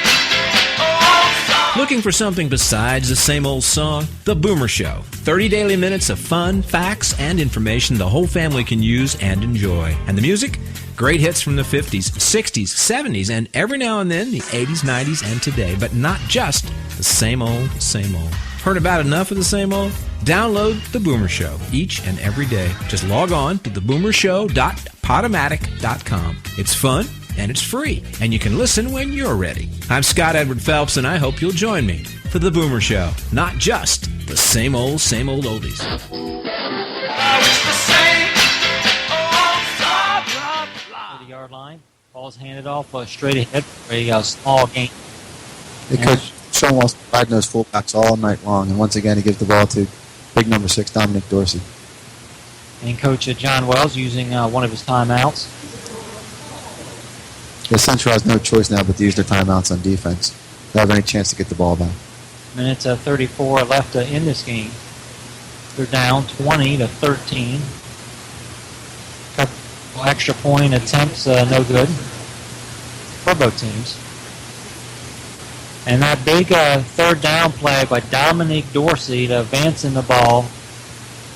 old song. Looking for something besides the same old song? The Boomer Show. 30 daily minutes of fun, facts, and information the whole family can use and enjoy. And the music? Great hits from the 50s, 60s, 70s, and every now and then the 80s, 90s, and today. But not just the same old, same old. Heard about enough of the same old? Download The Boomer Show each and every day. Just log on to theboomershow.podomatic.com. It's fun and it's free, and you can listen when you're ready. I'm Scott Edward Phelps, and I hope you'll join me for The Boomer Show. Not just the same old oldies. It's the same old song. 30-yard line. Ball's handed off straight ahead for a small gain. Coach Schoenwell's riding those fullbacks all night long, and once again he gives the ball to big number 6, Dominic Dorsey. And Coach John Wells using one of his timeouts. The Central has no choice now but to use their timeouts on defense. They have any chance to get the ball back. Minute 34 left in this game. They're down 20-13. Couple extra point attempts, no good for both teams. And that big third down play by Dominique Dorsey to advance in the ball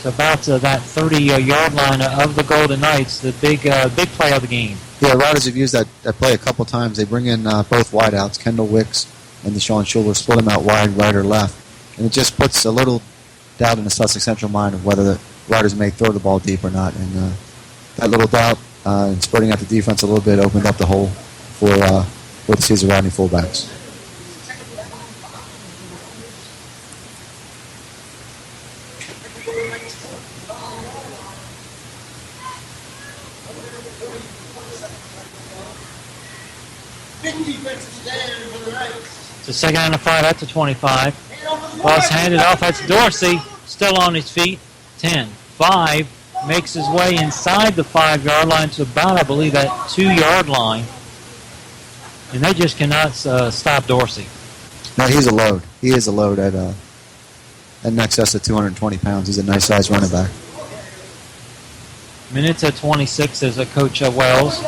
to about that 30-yard line of the Golden Knights, the big play of the game. Yeah, Riders have used that play a couple times. They bring in both wideouts, Kendall Wicks and Deshaun Schuler, split them out wide, right or left. And it just puts a little doubt in the Sussex Central mind of whether the Riders may throw the ball deep or not. And that little doubt and spreading out the defense a little bit opened up the hole for the Caesar Rodney fullbacks. It's a second and a 5 at the 25. Ball's handed off. That's Dorsey, still on his feet. 10, 5, makes his way inside the 5-yard line to about, I believe, that 2-yard line. And they just cannot stop Dorsey. No, he's a load. He is a load at in excess of 220 pounds. He's a nice size running back. Minutes at 26 as a Coach Wells.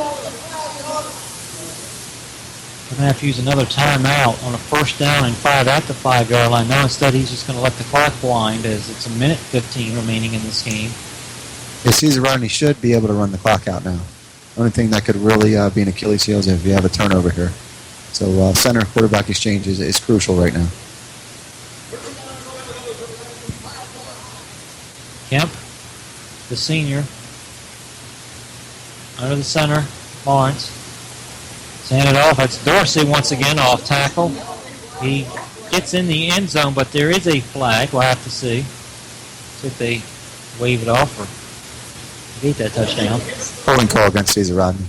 Going to have to use another timeout on a first down and 5 at the 5-yard line. No, instead he's just going to let the clock wind as it's a minute 15 remaining in this game. Yeah, Caesar Rodney should be able to run the clock out now. Only thing that could really be an Achilles heel is if you have a turnover here. So center quarterback exchange is crucial right now. Kemp, the senior, Under the center, Lawrence. Sand it off. That's Dorsey once again off tackle. He gets in the end zone, but there is a flag. We'll have to see. See if they wave it off or beat that touchdown. Holding call against Caesar Rodney.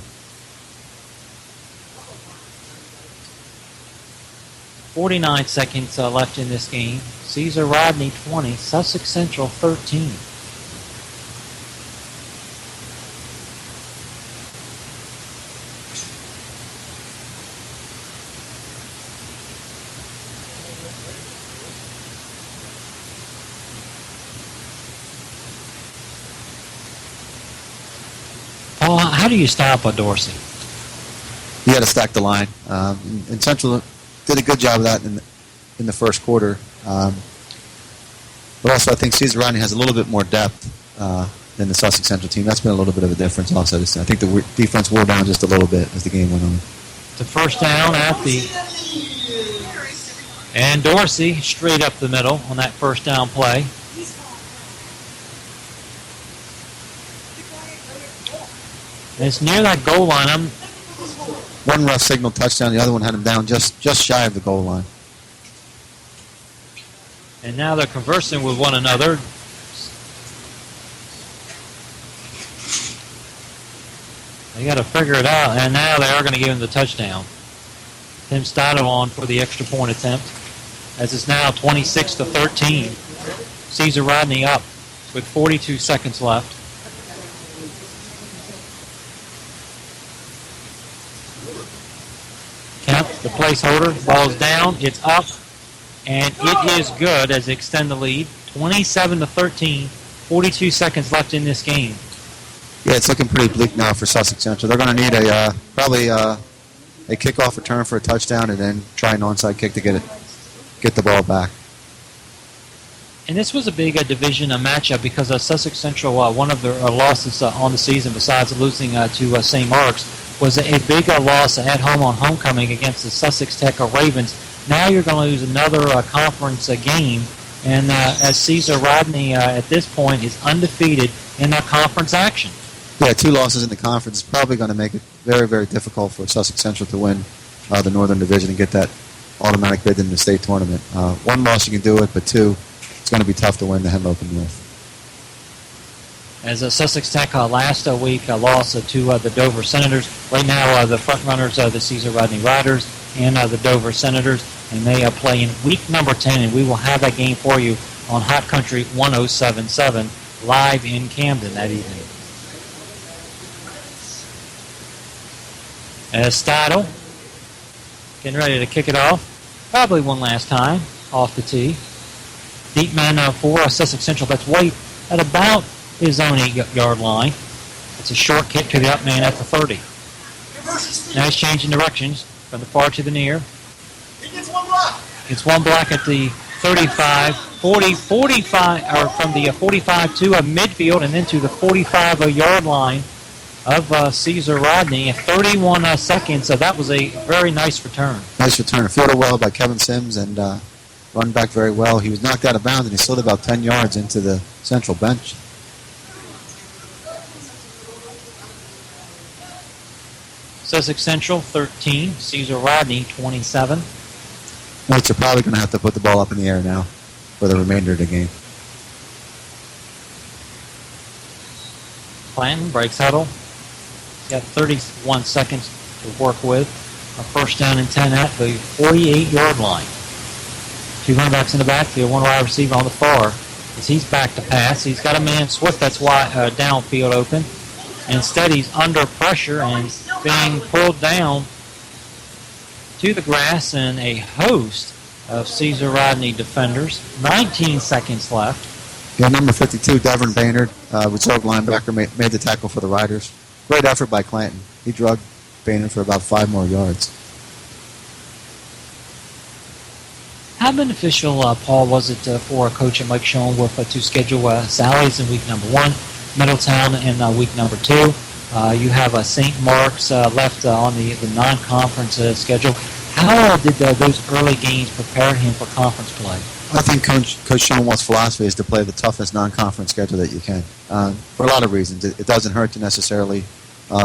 49 seconds left in this game. Caesar Rodney 20, Sussex Central 13. Paul, how do you stop a Dorsey? You got to stack the line. And Central did a good job of that in the first quarter. But also, I think Caesar Rodney has a little bit more depth than the Sussex Central team. That's been a little bit of a difference also. I think the defense wore down just a little bit as the game went on. The first down at the... And Dorsey straight up the middle on that first down play. And it's near that goal line. One ref signal touchdown, the other one had him down just shy of the goal line. And now they're conversing with one another. They got to figure it out, and now they are going to give him the touchdown. Tim Stotto on for the extra point attempt, as it's now 26-13. Caesar Rodney up with 42 seconds left. Kemp, the placeholder, ball's down, it's up, and it is good as they extend the lead. 27-13, 42 seconds left in this game. Yeah, it's looking pretty bleak now for Sussex Central. They're going to need probably a kickoff return for a touchdown and then try an onside kick to get the ball back. And this was a big division matchup because Sussex Central, one of their losses on the season, besides losing to St. Mark's, was a big loss at home on homecoming against the Sussex Tech Ravens. Now you're going to lose another conference game, and as Caesar Rodney at this point is undefeated in conference action. Yeah, 2 losses in the conference is probably going to make it very, very difficult for Sussex Central to win the Northern Division and get that automatic bid in the state tournament. 1 loss you can do it, but 2, it's going to be tough to win the Henlopen North. As Sussex Tech last week lost to the Dover Senators. Right now, the front runners are the Caesar Rodney Riders and the Dover Senators, and they play in week number 10, and we will have that game for you on Hot Country 107.7 live in Camden that evening. As Stotto getting ready to kick it off, probably one last time off the tee. Deep man for Sussex Central. That's White at about his own 8-yard line. It's a short kick to the up man at the 30. Now he's changing directions from the far to the near. He gets 1 block. It's 1 block at the 35, 40, 45, or from the 45 to midfield and then to the 45-yard line of Caesar Rodney. 31 seconds. So that was a very nice return. Nice return. Fielded well by Kevin Sims and run back very well. He was knocked out of bounds and he slid about 10 yards into the Central bench. Sussex Central 13, Caesar Rodney 27. Knights are probably going to have to put the ball up in the air now for the remainder of the game. Clanton breaks huddle. He's got 31 seconds to work with. A first down and 10 at the 48-yard line. 2 running backs in the backfield, 1 wide receiver on the far. As he's back to pass, he's got a man Swift that's wide downfield open. Instead, he's under pressure and being pulled down to the grass, and a host of Caesar Rodney defenders. 19 seconds left. Yeah, number 52, Devin Baynard, reserve linebacker, made the tackle for the Riders. Great effort by Clanton. He drugged Baynard for about 5 more yards. How beneficial, Paul, was it for Coach Mike Schoenwolf to schedule Sally's in week number 1, Middletown in week number 2? You have St. Mark's left on the non-conference schedule. How did those early games prepare him for conference play? I think Coach Schoenwolf's philosophy is to play the toughest non-conference schedule that you can. For a lot of reasons. It doesn't hurt to necessarily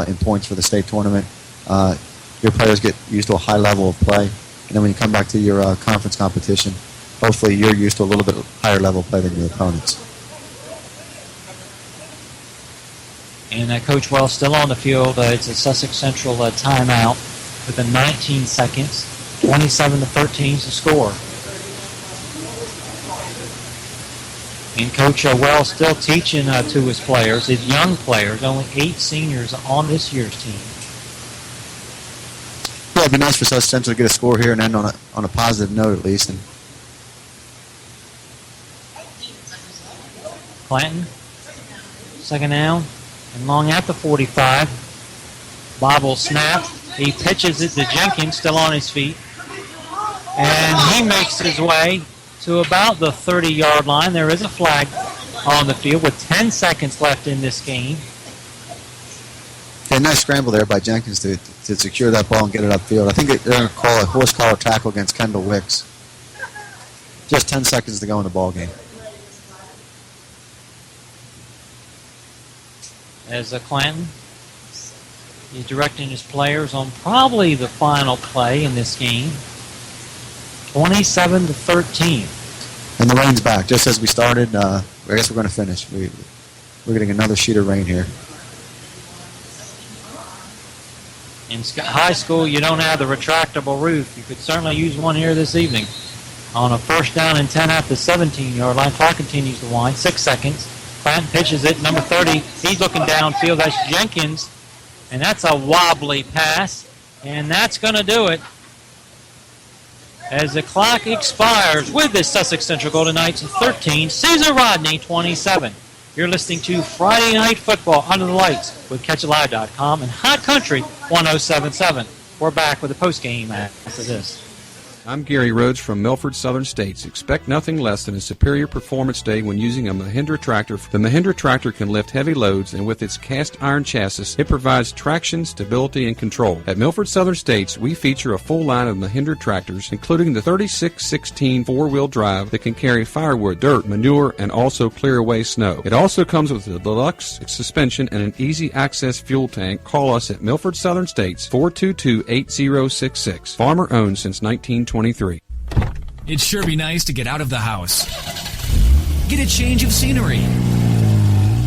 in points for the state tournament. Your players get used to a high level of play, and then when you come back to your conference competition, hopefully you're used to a little bit higher level play than your opponents. And Coach Wells still on the field. It's a Sussex Central timeout with 19 seconds. 27-13 is the score. And Coach Wells still teaching to his players, his young players, only 8 seniors on this year's team. Yeah, it'd be nice for Sussex Central to get a score here and end on a positive note at least. And Clanton, second down, and long at the 45. Bobble snap. He pitches it to Jenkins, still on his feet. And he makes his way to about the 30-yard line. There is a flag on the field with 10 seconds left in this game. Yeah, nice scramble there by Jenkins to secure that ball and get it upfield. I think they're going to call a horse collar tackle against Kendall Wicks. Just 10 seconds to go in the ball game. As Clanton, he's directing his players on probably the final play in this game. 27-13. And the rain's back. Just as we started, I guess we're going to finish. We're getting another sheet of rain here. In high school, you don't have the retractable roof. You could certainly use one here this evening. On a first down and 10 at the 17-yard line, clock continues to wind. 6 seconds. Clanton pitches it, number 30. He's looking downfield. That's Jenkins. And that's a wobbly pass. And that's going to do it. As the clock expires with the Sussex Central Golden Knights 13, Caesar Rodney 27. You're listening to Friday Night Football Under the Lights with CatchItLive.com and Hot Country 107.7. We're back with a postgame after this. I'm Gary Rhodes from Milford Southern States. Expect nothing less than a superior performance day when using a Mahindra tractor. The Mahindra tractor can lift heavy loads, and with its cast iron chassis, it provides traction, stability, and control. At Milford Southern States, we feature a full line of Mahindra tractors, including the 3616 four-wheel drive that can carry firewood, dirt, manure, and also clear away snow. It also comes with a deluxe suspension and an easy access fuel tank. Call us at Milford Southern States, 422-8066. Farmer owned since 1923. It'd sure be nice to get out of the house, get a change of scenery,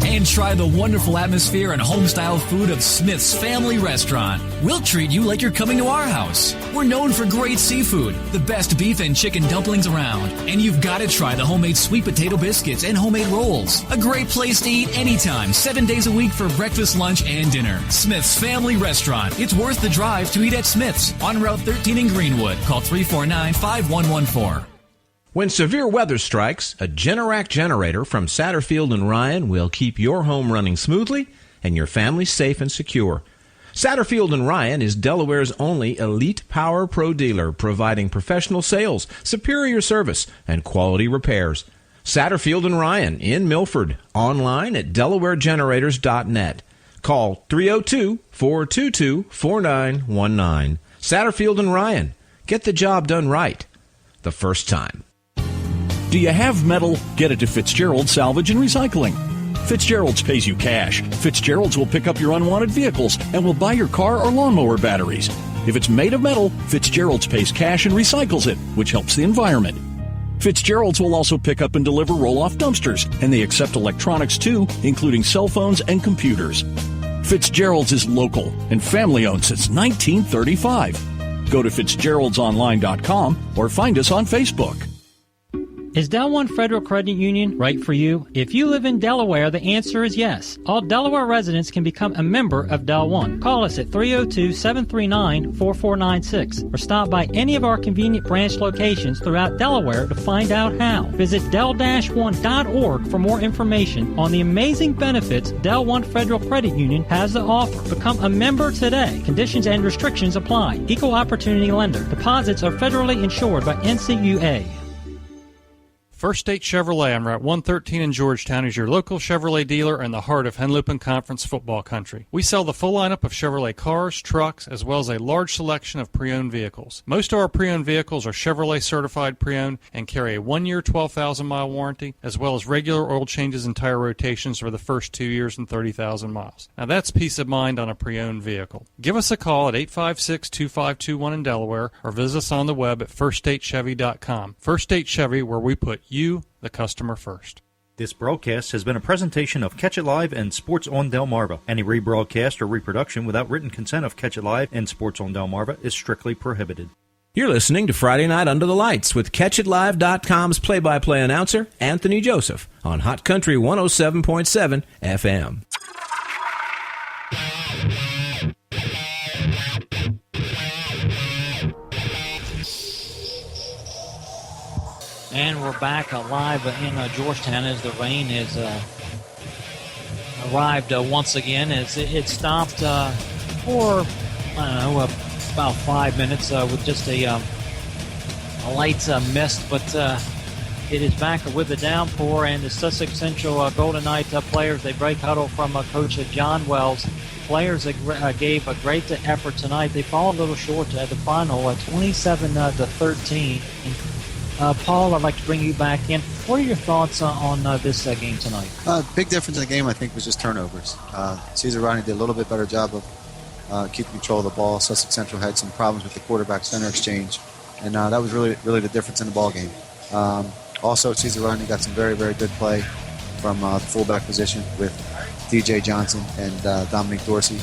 and try the wonderful atmosphere and home-style food of Smith's Family Restaurant. We'll treat you like you're coming to our house. We're known for great seafood, the best beef and chicken dumplings around, and you've got to try the homemade sweet potato biscuits and homemade rolls. A great place to eat anytime, 7 days a week for breakfast, lunch, and dinner. Smith's Family Restaurant. It's worth the drive to eat at Smith's on Route 13 in Greenwood. Call 349-5114. When severe weather strikes, a Generac generator from Satterfield and Ryan will keep your home running smoothly and your family safe and secure. Satterfield and Ryan is Delaware's only elite power pro dealer, providing professional sales, superior service, and quality repairs. Satterfield and Ryan in Milford, online at delawaregenerators.net. Call 302-422-4919. Satterfield and Ryan. Get the job done right the first time. Do you have metal? Get it to Fitzgerald Salvage and Recycling. Fitzgerald's pays you cash. Fitzgerald's will pick up your unwanted vehicles and will buy your car or lawnmower batteries. If it's made of metal, Fitzgerald's pays cash and recycles it, which helps the environment. Fitzgerald's will also pick up and deliver roll-off dumpsters, and they accept electronics too, including cell phones and computers. Fitzgerald's is local and family-owned since 1935. Go to fitzgeraldsonline.com or find us on Facebook. Is Del One Federal Credit Union right for you? If you live in Delaware, the answer is yes. All Delaware residents can become a member of Del One. Call us at 302-739-4496 or stop by any of our convenient branch locations throughout Delaware to find out how. Visit del-one.org for more information on the amazing benefits Del One Federal Credit Union has to offer. Become a member today. Conditions and restrictions apply. Equal opportunity lender. Deposits are federally insured by NCUA. First State Chevrolet on Route 113 in Georgetown is your local Chevrolet dealer in the heart of Henlopen Conference football country. We sell the full lineup of Chevrolet cars, trucks, as well as a large selection of pre-owned vehicles. Most of our pre-owned vehicles are Chevrolet certified pre-owned and carry a 1-year, 12,000-mile warranty, as well as regular oil changes and tire rotations for the first 2 years and 30,000 miles. Now that's peace of mind on a pre-owned vehicle. Give us a call at 856-2521 in Delaware or visit us on the web at firststatechevy.com. First State Chevy, where we put you, the customer, first. This broadcast has been a presentation of Catch It Live and Sports on Delmarva. Any rebroadcast or reproduction without written consent of Catch It Live and Sports on Delmarva is strictly prohibited. You're listening to Friday Night Under the Lights with CatchItLive.com's play-by-play announcer, Anthony Joseph, on Hot Country 107.7 FM. And we're back live in Georgetown as the rain has arrived once again. As it stopped for, about 5 minutes with just a light mist, but it is back with the downpour. And the Sussex Central Golden Knight players, they break huddle from Coach John Wells. Players gave a great effort tonight. They fall a little short at the final, 27-13. Paul, I'd like to bring you back in. What are your thoughts on this game tonight? Big difference in the game, I think, was just turnovers. Caesar Rodney did a little bit better job of keeping control of the ball. Sussex Central had some problems with the quarterback-center exchange, and that was really the difference in the ball game. Also, Caesar Rodney got some very, very good play from the fullback position with DJ Johnson and Dominique Dorsey.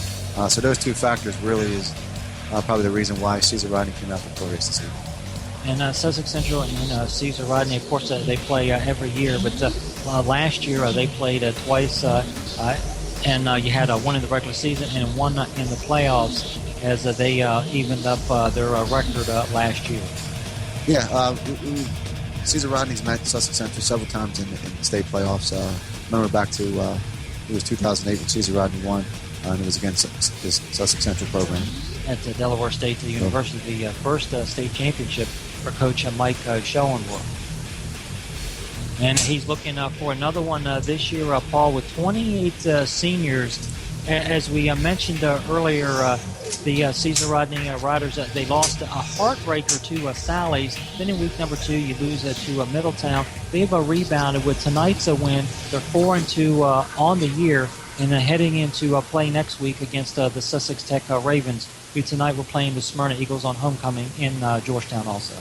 So those two factors really is probably the reason why Caesar Rodney came out victorious this evening. And Sussex Central and Caesar Rodney, of course, they play every year. But last year they played twice, and you had one in the regular season and one in the playoffs, as they evened up their record last year. Yeah, Caesar Rodney's met Sussex Central several times in the state playoffs. Remember back to it was 2008 when Caesar Rodney won, and it was against this Sussex Central program. At Delaware State University, the first state championship for Coach Mike Schoenworth. And he's looking for another one this year, Paul, with 28 seniors. As we mentioned earlier, the Caesar Rodney Riders, they lost a heartbreaker to Sally's. Then in week number 2, you lose to Middletown. They've rebounded with tonight's win. They're 4-2 on the year, and heading into play next week against the Sussex Tech Ravens, who tonight we're playing the Smyrna Eagles on homecoming in Georgetown also.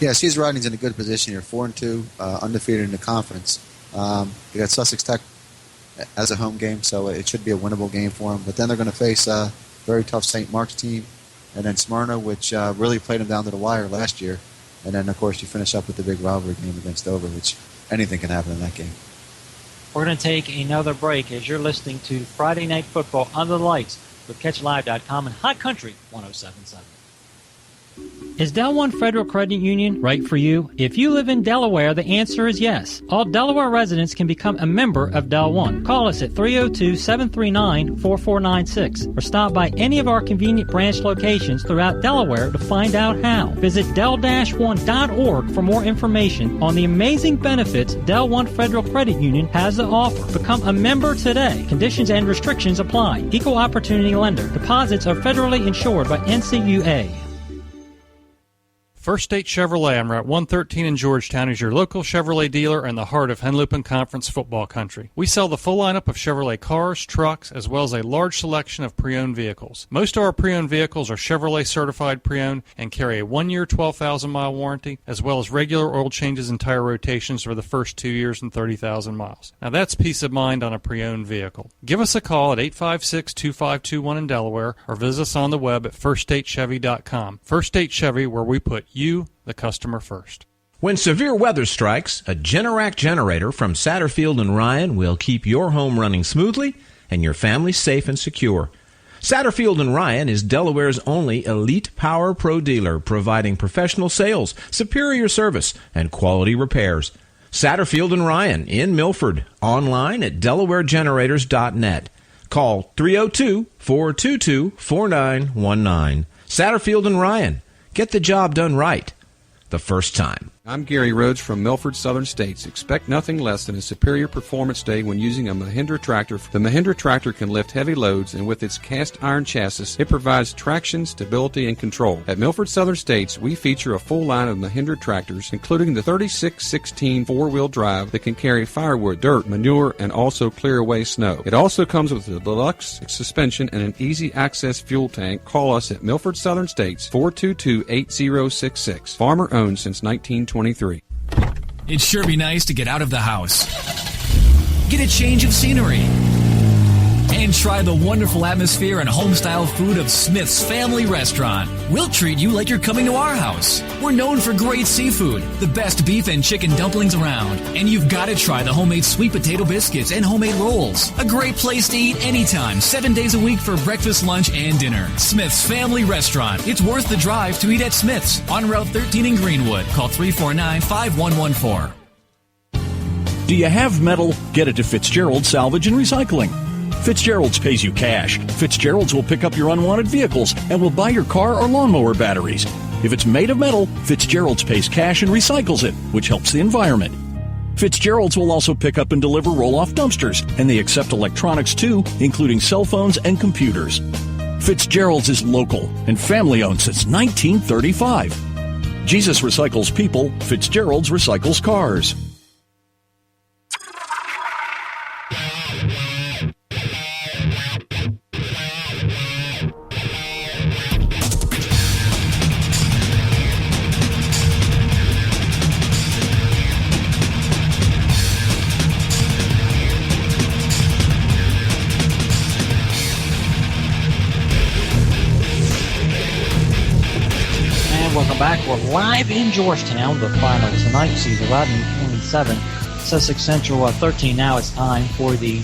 Yeah, Caesar Rodney's in a good position here, 4-2, undefeated in the conference. They got Sussex Tech as a home game, so it should be a winnable game for them. But then they're going to face a very tough St. Mark's team, and then Smyrna, which really played them down to the wire last year. And then, of course, you finish up with the big rivalry game against Dover, which anything can happen in that game. We're going to take another break as you're listening to Friday Night Football Under the Lights with CatchLive.com and Hot Country 107.7. Is Del One Federal Credit Union right for you? If you live in Delaware, the answer is yes. All Delaware residents can become a member of Del One. Call us at 302-739-4496 or stop by any of our convenient branch locations throughout Delaware to find out how. Visit del-one.org for more information on the amazing benefits Del One Federal Credit Union has to offer. Become a member today. Conditions and restrictions apply. Equal opportunity lender. Deposits are federally insured by NCUA. First State Chevrolet on Route 113 in Georgetown is your local Chevrolet dealer in the heart of Henlopen Conference football country. We sell the full lineup of Chevrolet cars, trucks, as well as a large selection of pre-owned vehicles. Most of our pre-owned vehicles are Chevrolet certified pre-owned and carry a 1-year, 12,000-mile warranty, as well as regular oil changes and tire rotations for the first 2 years and 30,000 miles. Now that's peace of mind on a pre-owned vehicle. Give us a call at 856-2521 in Delaware or visit us on the web at firststatechevy.com. First State Chevy, where we put you, the customer, first. When severe weather strikes, a Generac generator from Satterfield and Ryan will keep your home running smoothly and your family safe and secure. Satterfield and Ryan is Delaware's only elite power pro dealer, providing professional sales, superior service, and quality repairs. Satterfield and Ryan in Milford, online at delawaregenerators.net. Call 302-422-4919. Satterfield and Ryan. Get the job done right. the first time. I'm Gary Rhodes from Milford Southern States. Expect nothing less than a superior performance day when using a Mahindra tractor. The Mahindra tractor can lift heavy loads, and with its cast iron chassis, it provides traction, stability, and control. At Milford Southern States, we feature a full line of Mahindra tractors, including the 3616 four-wheel drive that can carry firewood, dirt, manure, and also clear away snow. It also comes with a deluxe suspension and an easy access fuel tank. Call us at Milford Southern States, 422-8066. Farmer owned since 1923. It'd sure be nice to get out of the house, get a change of scenery, and try the wonderful atmosphere and home-style food of Smith's Family Restaurant. We'll treat you like you're coming to our house. We're known for great seafood, the best beef and chicken dumplings around, and you've got to try the homemade sweet potato biscuits and homemade rolls. A great place to eat anytime, 7 days a week for breakfast, lunch, and dinner. Smith's Family Restaurant. It's worth the drive to eat at Smith's on Route 13 in Greenwood. Call 349-5114. Do you have metal? Get it to Fitzgerald Salvage and Recycling. Fitzgerald's pays you cash. Fitzgerald's will pick up your unwanted vehicles and will buy your car or lawnmower batteries. If it's made of metal, Fitzgerald's pays cash and recycles it, which helps the environment. Fitzgerald's will also pick up and deliver roll-off dumpsters, and they accept electronics too, including cell phones and computers. Fitzgerald's is local and family-owned since 1935. Jesus recycles people, Fitzgerald's recycles cars. Welcome back. We're live in Georgetown. The final tonight sees the Rodney 27, Sussex Central 13. Now it's time for the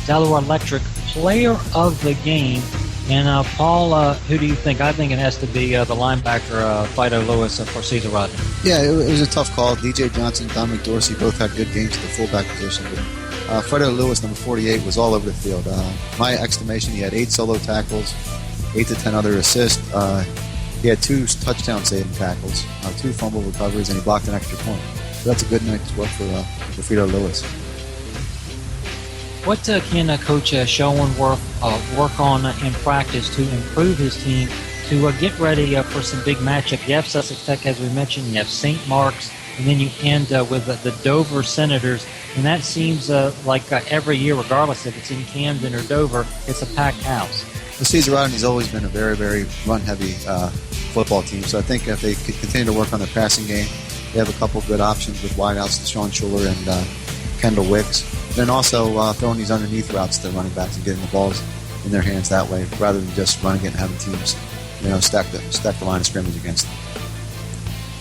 Delaware Electric Player of the Game. And Paul, who do you think? I think it has to be the linebacker Fido Lewis for Cesar Rodney. Yeah, it was a tough call. DJ Johnson, Dominic Dorsey both had good games at the fullback position. But Fido Lewis, number 48, was all over the field. My estimation, he had 8 solo tackles, 8 to 10 other assists. He had 2 touchdown-saving tackles, 2 fumble recoveries, and he blocked an extra point. So that's a good night as well for Fido Lewis. What can Coach Schoenworth work on in practice to improve his team to get ready for some big matchups? You have Sussex Tech, as we mentioned. You have St. Mark's, and then you end with the Dover Senators. And that seems like every year, regardless if it's in Camden or Dover, it's a packed house. Well, Cesar Rodney's always been a very, very run-heavy football team. So I think if they could continue to work on their passing game, they have a couple good options with wideouts, Sean Schuler and Kendall Wicks. And then also throwing these underneath routes to running backs and getting the balls in their hands that way, rather than just running it and having teams, stack the line of scrimmage against them.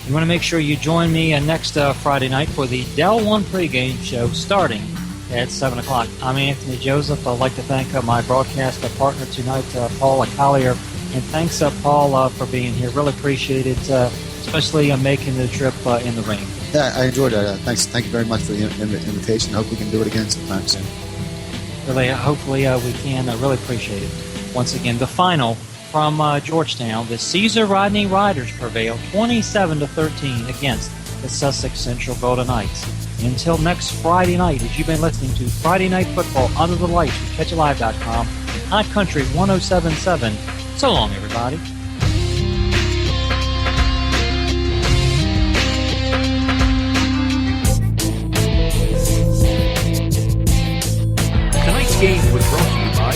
You want to make sure you join me next Friday night for the Del One pregame show starting at 7 o'clock. I'm Anthony Joseph. I'd like to thank my broadcast partner tonight, Paul Collier. And thanks, Paul, for being here. Really appreciate it, especially making the trip in the rain. Yeah, I enjoyed it. Thank you very much for the invitation. I hope we can do it again sometime soon. Really, hopefully we can. I really appreciate it. Once again, the final from Georgetown. The Cesar Rodney Riders prevail 27-13 against the Sussex Central Golden Knights. Until next Friday night, as you've been listening to Friday Night Football Under the Lights with CatchAlive.com and Hot Country 107.7. So long, everybody. Tonight's game was brought to you by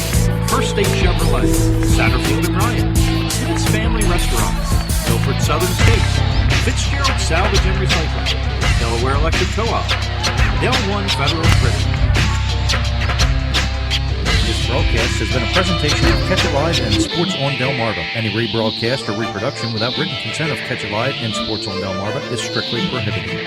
First State Chevrolet, Satterfield and Ryan, Smith's Family Restaurants, Milford Southern States, Fitzgerald Salvage and Recycling, Delaware Electric Co-op, Del One Federal Credit. This broadcast has been a presentation of Catch It Live and Sports on Delmarva. Any rebroadcast or reproduction without written consent of Catch It Live and Sports on Delmarva is strictly prohibited.